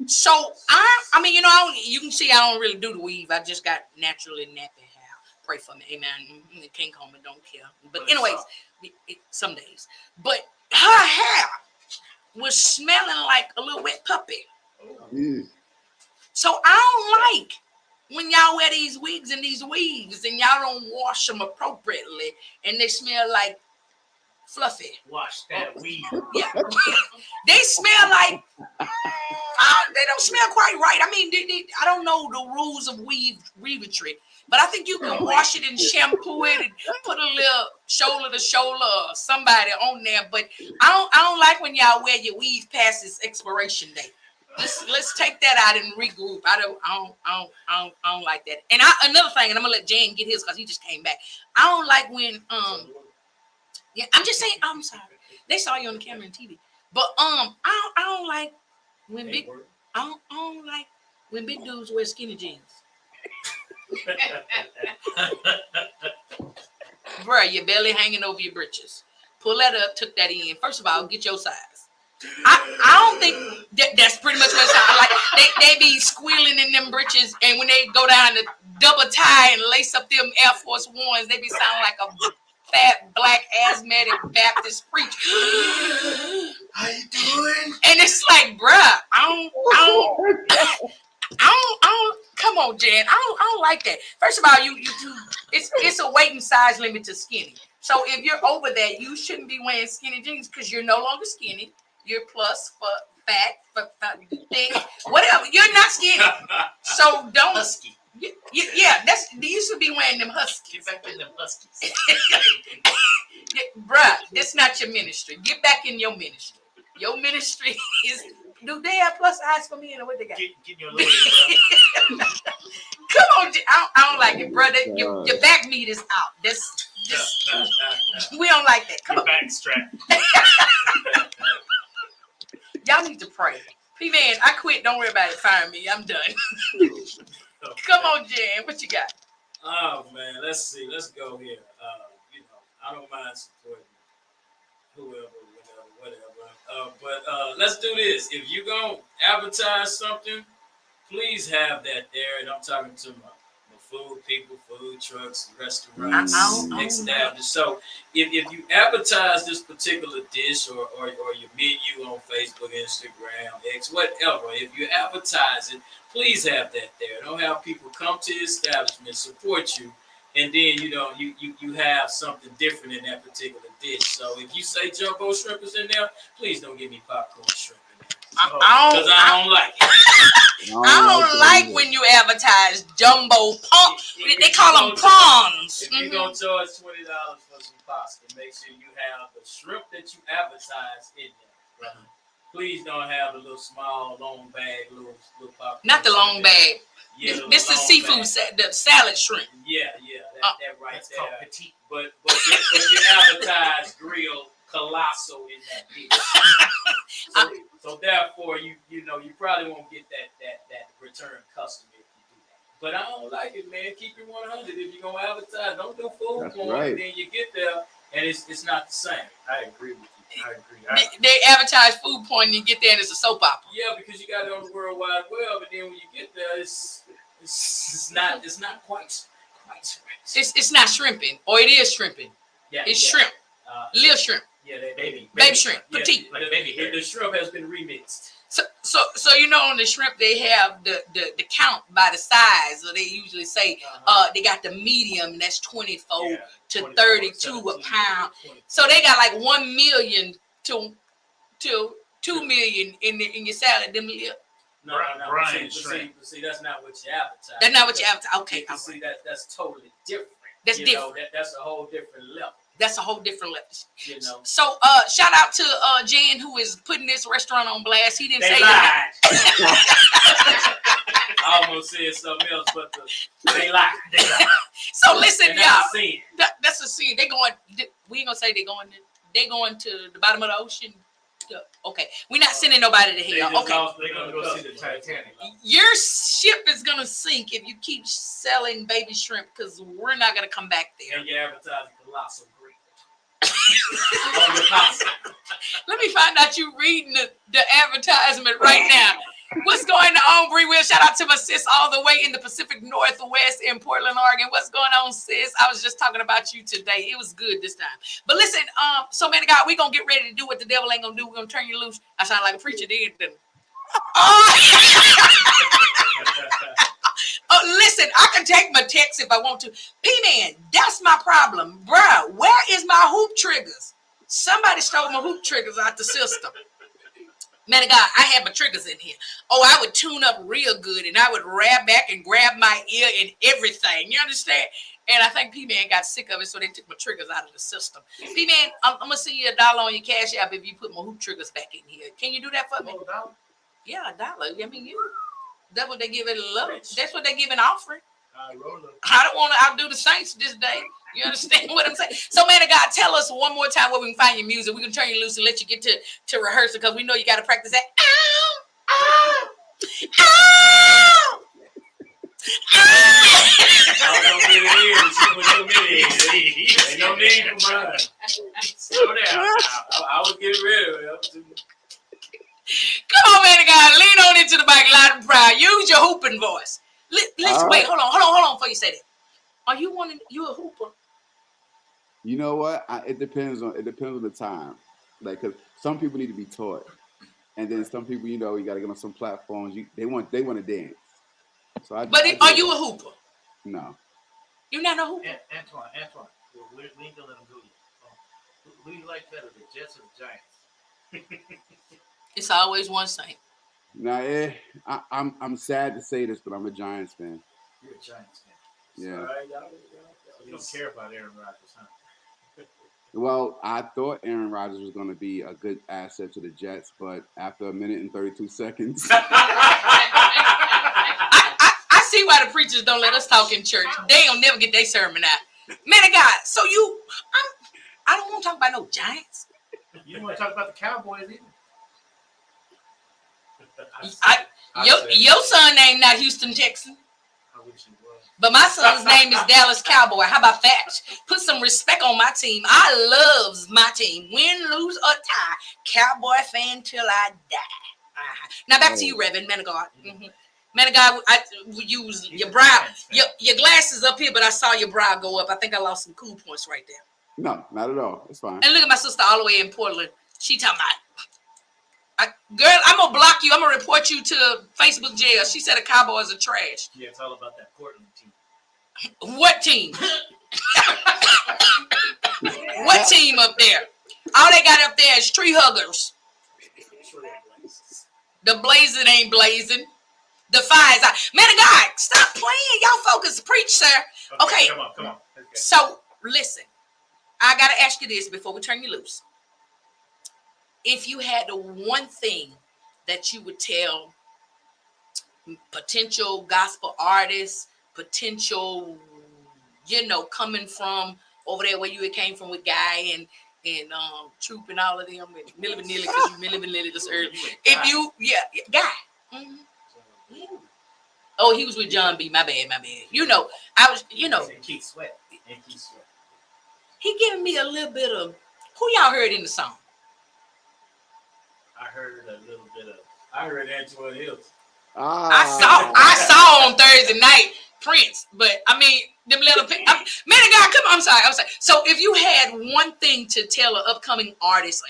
So I mean, you can see I don't really do the weave. I just got naturally nappy hair. Pray for me, amen. Can't comb it, don't care. But anyways, some days. But her hair was smelling like a little wet puppy. So I don't like when y'all wear these wigs and these weaves and y'all don't wash them appropriately and they smell like fluffy. Wash that weave. Yeah. They smell like they don't smell quite right. I mean, I don't know the rules of weavery, but I think you can wash it and shampoo it and put a little shoulder to shoulder or somebody on there. But I don't like when y'all wear your weave past its expiration date. Let's take that out and regroup. I don't like that. And another thing, and I'm gonna let Jane get his because he just came back. I don't like when I'm just saying. I'm sorry. They saw you on the camera and TV. But I don't like when big. I don't like when big dudes wear skinny jeans. Bruh, your belly hanging over your britches. Pull that up, tuck that in. First of all, get your size. I don't think that's pretty much what it sounds like. They be squealing in them britches, and when they go down to double tie and lace up them Air Force Ones, they be sounding like a fat black asthmatic Baptist preacher. How you doing? And it's like, bruh, I don't. Come on, Jen. I don't like that. First of all, you it's a weight and size limit to skinny. So if you're over that, you shouldn't be wearing skinny jeans because you're no longer skinny. You're plus for fat, for thick, whatever. You're not skinny. So don't. Husky. Yeah, you used to be wearing them huskies. Get back in them huskies. Bruh, that's not your ministry. Get back in your ministry. Your ministry is. Do they have plus size for me or what they got? Get your loaded, bro. Come on, I don't like it, brother. Your back meat is out. That's just we don't like that. Come Your on, back strap. y'all need to pray. P-Man, I quit. Don't worry about it. Fire me. I'm done. Come on, Jan. What you got? Oh man, let's see. Let's go here. I don't mind supporting whoever, whatever. But let's do this. If you're gonna advertise something, please have that there. And I'm talking to my food people, food trucks, restaurants, established. So if you advertise this particular dish or your menu on Facebook, Instagram, X, whatever, if you advertise it, please have that there. Don't have people come to your establishment, support you, and then you have something different in that particular dish. So if you say jumbo shrimp is in there, please don't give me popcorn shrimp in there. Because I don't like it. I don't like when you advertise jumbo prawns. They call them prawns. If you're going to charge $20 for some pasta, make sure you have the shrimp that you advertise in there. Right? Please don't have the little small, long bag, little popcorn. Not the long bag. Yeah, this is seafood, the salad shrimp. Yeah, that right there. Called petite. But you advertise grilled colossal in that dish. So therefore, you probably won't get that return customer if you do that. But I don't like it, man. Keep it 100. If you're gonna advertise, don't do food porn. Right. And then you get there and it's not the same. I agree with you. I agree. They advertise food porn and you get there and it's a soap opera. Yeah, because you got it on the World Wide Web, but then when you get there, it's not quite. It's not shrimping, or it is shrimping. Yeah, it's shrimp, little shrimp. Yeah, baby shrimp, petite. Like baby hair. The shrimp has been remixed. So on the shrimp they have the count by the size. So they usually say they got the medium, that's 24 to 32 17, a pound. 20. So they got like 1 million to 2 million in your salad. Them little. No. See, that's not what you advertise. That's not what you advertise. Okay. See, that's totally different. That's different. That's a whole different level. That's a whole different level. So shout out to Jan, who is putting this restaurant on blast. He didn't say that. I almost said something else, but they lied. So listen, and y'all. That's a scene. We ain't gonna say they going to the bottom of the ocean. Okay, we're not sending nobody to hell. Okay, they're gonna go see the Titanic. Your ship is gonna sink if you keep selling baby shrimp because we're not gonna come back there. And you're advertising colossal greed. Let me find out you reading the advertisement right now. What's going on, Bree Will? Shout out to my sis all the way in the Pacific Northwest in Portland, Oregon. What's going on, sis? I was just talking about you today. It was good this time. But listen, so man of God, we're going to get ready to do what the devil ain't going to do. We're going to turn you loose. I sound like a preacher then. Oh, listen, I can take my text if I want to. P-Man, that's my problem. Bruh, where is my hoop triggers? Somebody stole my hoop triggers out the system. Man of God, I had my triggers in here. Oh, I would tune up real good and I would rab back and grab my ear and everything. You understand? And I think P-Man got sick of it, so they took my triggers out of the system. P-Man, I'm going to send you $1 on your Cash App if you put my hoop triggers back in here. Can you do that for me? $1? Yeah, $1. I mean, that's what they give it a love. That's what they give an offering. I don't want to outdo the Saints this day. You understand what I'm saying? So, man of God, tell us one more time where we can find your music. We can turn you loose and let you get to rehearsal because we know you got to practice that. Ow! Ow! Ow! I don't know what it is. Ain't no need for mine. Slow down. I was getting ready. Come on, man of God. Lean on into the mic loud and proud. Use your hooping voice. Let's wait. Hold on before you say that. Are you you a hooper? You know what? It depends on the time. Like, cause some people need to be taught, and then some people, you got to get on some platforms. They want to dance. So are you a hooper? No. You're not a hooper. Antoine, we ain't gonna let him do you. Who do you like better, the Jets or the Giants? It's always one Saint. Nah, I'm sad to say this, but I'm a Giants fan. You're a Giants fan. Yeah. You don't care about Aaron Rodgers, huh? Well, I thought Aaron Rodgers was going to be a good asset to the Jets, but after a minute and 32 seconds. I see why the preachers don't let us talk in church. They don't never get their sermon out. Man of God, so I don't want to talk about no Giants. You don't want to talk about the Cowboys either. Your son name not Houston Texan. I wish he was. But my son's name is Dallas Cowboy. How about that? Put some respect on my team. I loves my team. Win, lose, or tie. Cowboy fan till I die. Now back to you, Reverend Man of God. Mm-hmm. Man of God, I use your brow. Your glasses up here, but I saw your brow go up. I think I lost some cool points right there. No, not at all. It's fine. And look at my sister all the way in Portland. She talking about, girl, I'm going to block you. I'm going to report you to Facebook jail. She said the Cowboys are trash. Yeah, it's all about that Portland team. What team? What team up there? All they got up there is tree huggers. The blazing ain't blazing. The fire's out. Man of God, stop playing. Y'all focus. Preach, sir. Okay. Come on. Okay. So, listen. I got to ask you this before we turn you loose. If you had the one thing that you would tell potential gospel artists, potential, coming from over there where you came from with Guy and Troop and all of them, and Millie Vanilli, because you Millie Vanilli this early. If you, Guy. Mm-hmm. Oh, he was with John B. My bad. I was, And Keith Sweat. He giving me a little bit of, who y'all heard in the song? I heard a little bit of. I heard Antoine Hilton. I saw on Thursday night Prince, but I mean them little man of God, come on, I'm sorry. So if you had one thing to tell an upcoming artist,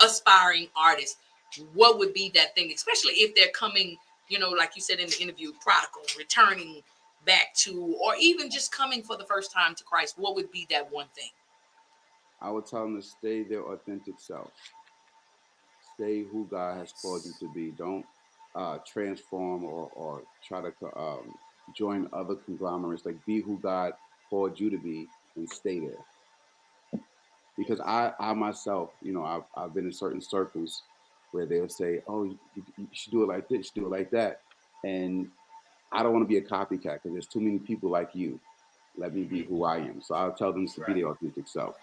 aspiring artist, what would be that thing? Especially if they're coming, like you said in the interview, prodigal, returning back to, or even just coming for the first time to Christ. What would be that one thing? I would tell them to stay their authentic self. Stay who God has called you to be. Don't transform or try to join other conglomerates. Like, be who God called you to be and stay there. Because I myself, I've been in certain circles where they'll say, oh, you should do it like this, you should do it like that. And I don't want to be a copycat because there's too many people like you. Let me be who I am. So I'll tell them to be their authentic self.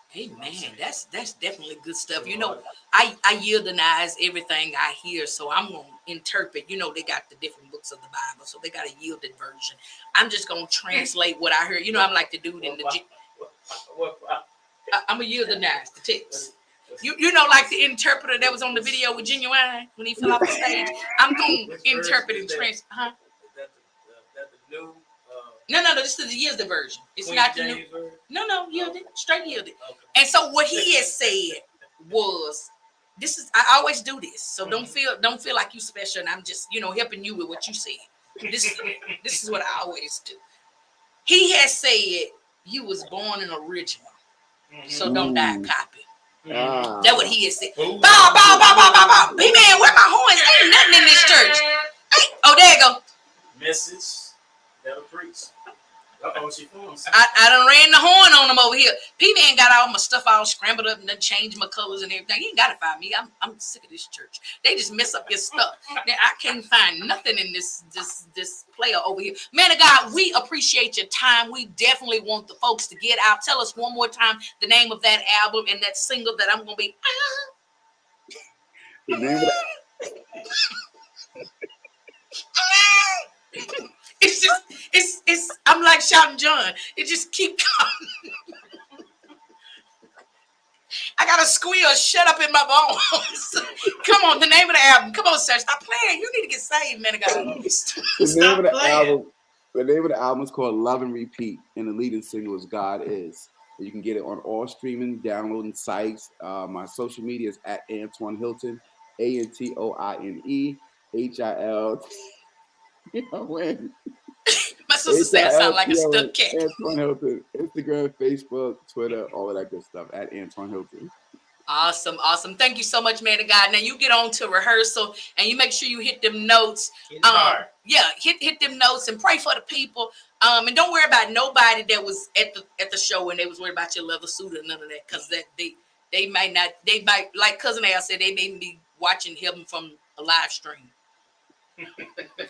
Hey man, that's definitely good stuff. I yieldize everything I hear, so I'm gonna interpret. They got the different books of the Bible, so they got a yielded version. I'm just gonna translate what I heard. I'm like the dude in the. I'm a yieldize the text. Like the interpreter that was on the video with Genuine when he fell off the stage. I'm gonna interpret and translate. Huh? That the new. No. This is the yielded version. It's Queen not the James new. version? No, yielded, straight yielded. Okay. And so what he has said was, I always do this. So don't feel like you special. And I'm just, helping you with what you said. This is what I always do. He has said you was born an original. So don't die a copy. That's what he has said. Bow, bow, bow, bow, bow, bow. Hey man, where my horns? Ain't nothing in this church. Hey, oh, there you go. Message that'll preach. Uh-oh, she formed. I done ran the horn on them over here. P-Man got all my stuff all scrambled up and done changed my colors and everything. You ain't gotta find me. I'm sick of this church. They just mess up your stuff. Now, I can't find nothing in this player over here. Man of God, we appreciate your time. We definitely want the folks to get out. Tell us one more time the name of that album and that single that I'm gonna be. The name of It's just it's I'm like shouting John. It just keep coming. I got a squeal shut up in my bones. Come on, the name of the album. Come on, sir. Stop playing. You need to get saved, man of God. The name of the album is called Love and Repeat, and the leading single is God Is. And you can get it on all streaming, downloading sites. My social media is at Antoine Hilton, ANTOINE HILTON. My sister said I sound like a stuck cat. Antoine Hilton. Instagram, Facebook, Twitter, all of that good stuff at Antoine Hilton. Awesome. Thank you so much, man of God. Now you get on to rehearsal and you make sure you hit them notes. Yeah, hit them notes and pray for the people. And don't worry about nobody that was at the show and they was worried about your leather suit or none of that, because that they might like Cousin Al said, they may be watching him from a live stream.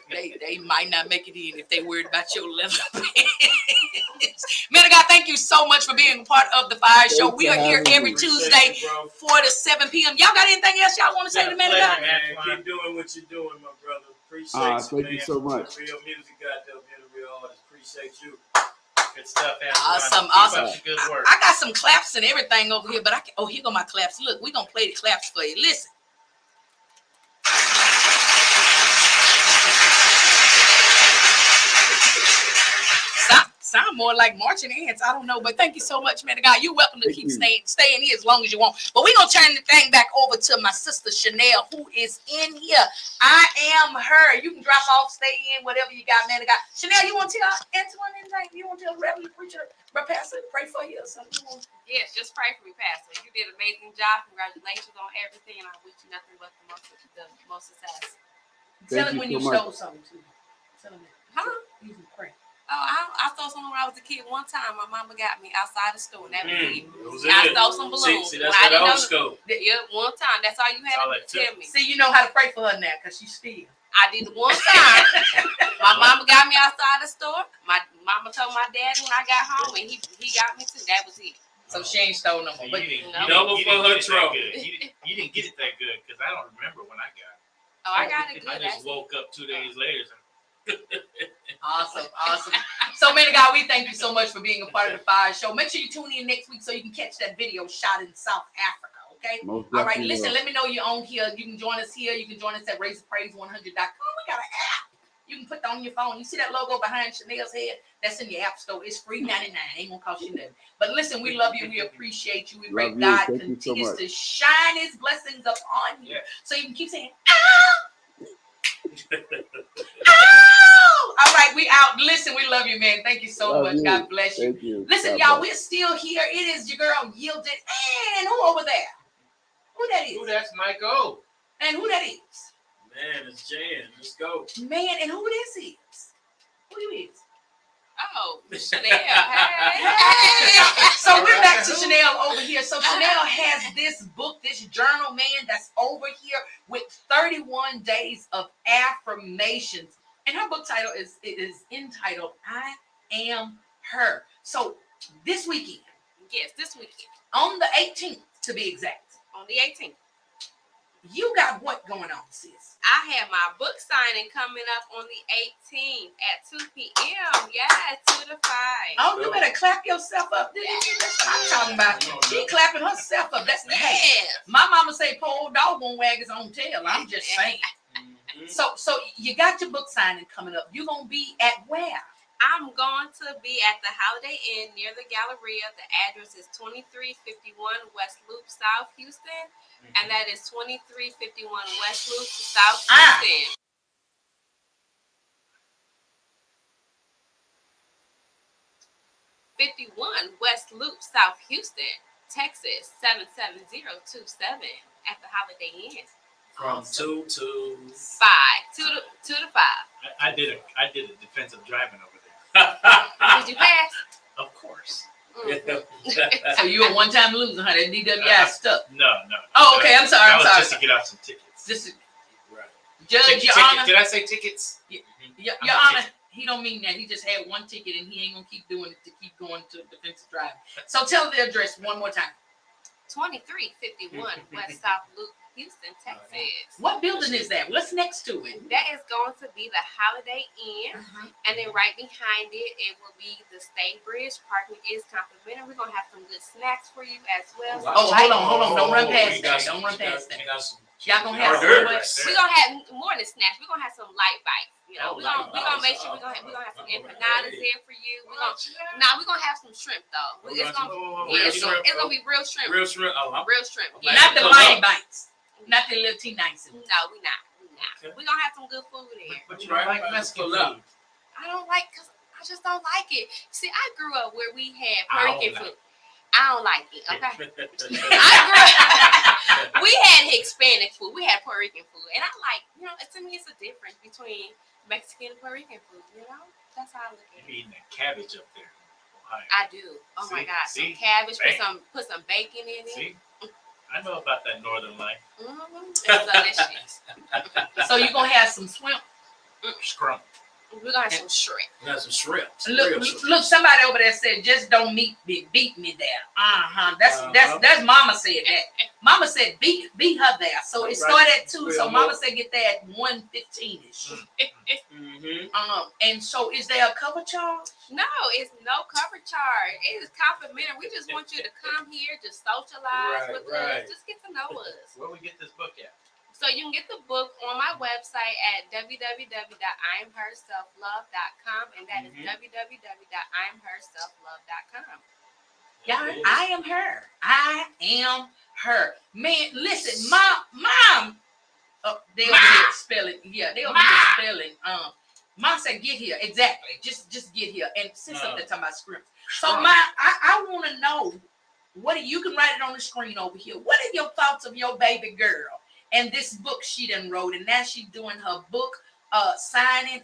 they might not make it in if they worried about your leather pants. Man of God, thank you so much for being part of the Fiyah Show. We are here every Tuesday, 4 to 7 p.m. Y'all got anything else y'all want to say to Man of God? Man, keep doing what you're doing, my brother. Appreciate you, thank man. you so much. Real music out there, being a real artist. Appreciate you. Good stuff, Antoine. Awesome. Good work. I got some claps and everything over here, but here go my claps. Look, we're gonna play the claps for you. Listen. Sound more like marching ants. I don't know, but thank you so much, man of God. You're welcome to keep staying here as long as you want. But we're going to turn the thing back over to my sister, Chanelle, who is in here. I am her. You can drop off, stay in, whatever you got, man of God. Chanelle, you want to tell Antoine anything? You want to tell the Reverend Preacher, Pastor, pray for you or something? Yes, just pray for me, Pastor. You did an amazing job. Congratulations on everything, and I wish you nothing but the most success. Tell him when you stole something, too. Tell him that. Huh? You can pray. Oh, I stole something when I was a kid. One time, my mama got me outside the store. And that was it. I stole some balloons. See, that's that old school. Yeah, one time. That's all you had to tell me. See, you know how to pray for her now because she's still. I did it one time. My mama got me outside the store. My mama told my daddy when I got home, and he got me too. That was it. So she ain't stole no more. But you didn't get it that good because I don't remember when I got it. Oh, I got it good. I just woke up 2 days later. Awesome. So, man of God, we thank you so much for being a part of the Fiyah Show. Make sure you tune in next week so you can catch that video shot in South Africa. Okay. All right. Listen. Let me know you're on here. You can join us here. You can join us at raisepraise100.com. We got an app. You can put that on your phone. You see that logo behind Chanelle's head? That's in your app store. It's free $99. Ain't gonna cost you nothing. But listen, we love you. We appreciate you. We pray God continues to shine His blessings upon you, so you can keep saying, "Ow." Oh! All right, we out. Listen, we love you, man. Thank you so much. God bless you. Thank you. Listen, y'all, we're still here. It is your girl Yielded. And who over there? Who that is? Who that's Mike O. And who that is? Man, it's Jan. Let's go. Man, and who this is? Who you is? Oh, Chanelle. Hey. So we're back to Chanelle over here. So Chanelle has this book, this journal, man, that's over here with 31 days of affirmations. And her book title is entitled I Am Her. So this weekend. Yes, this weekend. On the 18th, to be exact. On the 18th. You got what going on, sis? I have my book signing coming up on the 18th at 2 p.m. Yeah, 2 to 5. Oh, you better clap yourself up. That's what I'm talking about. She clapping herself up. That's the hey. My mama say poor dog won't wag his own tail. I'm just saying. So you got your book signing coming up. You're gonna be at where? I'm going to be at the Holiday Inn near the Galleria. The address is 2351 West Loop, South Houston. And that is 2351 West Loop, South Houston. 51 West Loop, South Houston, Texas, 77027 at the Holiday Inn. From 2 to 5. 2 to 5. I did a defensive driving over there. Did you pass? Of course. So you a one-time loser, huh? That DWI stuck. No. Oh, okay. I'm sorry. That was just to get out some tickets. Judge, Your Honor. Did I say tickets? Your Honor, he don't mean that. He just had one ticket and he ain't gonna keep doing it to keep going to defensive driving. So tell the address one more time. 2351 West South Loop, Houston, Texas. What building is that? What's next to it? That is going to be the Holiday Inn, and then right behind it, it will be the Stay Bridge. Parking is complimentary. We're gonna have some good snacks for you as well. Oh, hold on. Don't run past that. Don't run past that. Y'all gonna have some what? We're gonna have more than snacks. We're gonna have some light bites. You know, we're gonna make sure we're gonna have some empanadas there for you. We're gonna have some shrimp though. It's gonna be real shrimp. Real shrimp. Real shrimp. Yeah. Not the mighty bites. Not the little tea nice. No, we're not. We're gonna have some good food there. But you don't like Mexican food? I don't like, cause I just don't like it. See, I grew up where we had Puerto Rican food. I don't like it. Okay. We had Hispanic food. We had Puerto Rican food, and I like, to me, it's a difference between Mexican and Puerto Rican food. That's how I look at it. You're eating that cabbage up there. I do. Oh my God, some cabbage. Put some bacon in it. See? I know about that northern life. It's delicious. So you're gonna have some shrimp. Scrum. We're gonna have some shrimp. We got some shrimp. Look, somebody over there said, just don't beat me there. That's Mama said that. Mama said beat her there. So it started at 2. So Mama said get there at 1:15ish. And so is there a cover charge? No, it's no cover charge. It is complimentary. We just want you to come here, just socialize with us, just get to know us. Where we get this book at? So you can get the book on my website at www.IamHerSelfLove.com, and that is www.IamHerSelfLove.com. Yeah, I am her. I am her. Man, listen, mom. They'll be spelling. Yeah, they'll be spelling. Mom said, "Get here." Exactly. Just get here and sit up there talking about scripts. So, I want to know what you can write it on the screen over here. What are your thoughts of your baby girl and this book she done wrote? And now she's doing her book signing.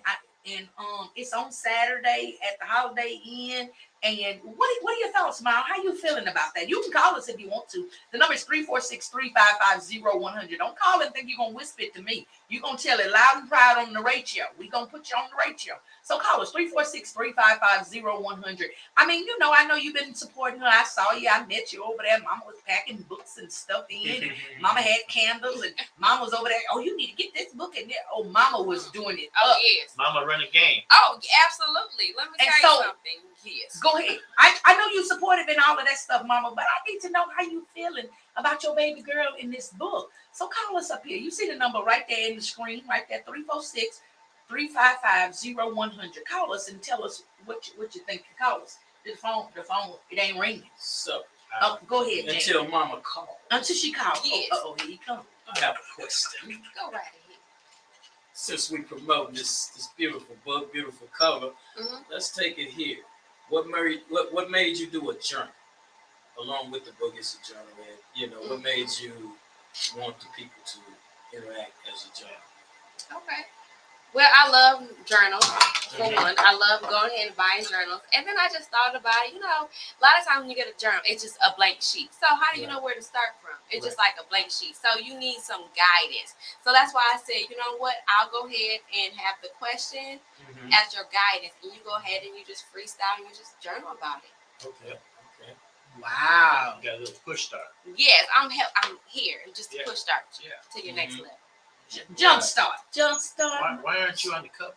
It's on Saturday at the Holiday Inn. And what are your thoughts, Mom? How you feeling about that? You can call us if you want to. The number is 346-355-0100. Don't call and think you're going to whisper it to me. You're going to tell it loud and proud on the radio. We're going to put you on the radio. So call us, 346-355-0100. I mean, I know you've been supporting her. I saw you. I met you over there. Mama was packing books and stuff in. And Mama had candles. And Mama was over there. Oh, you need to get this book in there. Oh, Mama was doing it. Oh, yes. Mama run a game. Oh, absolutely. Let me tell you something. Yes. Go ahead. I know you supportive in all of that stuff, Mama, but I need to know how you feeling about your baby girl in this book. So call us up here. You see the number right there in the screen, right there, 346-355-0100. Call us and tell us what you think. Call us. The phone, it ain't ringing. So go ahead, Jane. Until Mama calls. Until she calls. Yes. Here you come. I have a question. Go right ahead. Since we promote this beautiful book, beautiful cover, let's take it here. What made you do a journal along with the book? It's a journal, and what made you want the people to interact as a journal? Okay. Well, I love journals, for one. I love going ahead and buying journals. And then I just thought about it, a lot of times when you get a journal, it's just a blank sheet. So how do you know where to start from? It's just like a blank sheet. So you need some guidance. So that's why I said, you know what? I'll go ahead and have the question as your guidance. And you go ahead and you just freestyle and you just journal about it. Okay. Wow. You got a little push start. Yes, I'm here just to push start to your next level. Jump start. Why aren't you on the cover?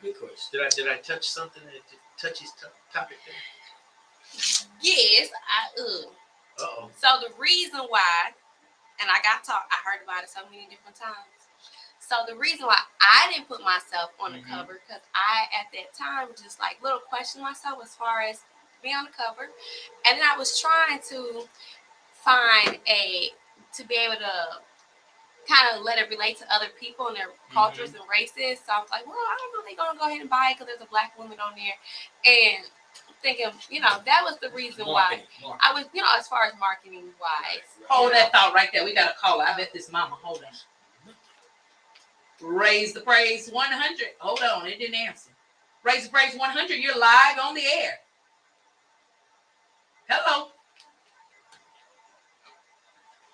Good question. Did I touch something that touch his topic there? Yes, Uh-oh. So the reason why, and I heard about it so many different times. So the reason why I didn't put myself on the cover, because I at that time just like little question myself as far as being on the cover, and then I was trying to find to be able to kind of let it relate to other people and their cultures and races. So I was like, well, I don't know if they're going to go ahead and buy it because there's a black woman on there. And thinking, that was the reason why I was, as far as marketing wise. Hold that thought right there. We got a caller. I bet this Mama. Hold on. Raise the Praise 100. Hold on, it didn't answer. Raise the Praise 100. You're live on the air. Hello.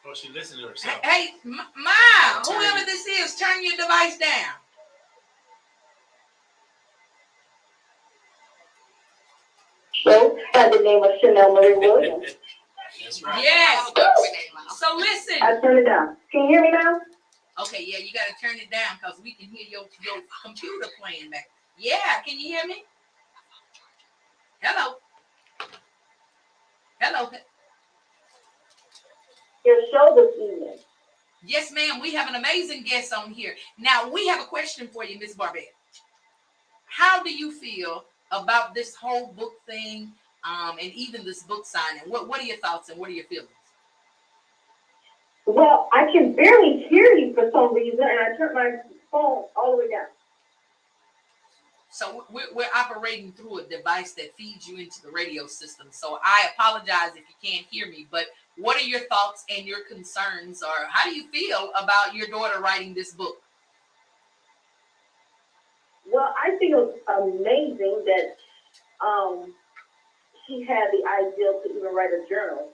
Oh, she listened to herself. Hey, whoever this is, turn your device down. Show by the name of Chanelle Marie Williams. That's right. Yes. So listen. I turned it down. Can you hear me now? Okay, yeah, you got to turn it down because we can hear your computer playing back. Yeah, can you hear me? Hello. Hello. Your show this evening. Yes, ma'am. We have an amazing guest on here. Now, we have a question for you, Miss Barbette. How do you feel about this whole book thing and even this book signing? What are your thoughts and what are your feelings? Well, I can barely hear you for some reason, and I turned my phone all the way down. So we're operating through a device that feeds you into the radio system. So I apologize if you can't hear me, but what are your thoughts and your concerns, or how do you feel about your daughter writing this book? Well, I think it's amazing that she had the idea to even write a journal,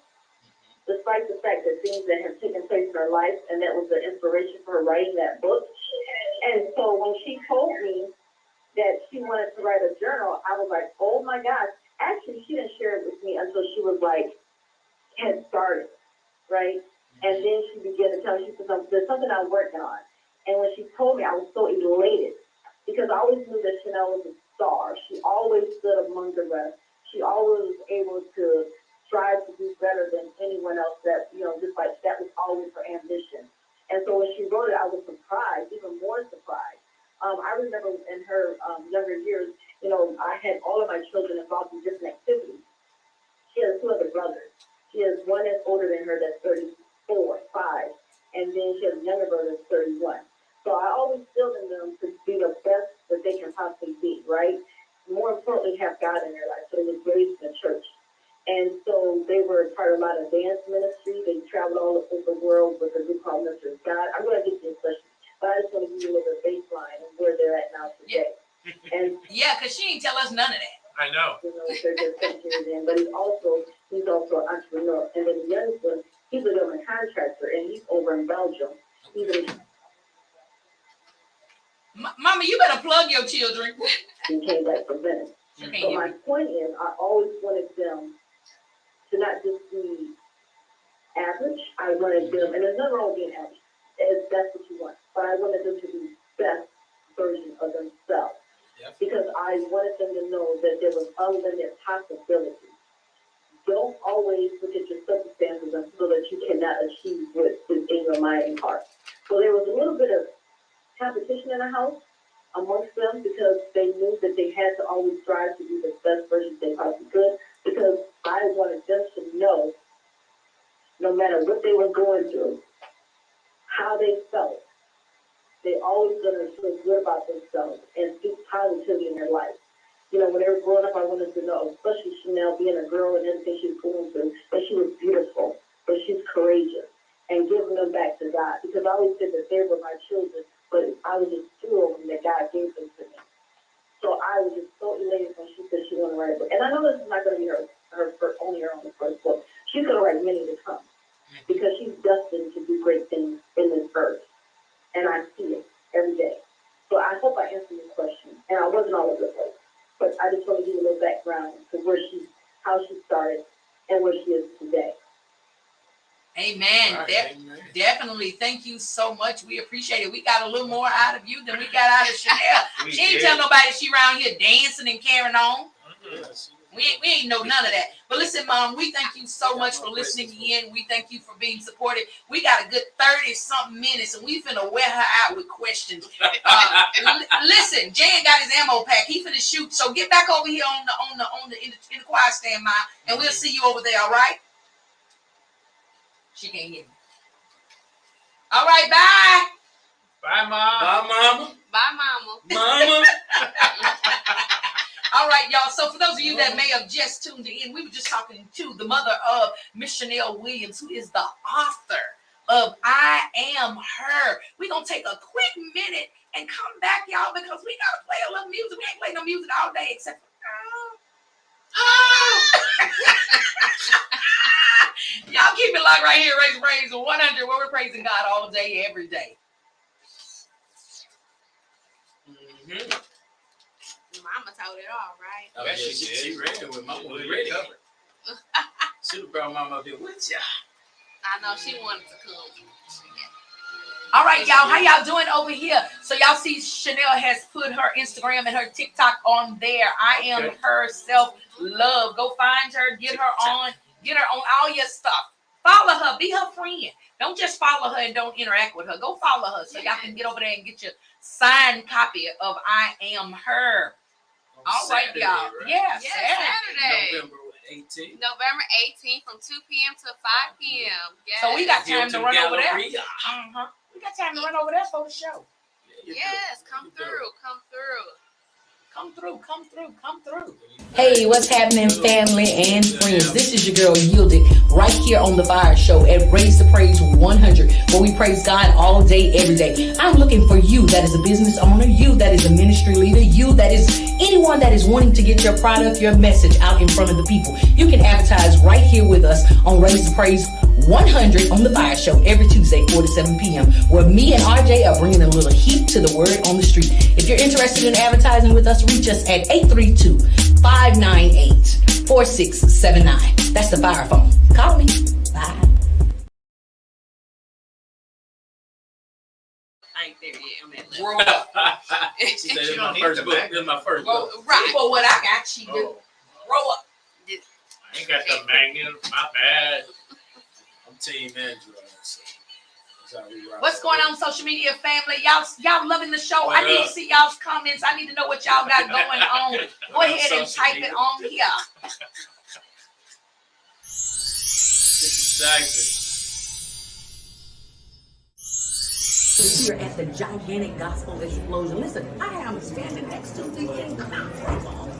despite the fact that things that have taken place in her life, and that was the inspiration for her writing that book. And so when she told me that she wanted to write a journal, I was like, oh my gosh. Actually, she didn't share it with me until she was like, had started, right? And then she began to tell me, she said, there's something I'm working on. And when she told me, I was so elated because I always knew that Chanelle was a star. She always stood among the rest. She always was able to strive to do better than anyone else that, just like that was always her ambition. And so when she wrote it, I was surprised, even more surprised. I remember in her younger years, I had all of my children involved in different activities. She has two other brothers. She has one that's older than her that's 5, and then she has a younger brother that's 31. So I always instilled in them to be the best that they can possibly be, right? More importantly, have God in their life. So they was raised in the church. And so they were part of a lot of dance ministry. They traveled all over the world with a group called Ministry of God. I'm going to get to your question, but I just want to give you a little bit of baseline of where they're at now today. And because she ain't tell us none of that. I know. They're just 10 years in, but he's also an entrepreneur. And then the youngest one, he's a government contractor, and he's over in Belgium. Mama, you better plug your children. He came back from Venice. So my point is, I always wanted them to not just be average. I wanted them, and there's nothing wrong with being average. That's what you want. But I wanted them to be the best version of themselves. Because I wanted them to know that there was unlimited possibilities. Don't always look at your circumstances and feel that you cannot achieve what is in your mind and heart. So there was a little bit of competition in the house amongst them because they knew that they had to always strive to be the best version they possibly could, because I wanted them to know, no matter what they were going through, how they felt, they always going to feel good about themselves and speak positively in their life. When they were growing up, I wanted to know, especially Chanelle being a girl and everything she was going through, that she was beautiful, that she's courageous, and giving them back to God. Because I always said that they were my children, but I was just two of them that God gave them to me. So I was just so elated when she said she wanted to write a book. And I know this is not going to be her only first book. She's going to write many to come because she's destined to do great things in this earth. And I see it every day. So I hope I answered your question. And I wasn't all over the place, but I just want to give you a little background to how she started and where she is today. Amen. Right, amen. Definitely. Thank you so much. We appreciate it. We got a little more out of you than we got out of Chanelle. She ain't tell nobody she around here dancing and carrying on. We ain't know none of that. But listen, Mom, we thank you so much for listening in. We thank you for being supportive. We got a good 30-something minutes, and we finna wear her out with questions. Listen, Jan got his ammo pack. He finna shoot. So get back over here in the quiet stand, Mom, and we'll see you over there. All right? She can't hear me. All right, bye. Bye, Mom. Bye, Mama. Bye, Mama. Mama. All right, y'all. So for those of you that may have just tuned in, we were just talking to the mother of Miss Chanelle Williams, who is the author of I Am Her. We're going to take a quick minute and come back, y'all, because we got to play a little music. We ain't playing no music all day except for y'all keep it locked right here. Raise Praise 100, where we're praising God all day, every day. Mama told it all, right? Oh, yeah, she ran with Mama. Was ready. Should have brought Mama up here with ya. I know she wanted to come. All right, y'all. How y'all doing over here? So y'all see Chanelle has put her Instagram and her TikTok on there. I Am Her Self-Love. Go find her. Get her on all your stuff. Follow her. Be her friend. Don't just follow her and don't interact with her. Go follow her so y'all can get over there and get your signed copy of I Am Her. All right, Saturday, y'all. Right? Yeah, Saturday. November 18th from 2 p.m. to 5 p.m. Yes. So we got time to run over there. Galleria. We got time to run over there for the show. Yes, come through. Come through. Come through, come through, come through. Hey, what's happening, family and friends? This is your girl, Yielded, right here on the Fiyah Show at Raise the Praise 100, where we praise God all day, every day. I'm looking for you that is a business owner, you that is a ministry leader, you that is anyone that is wanting to get your product, your message out in front of the people. You can advertise right here with us on Raise the Praise 100 on the Fiyah Show every Tuesday, 4 to 7 p.m., where me and RJ are bringing a little heat to the word on the street. If you're interested in advertising with us, reach us at 832-598-4679. That's the Fiyah phone. Call me. Bye. I ain't there yet. I'm at Grow level. up. She said, this is my first book. This is my first book. Right. For what I got, she do. Grow up. I ain't got the magnet. My bad. I'm Team Andrew. So that's how we rock. What's going on, social media family? Y'all loving the show? I need to see y'all's comments. I need to know what y'all got going on. Go ahead and type it on here. It's exciting. Here at the gigantic gospel explosion. Listen, I am standing next to the incomparable.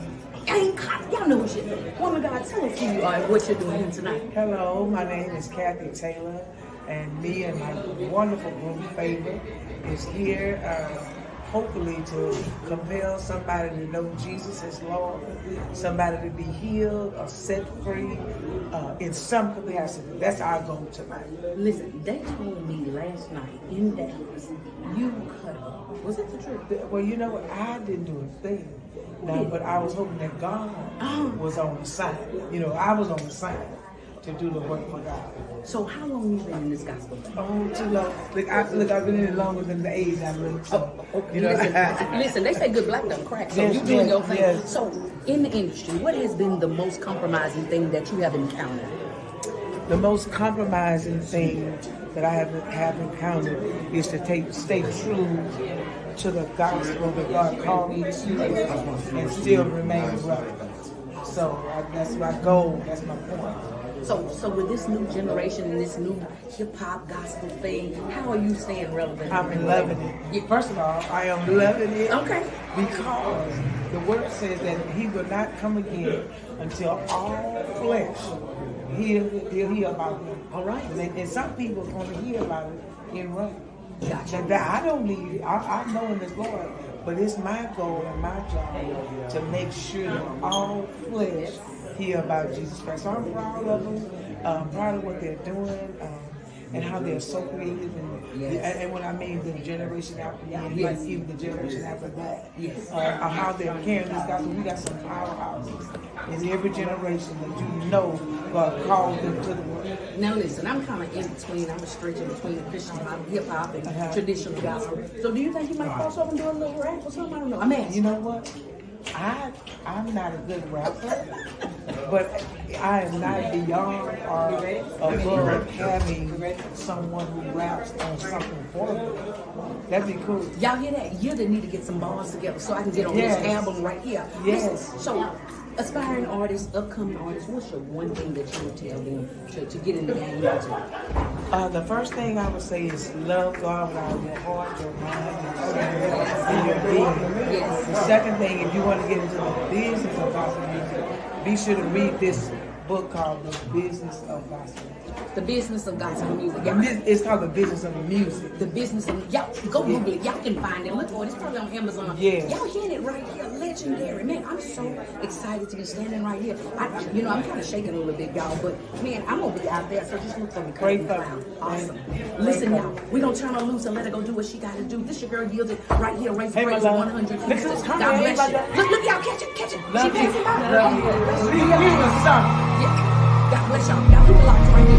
Y'all know what you're doing. Woman God, tell us who you are and what you're doing here tonight. Hello, my name is Kathy Taylor, and me and my wonderful group Favor is here, hopefully to compel somebody to know Jesus as Lord, somebody to be healed or set free in some capacity. That's our goal tonight. Listen, they told me last night in Dallas, you cut up. Was it the truth? Well, you know what? I didn't do a thing. No, but I was hoping that God was on the side. You know, I was on the side to do the work for God. So how long you been in this gospel? Oh, too long. Look, I've been in it longer than the age I look. So, you know. Listen, they say good black don't crack. So yes, you doing your thing. Yes. So in the industry, what has been the most compromising thing that you have encountered? The most compromising thing that I have encountered is to stay true to the gospel that God called me to and still remain relevant. So that's my goal. That's my point. So with this new generation and this new hip hop gospel thing, how are you staying relevant? I'm loving it. First of all, I am loving it. Okay. Because the word says that He will not come again until all flesh hear about Him. All right. And some people are going to hear about it in rap. Gotcha. I don't need it. I know in this Lord, but it's my goal and my job to make sure that all flesh hear about Jesus Christ. So I'm proud of them, proud of what they're doing, and how they're so creative. And when I mean the generation after me, like even the generation after that, how they're carrying this gospel. We got some powerhouses in every generation that you know God called them to the world. Now listen, I'm kind of in between. I'm a stretch in between Christian hip hop and traditional gospel. So do you think you might cross over and do a little rap or something? I don't know. I'm asking. You know what? I'm not a good rapper, but I am not beyond or above having someone who raps on something for me. That'd be cool. Y'all hear that? You need to get some bars together so I can get on this album right here. Yes. Listen, so aspiring artists, upcoming artists, what's your one thing that you would tell them to get in the game? The first thing I would say is love God with all your heart, your mind, and your being. Yes. The second thing, if you want to get into the business of gospel music, be sure to read this book called The Business of Gospel. The Business of Gospel Music. Yeah. It's called The Business of Music. The Business of, y'all go Google it. Y'all can find it. Look for it. It's probably on Amazon. Yeah. Y'all hearing it right here. Legendary. Man, I'm so excited to be standing right here. I'm kind of shaking a little bit, y'all, but man, I'm gonna be out there, so just look for me. Pray for me. Awesome. Listen, y'all, we gonna turn her loose and let her go do what she gotta do. This your girl Yielded right here. Raise the Hey, my praise love. 100. Look at this. God Hey, bless my you. love. Look, y'all, catch it. She Love you. passing by. Love you. Yeah. God bless y'all. Y'all keep it locked right here.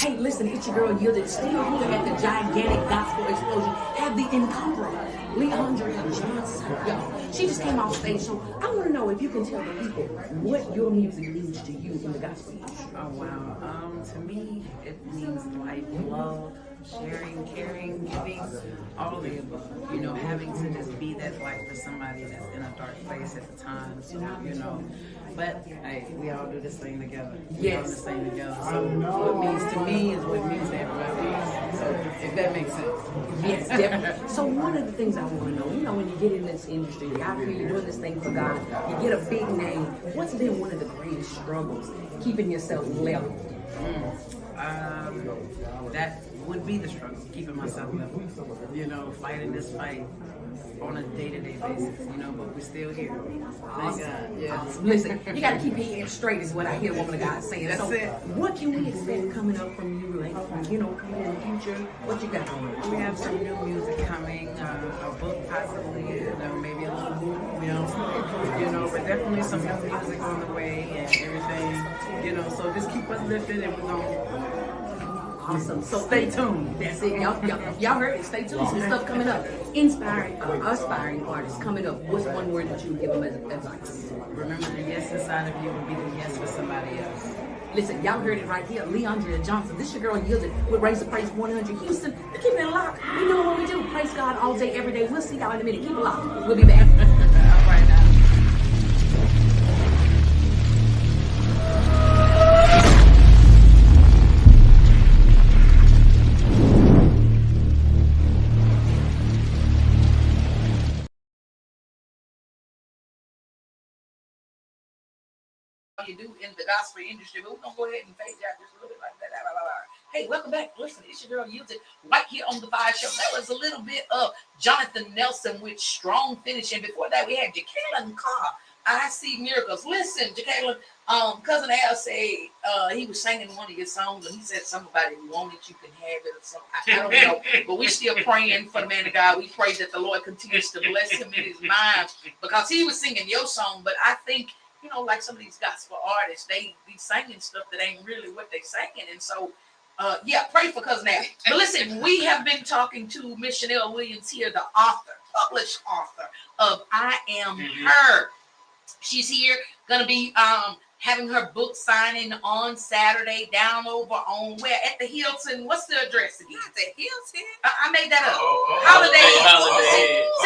Hey, listen, it's your girl Yielded, still here at the gigantic gospel explosion. Have the incomparable Leandria Johnson, y'all. She just came off stage, so I want to know if you can tell the people what your music means to you in the gospel industry. Oh wow. To me, it means life, love, sharing, caring, giving, all of the above. You know, having to just be that light for somebody that's in a dark place at the times. You know. But hey, we all do this thing together. We all do this thing together. So what means to me is what means to everybody else. So if that makes sense. Yes, definitely. So one of the things I want to know, when you get in this industry, you're out here, you're doing this thing for God, you get a big name. What's been one of the greatest struggles keeping yourself level? That would be the struggle, keeping myself level. You know, fighting this fight on a day-to-day basis, but we're still here. Thank God. Yeah. Listen, you got to keep your head straight is what I hear woman of God saying. That's so it. What can we expect coming up from you, like, coming in the future? What you got going on? We have some new music coming, a book possibly, maybe a little movie, but definitely some new music on the way and everything, so just keep us lifted and we're going to. Awesome. So stay tuned. That's it. Y'all heard it. Stay tuned. Some stuff coming up. Aspiring artists coming up. What's one word that you give them as advice? Remember, the yes inside of you will be the yes for somebody else. Listen, y'all heard it right here. Leandria Johnson. This your girl Yielded with Raise the Praise 100 Houston. Keep it locked. We know what we do. Praise God all day, every day. We'll see y'all in a minute. Keep it locked. We'll be back. All right now. You do in the gospel industry, but we're gonna go ahead and fade out just a little bit like that. Hey, welcome back. Listen, it's your girl Hilton right here on the Fiyah Show. That was a little bit of Jonathan Nelson with Strong Finish, and before that we had Jacqueline Carr. I See Miracles. Listen, Jacqueline, cousin Al said he was singing one of your songs, and he said something about if you want it, you can have it or something. I don't know, but we still praying for the man of God. We pray that the Lord continues to bless him in his mind because he was singing your song, but I think. Like some of these gospel artists, they be singing stuff that ain't really what they singing. And so, pray for Cousin Al. But listen, we have been talking to Miss Chanelle Williams here, the author, published author of I Am Her. She's here, gonna be having her book signing on Saturday down over on where? At the Hilton. What's the address again? Not the Hilton. I made that up. Holiday. I was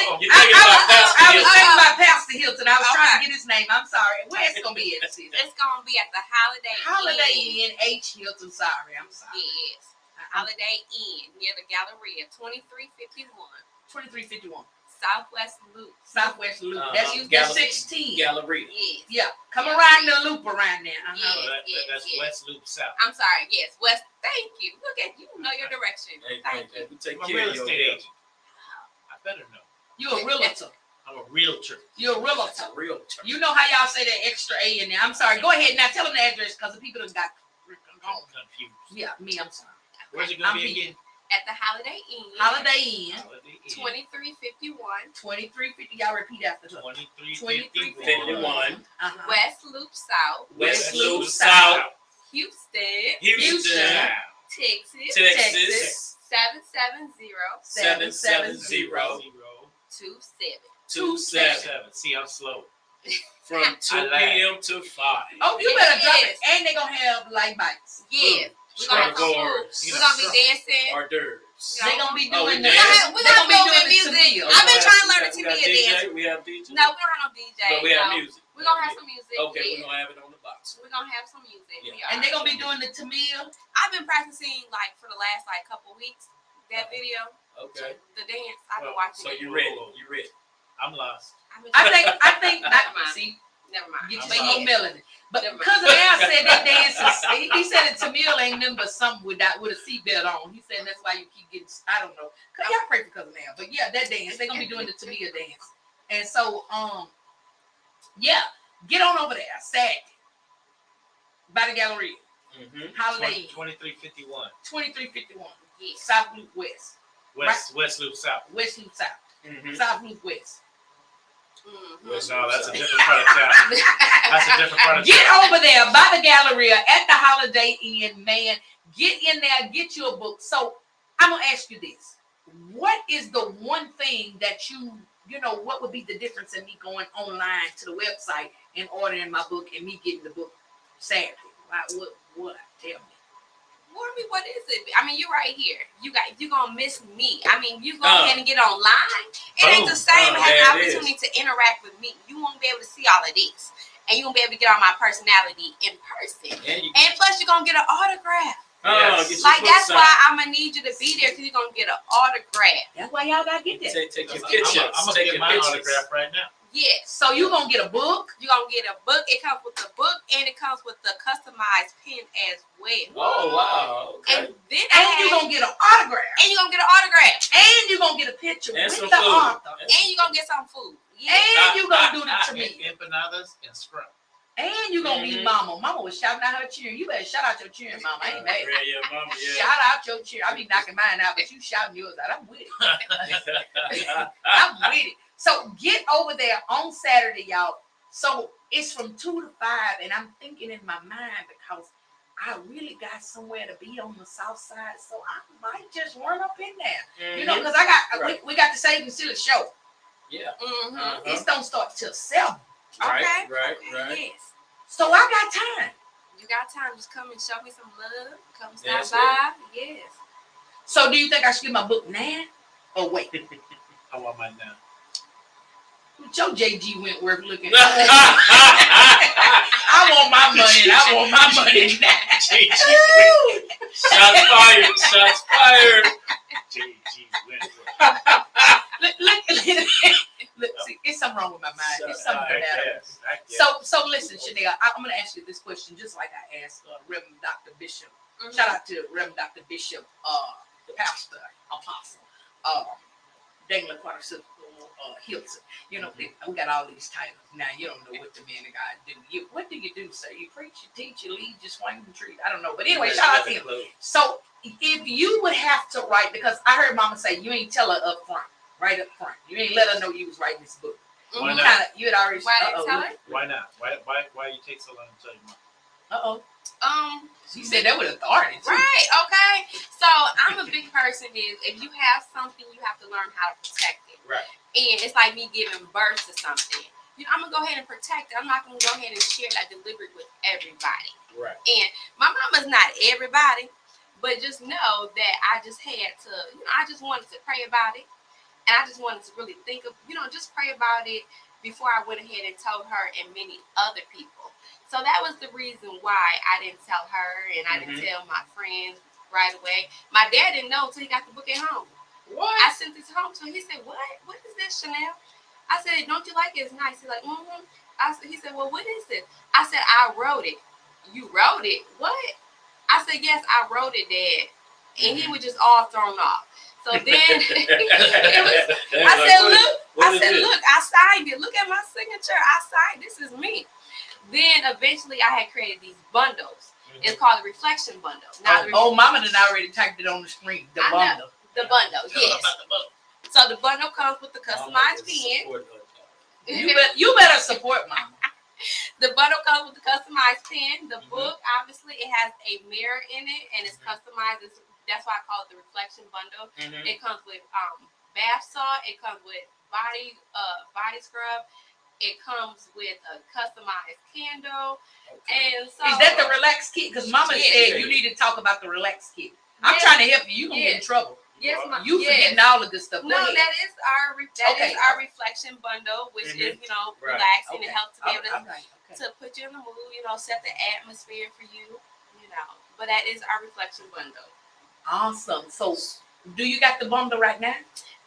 thinking about Pastor Hilton. I was trying to get his name. I'm sorry. Where it's gonna be at? It's gonna be at the Holiday Inn H Hilton. Sorry, I'm sorry. Yes. Holiday Inn near the Galleria, 2351. 2351. Southwest Loop. That's 16. Galleria. Yes. Yeah. Come around the loop around there. That's West Loop South. I'm sorry. Yes. West. Thank you. Look at you. Know your direction. Thank you. We take I'm a care real of your estate agent. I better know. You're a realtor. I'm a realtor. You're a realtor. You know how y'all say that extra A in there. I'm sorry. Go ahead now. Tell them the address because the people done got confused. Yeah, me. I'm sorry. Where's it gonna be again? At the Holiday Inn. 2351. 2350. Y'all repeat after her. 2351. West Loop South. West Loop South. Houston. Texas. 770. 27. See, I'm slow. From 2 p.m. to 5. Oh, you better drop it. And they're gonna have light bites. Yeah. We're gonna have some food. We're gonna be dancing. Hors d'oeuvres. They gonna be doing We're gonna be doing music. I've been trying to learn the Tamia dance. We have DJ. No, we don't have no DJ. But we have music. We're gonna have some music. Okay, yeah. we're gonna have it on the box. We're gonna have some music. Yeah. And they're gonna be doing the Tamia. I've been practicing like for the last like couple weeks. That video. Okay. The dance. I've been watching. So it. you ready? You ready? I'm lost. I think. See, Never mind. get But your yes. melody. But Never mind. cousin Al said that dance is. He said that Tamil ain't nothing but something with a seatbelt on. He said that's why you keep getting. I don't know. Y'all pray for cousin Al, but yeah, that dance they're gonna be doing the Tamil dance. And so yeah, get on over there Saturday by the Galleria. Holiday 2351. 2351. Yes. South Loop West. West Loop South. West Loop South. South Loop West. No, that's a different part of town. That's a different part of town. Get over there by the Galleria at the Holiday Inn, man. Get in there, get you a book. So I'm gonna ask you this: what is the one thing that you know? What would be the difference in me going online to the website and ordering my book and me getting the book Saturday? What? Tell me. What is it? I mean, you're right here. You gonna miss me. I mean, you go ahead and get online. It ain't the same having an opportunity to interact with me. You won't be able to see all of this, and you won't be able to get all my personality in person. And plus, you're gonna get an autograph. Like that's why I'm gonna need you to be there because you're gonna get an autograph. That's why y'all gotta get there. Take your pictures. I'm gonna get my autograph right now. Yes. So you're gonna get a book. You're gonna get a book. It comes with the book and it comes with the customized pen as well. Oh wow. Okay. And then you're gonna get an autograph. And you're gonna get an autograph. And you're gonna get a picture and with the food. author. And you're gonna get some food. Yeah. And you're gonna do the Tamil. Empanadas and scrum. And you're gonna be mama. Mama was shouting out her cheering. You better shout out your cheering, mama. I ain't mad. Yeah, mama, yeah. Shout out your cheer. I be knocking mine out, but you shouting yours out. I'm with it. I'm with it. So get over there on Saturday, y'all. So it's from 2 to 5, and I'm thinking in my mind because I really got somewhere to be on the south side, so I might just run up in there. You know, because we got the Save and Silly show. Yeah. It don't start till 7. Right. Yes. So I got time. You got time. Just come and show me some love. Come That's stop by. Yes. So do you think I should get my book now or wait? I want mine now. Joe JG Wentworth looking. I want my money. I want my money now. Shots fired. Shots fired. JG Wentworth. Look, see, it's something wrong with my mind. It's something I bad. guess. So listen, Chanelle, I'm going to ask you this question just like I asked Reverend Dr. Bishop. Shout out to Reverend Dr. Bishop, Pastor, Apostle, Dangler Quadricip, Hilton. You know, we got all these titles. Now, you don't know what the man of God do. What do you do, sir? You preach, you teach, you lead, you swing and treat. I don't know. But anyway, shout out to him. So if you would have to write, because I heard mama say you ain't tell her up front. Right up front. You ain't let her know you was writing this book. Why not? You had already. Why didn't tell her? Why not? Why you take so long to tell your mom? She said that with authority too. Right. Okay. So I'm a big person. Is if you have something, you have to learn how to protect it. Right. And it's like me giving birth to something. I'm gonna go ahead and protect it. I'm not gonna go ahead and share that delivered with everybody. Right. And my mama's not everybody, but just know that I just had to. I just wanted to pray about it. And I just wanted to really think of, just pray about it before I went ahead and told her and many other people. So that was the reason why I didn't tell her and I didn't tell my friends right away. My dad didn't know until he got the book at home. What? I sent it home to him. He said, what? What is this, Chanelle? I said, don't you like it? It's nice. He's like, He said, well, what is it? I said, I wrote it. You wrote it? What? I said, yes, I wrote it, Dad. And he was just all thrown off. So then I said, look, I signed it. Look at my signature. I signed. This is me. Then eventually I had created these bundles. It's called the reflection bundle. Now, Mama done already typed it on the screen. The bundle. The bundle, yes. So the bundle comes with the customized pen. You better support Mama. The bundle comes with the customized pen. The book, obviously, it has a mirror in it and it's customized. That's why I call it the reflection bundle. It comes with bath salt. It comes with body scrub. It comes with a customized candle. And so is that the relax kit? Because Mama said you need to talk about the relax kit. I'm trying to help you. You're gonna get in trouble. Yes, You yes. forgetting all the good stuff. Go No, ahead. that is Okay. our reflection bundle, which is Right. relaxing. Okay. It helps to be able to, All right. Okay. to put you in the mood, set the atmosphere for you, But that is our reflection bundle. Awesome. So, do you got the bundle right now?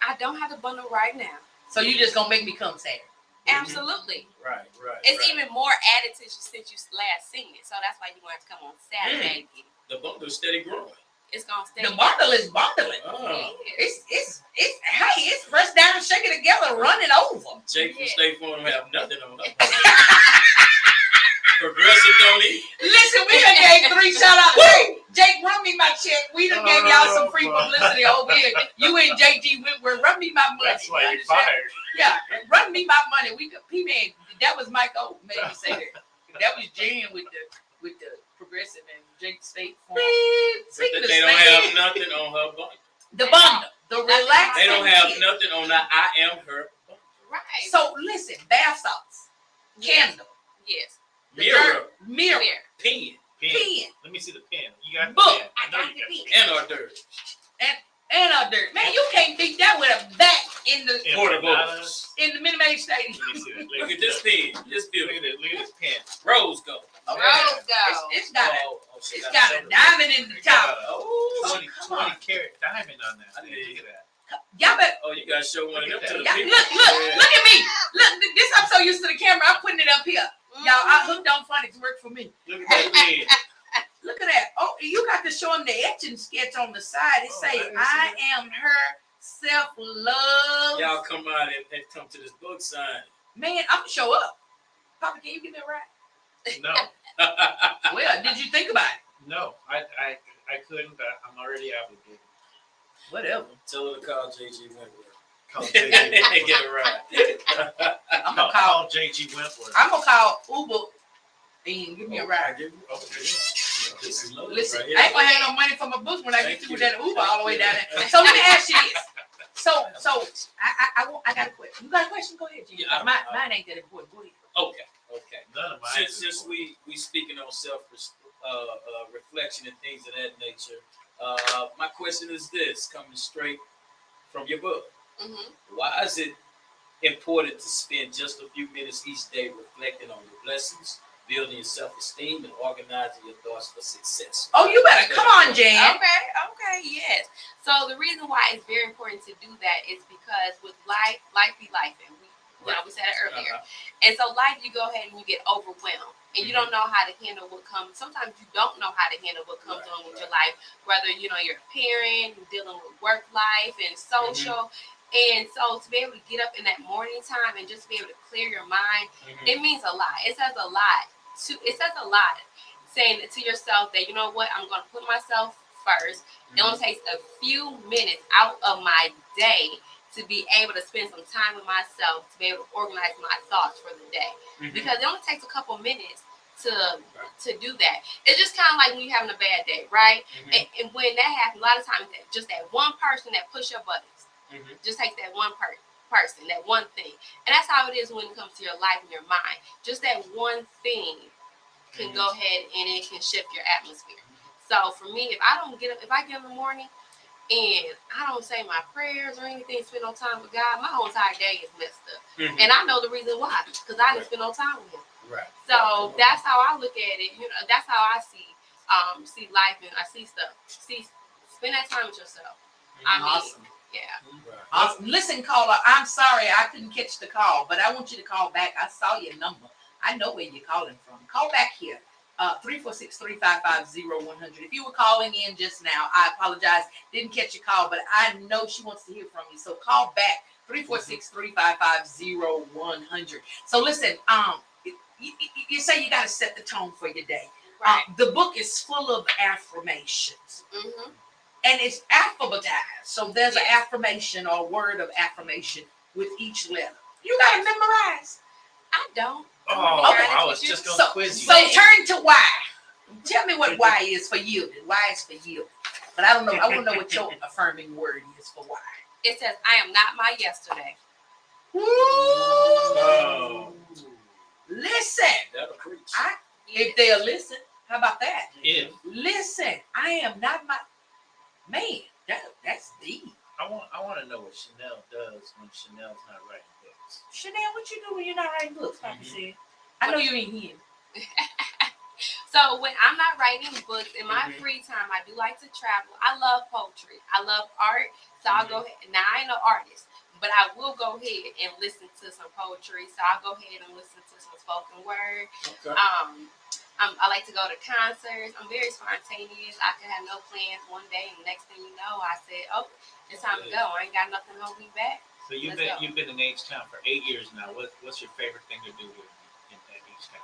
I don't have the bundle right now. So you just gonna make me come Saturday? Absolutely. Right. It's even more added to you since you last seen it, so that's why you want to come on Saturday. The bundle's steady growing. It's gonna stay. The bundle is bundling. Oh. It's pressed down, shake it together, running over. Jake from State Farm don't have nothing on her. Progressive don't eat. Listen, we done gave 3 shout outs. Jake, run me my check. We done gave y'all some free publicity over here. You and JG Whitworth, run me my money. That's why you fired. Yeah, run me my money. P-Man, that was Mike O made me say that. That was Jan with the Progressive and Jake State Farm. Speaking of They don't have nothing on her bundle. the bundle, the relaxing. They don't have kit. nothing on the I am her bundle. Right. So listen, bath salts, candle, Yes. Mirror, mirror, pen, Let me see the pen. You got book. the pen. I know got you the pen. and hors d'oeuvres. And a dirt. Man, you can't beat that with a bat in the Portables. Minute Maid Stadium. Let me see that. Look at this pen. This Look beautiful. at this pen. Rose gold. Rose gold. It's got She it's got a diamond in the top. Oh, 20 carat diamond on that. I didn't Look at that. Y'all bet. Oh, you gotta show one of them to the Y'all, people. look at me. Look, this I'm so used to the camera. I'm putting it up here. Y'all, I hooked on phonics work for me. Look at that pen. Look at that. Oh, you got to show them the etching sketch on the side. It say, I am her self-love. Y'all come out and come to this book sign. Man, I'm gonna show up. Papa, can you get that right? No, Well, did you think about it? no, I couldn't. I'm already obligated. Whatever. Tell her to call JG Wentworth. Call Get JG. it right. I'm gonna call JG Wentworth. I'm gonna call Uber and give me a I ride. give you. Okay. This is lovely Listen, right here. I ain't gonna have no money for my books when I get Thank through with you. that Uber all the way down there. So let me ask you this. So I got a question. You got a question? Go ahead, G. Yeah, Mine ain't that important. Go ahead. Okay. None of mine. Since we speaking on self reflection and things of that nature, my question is this, coming straight from your book. Why is it important to spend just a few minutes each day reflecting on your blessings, building your self-esteem, and organizing your thoughts for success? Oh, you better come on, Jan. Okay, yes. So the reason why it's very important to do that is because with life be life, and we said it earlier. And so life, you go ahead and you get overwhelmed, and you don't know how to handle what comes. Sometimes you don't know how to handle what comes on with your life, whether you're a parent, you're dealing with work life and social. And so to be able to get up in that morning time and just be able to clear your mind, it means a lot. It says a lot. It says a lot, saying to yourself that, you know what, I'm going to put myself first. It only takes a few minutes out of my day to be able to spend some time with myself, to be able to organize my thoughts for the day. Because it only takes a couple minutes to do that. It's just kind of like when you're having a bad day, right? And when that happens, a lot of times, just that one person that push your buttons, just take that one person, that one thing. And that's how it is when it comes to your life and your mind. Just that one thing can go ahead and it can shift your atmosphere. So for me, if I get up in the morning and I don't say my prayers or anything, spend no time with God, my whole entire day is messed up. And I know the reason why, because I didn't spend no time with him. So that's how I look at it. That's how I see life, and I see stuff. Spend that time with yourself. Awesome. Yeah. Awesome. Listen, caller, I'm sorry I couldn't catch the call, but I want you to call back. I saw your number. I know where you're calling from. Call back here. 346-355-0100. If you were calling in just now, I apologize. Didn't catch your call, but I know she wants to hear from you. So call back 346-355-0100. So listen, you say you got to set the tone for your day. Right. The book is full of affirmations. And it's alphabetized. So there's an affirmation or word of affirmation with each letter. You got to memorize. I don't. Oh, I was just going to quiz you. So turn to Y. Tell me what Y is for you. Y is for you. But I don't know. I want to know what your affirming word is for Y. It says, I am not my yesterday. Ooh. Listen. That'll preach. If they'll listen, how about that? Yeah. Listen, I am not my man. That's deep. I want to know what Chanelle does when Chanelle's not writing books. Chanelle, what you do when you're not writing books? Like you said, I know you ain't here. So when I'm not writing books in my free time, I do like to travel. I love poetry. I love art. So I'll go ahead. Now I ain't no artist, but I will go ahead and listen to some poetry. So I'll go ahead and listen to some spoken word. Okay. I like to go to concerts. I'm very spontaneous. I can have no plans one day, and next thing you know, I said, "Oh, it's time to go. I ain't got nothing holding me back." So you've been in H-Town for 8 years now. What's your favorite thing to do here in H-Town?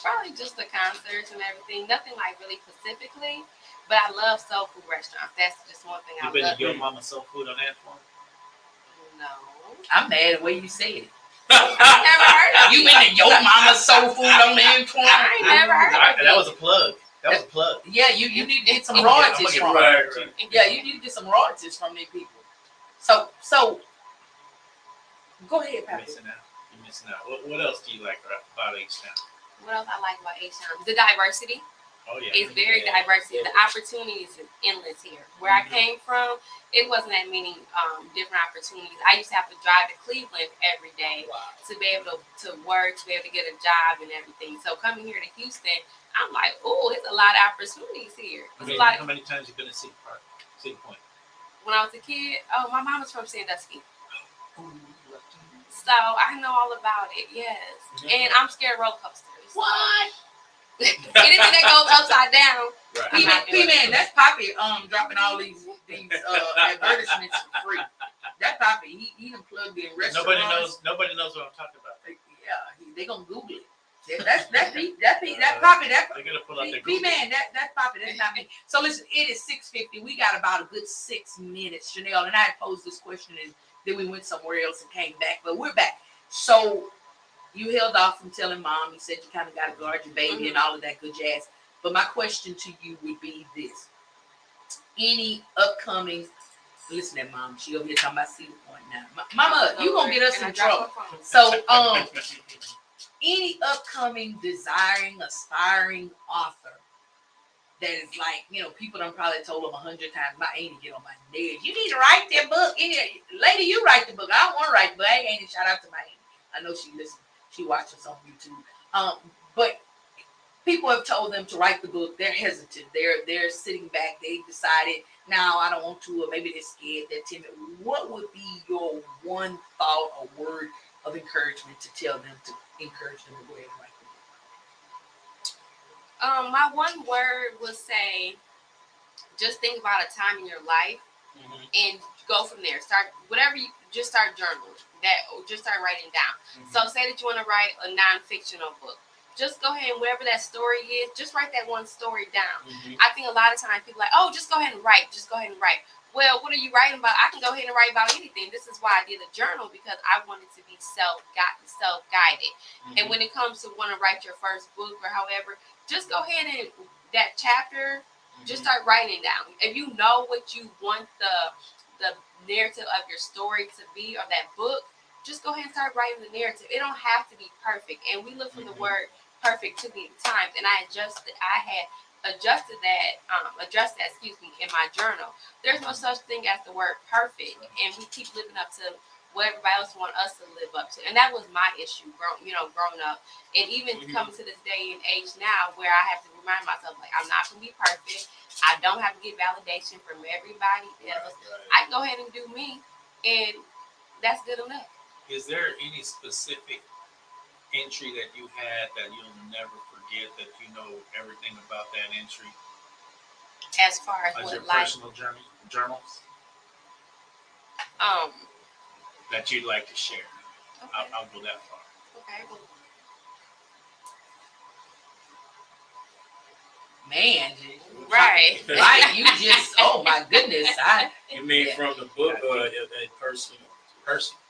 Probably just the concerts and everything. Nothing like really specifically, but I love soul food restaurants. That's just one thing I love. You been to Your Mama Soul Food on Antoine? No. I'm mad at the way you said it. I never heard of You it. been to Your Mama Soul Food on Antoine? I ain't never heard of it. That was a plug. That was a plug. Yeah, you need to get some royalties from them. Right. Yeah, you need to get some royalties from these people. So go ahead, You're Pappy. missing out. You're missing out. What else do you like about H-Town? What else I like about H-Town? The diversity. Oh yeah. It's very diverse. The opportunities is endless here. Where I came from, it wasn't that many different opportunities. I used to have to drive to Cleveland every day to be able to work, to be able to get a job and everything. So coming here to Houston, I'm like, oh, it's a lot of opportunities here. How many times have you been to City Point? When I was a kid, my mom was from Sandusky. So I know all about it, yes. And I'm scared of roller coasters. What? Anything that goes upside down. Right. P-Man, that's Poppy dropping all these advertisements for free. That Poppy, he done plugged in restaurants. Nobody knows what I'm talking about. Yeah, they gonna Google it. That Poppy, They're gonna pull out their Google. P-Man, that Poppy, that's not me. So listen, it is 6:50. We got about a good 6 minutes, Chanelle, and I had posed this question and then we went somewhere else and came back, but we're back. So you held off from telling mom. You said you kind of got to guard your baby and all of that good jazz. But my question to you would be this: any upcoming? Listen, to mom. She over here talking about Cedar Point now. Mama, you gonna get us in trouble. So, any upcoming desiring, aspiring author that is like, people done probably told them 100 times, my auntie get on my nerves. You need to write that book. Lady, you write the book. I don't want to write the book. I ain't shout out to my auntie. I know she listens. She watches on YouTube. But people have told them to write the book. They're hesitant. They're sitting back. They decided, no, I don't want to, or maybe they're scared, they're timid. What would be your one thought or word of encouragement to tell them to encourage them to go ahead and write the book? My one word would say, just think about a time in your life and go from there. Start whatever you just start journaling. Just start writing down. So say that you want to write a non-fictional book. Just go ahead and whatever that story is, just write that one story down. I think a lot of times people are like, oh, just go ahead and write. Just go ahead and write. Well, what are you writing about? I can go ahead and write about anything. This is why I did a journal, because I wanted to be self-guided. And when it comes to want to write your first book or however, just go ahead and that chapter, just start writing it down. If you know what you want the narrative of your story to be, or that book, just go ahead and start writing the narrative. It don't have to be perfect. And we look for the word perfect too many times. And I had adjusted that, in my journal. There's no such thing as the word perfect. And we keep living up to what everybody else wants us to live up to. And that was my issue, growing up. And even coming to this day and age now, where I have to remind myself, like, I'm not going to be perfect. I don't have to get validation from everybody else. I can go ahead and do me. And that's good enough. Is there any specific entry that you had that you'll never forget, that you know everything about that entry? As far as your what, like personal journals? That you'd like to share. Okay. I'll go that far. Okay. Man, right. Right, you just, oh my goodness. You mean from the book or a personal? Personal.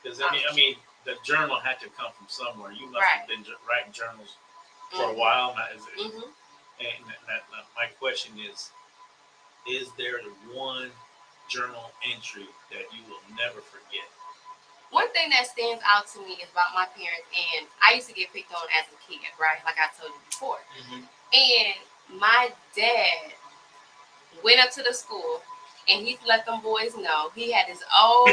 Because I mean, the journal had to come from somewhere. You must have been writing journals for a while now. And my question is there one journal entry that you will never forget? One thing that stands out to me is about my parents, and I used to get picked on as a kid, right? Like I told you before. And my dad Went up to the school, and he let them boys know he had his old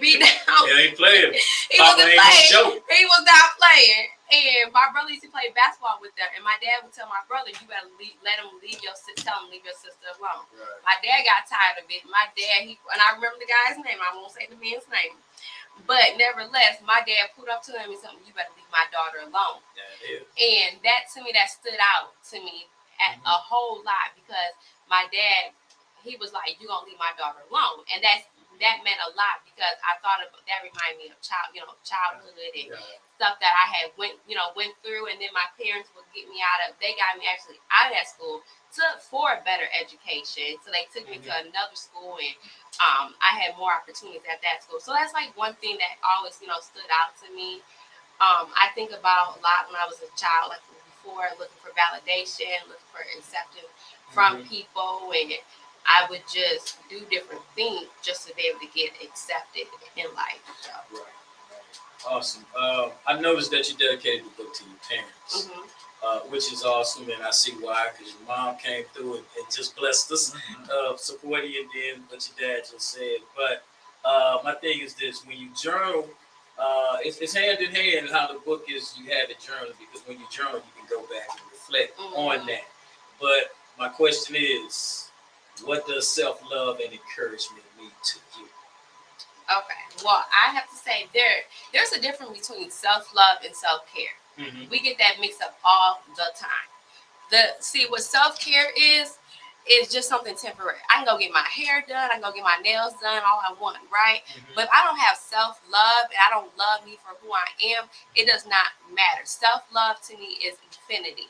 beat down. He ain't playing. He wasn't playing. He was not playing. And my brother used to play basketball with them. And my dad would tell my brother, "You better let him leave your sister. Tell him leave your sister alone." Right. My dad got tired of it. My dad, and I remember the guy's name. I won't say the man's name. But nevertheless, my dad put up to him and told him, "You better leave my daughter alone." And that to me, that stood out to me a whole lot, because my dad, he was like, "You gonna leave my daughter alone," and that meant a lot, because I thought that reminded me of childhood and stuff that I had went through, and then my parents would get me out of. They got me actually out of that school for a better education. So they took me to another school, and I had more opportunities at that school. So that's like one thing that always stood out to me. I think about a lot when I was a child, like before, looking for validation, looking for acceptance from people, and I would just do different things just to be able to get accepted in life. So. Right. Awesome. I noticed that you dedicated the book to your parents, which is awesome, and I see why, because your mom came through and just blessed us, supporting you, and then what your dad just said. But my thing is this: when you journal, it's hand in hand how the book is. You have it journal, because when you journal, you can go back and reflect on that. But my question is, what does self-love and encouragement mean to you? Okay, well, I have to say there's a difference between self-love and self-care. We get that mixed up all the time. What self-care is just something temporary. I can go get my hair done, I can go get my nails done, all I want, right? But if I don't have self-love and I don't love me for who I am, it does not matter. Self-love to me is infinity.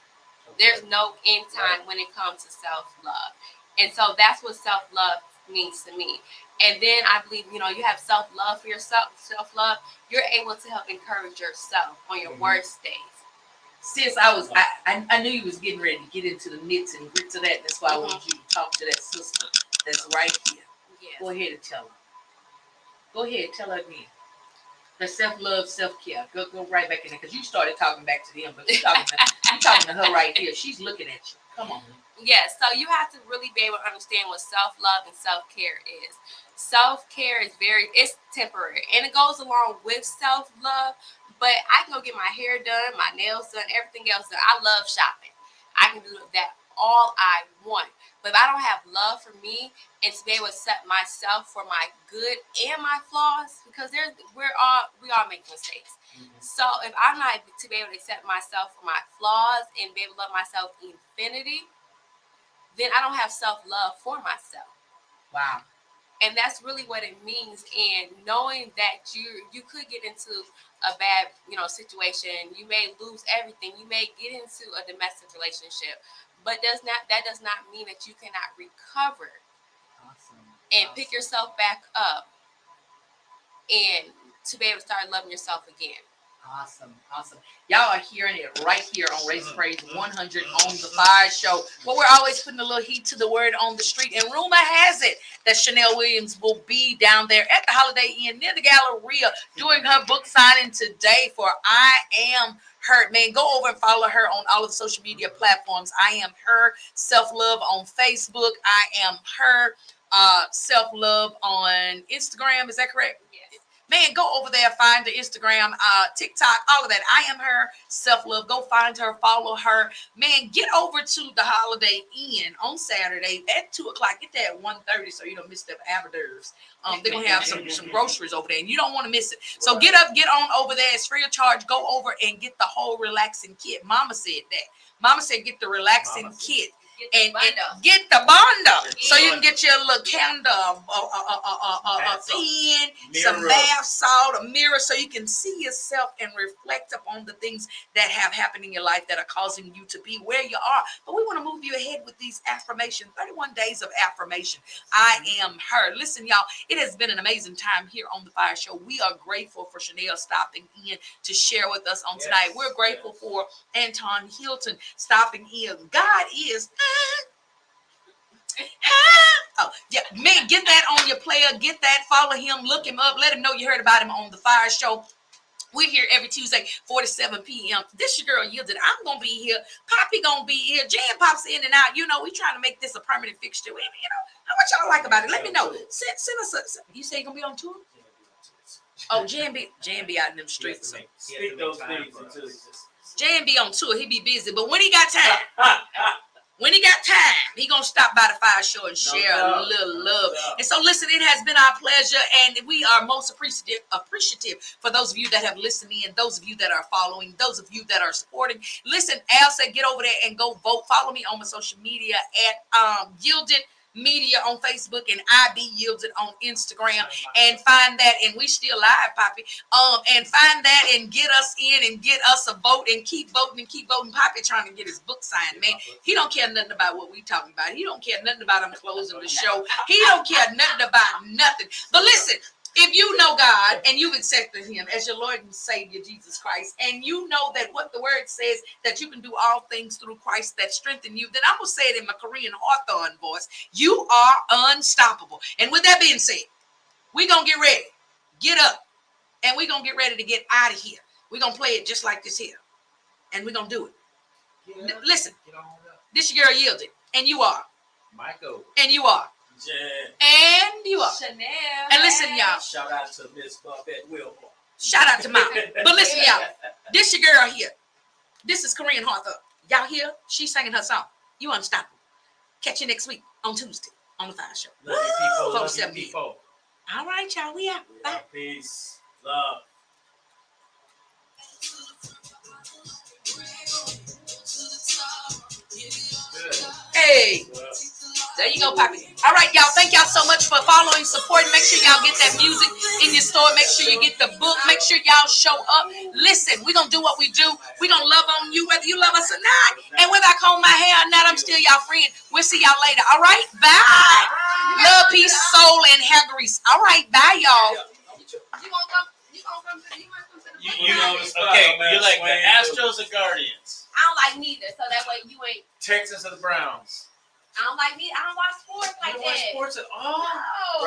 There's no end time when it comes to self-love. And so that's what self-love means to me. And then I believe, you have self-love for yourself, self-love, you're able to help encourage yourself on your worst days. Since I knew you was getting ready to get into the nits and grits of that. That's why I wanted you to talk to that sister that's right here. Yes. Go ahead and tell her. Go ahead, tell her again. The self-love, self-care. Go right back in there, because you started talking back to them, but you're talking to her right here. She's looking at you. Come on. Yes, so you have to really be able to understand what self-love and self-care is. Self-care is it's temporary, and it goes along with self-love, but I can go get my hair done, my nails done, everything else done. I love shopping. I can do that all I want. But if I don't have love for me and to be able to accept myself for my good and my flaws, because we all make mistakes. So if I'm not to be able to accept myself for my flaws and be able to love myself in infinity, then I don't have self-love for myself. Wow. And that's really what it means. And knowing that you could get into a bad, situation, you may lose everything. You may get into a domestic relationship, but that does not mean that you cannot recover and pick yourself back up and to be able to start loving yourself again. Awesome. Y'all are hearing it right here on Raise Praise 100 on the Fiyah Show. Well, we're always putting a little heat to the word on the street, and rumor has it that Chanelle Williams will be down there at the Holiday Inn near the Galleria doing her book signing today for I Am Her. Man, go over and follow her on all of the social media platforms. I Am Her Self-Love on Facebook. I Am Her Self-Love on Instagram. Is that correct? Man, go over there, find the Instagram, TikTok, all of that. I Am Her Self-Love. Go find her, follow her. Man, get over to the Holiday Inn on Saturday at 2 o'clock. Get there at 1:30 so you don't miss the hors d'oeuvres. They're going to have some groceries over there, and you don't want to miss it. So get on over there. It's free of charge. Go over and get the whole relaxing kit. Mama said that. Mama said get the relaxing kit. And get the bundle so you can get your little candle, a pen, some bath salt, a mirror, so you can see yourself and reflect upon the things that have happened in your life that are causing you to be where you are. But we want to move you ahead with these affirmations, 31 days of affirmation. I am her. Listen, y'all, it has been an amazing time here on the Fiyah Show. We are grateful for Chanelle stopping in to share with us on tonight. We're grateful for Antoine Hilton stopping in. God is oh yeah, man, get that on your player, get that, follow him, look him up, let him know you heard about him on the Fiyah Show. We're here every Tuesday, 4 to 7 p.m. This your girl Yielded. I'm going to be here. Poppy going to be here. Jan pops in and out. You know, we trying to make this a permanent fixture. You know, what y'all like about it? Let me know. Send us you say you're going to be on tour? Oh, Jan be out in them streets. Speak those things into existence. Jan be on tour. He be busy. But when he got time, he gonna stop by the Fiyah Show and share a little love. And so listen, it has been our pleasure, and we are most appreciative for those of you that have listened in, those of you that are following, those of you that are supporting. Listen, Al said get over there and go vote. Follow me on my social media at Yielded Media on Facebook and IB Yielded on Instagram, and find that, and we still live, Poppy. And find that and get us in and get us a vote and keep voting. Poppy trying to get his book signed, man. He don't care nothing about what we talking about. He don't care nothing about him closing the show. He don't care nothing about nothing. But listen, if you know God and you've accepted him as your Lord and Savior, Jesus Christ, and you know that what the word says, that you can do all things through Christ that strengthen you, then I'm going to say it in my Korean Hawthorne voice. You are unstoppable. And with that being said, we're going to get ready. Get up. And we're going to get ready to get out of here. We're going to play it just like this here. And we're going to do it. Listen, this your girl Yielded. And you are. Michael. And you are. Jan. And you are. Chanelle. And listen, y'all. Shout out to Miss Barbette Wilmore. Shout out to Mom. But listen, y'all. This your girl here. This is Korean Hawthorne. Y'all hear? She's singing her song. You unstoppable. Catch you next week on Tuesday on the Fiyah Show. Love you, people. Folks, Love you, 7 people. All right, y'all. We out. Bye. Peace. Love. Hey. There you go, Poppy. All right, y'all. Thank y'all so much for following, supporting. Make sure y'all get that music in your store. Make sure you get the book. Make sure y'all show up. Listen, we're going to do what we do. We're going to love on you whether you love us or not. And whether I comb my hair or not, I'm still y'all friend. We'll see y'all later. All right? Bye. Love, peace, soul, and hair grease. All right. Bye, y'all. You know the spot. Okay, you're like the Astros or Guardians? I don't like neither, so that way you ain't. Texans or the Browns? I don't like me. I don't watch sports like that. You don't watch sports at all? No.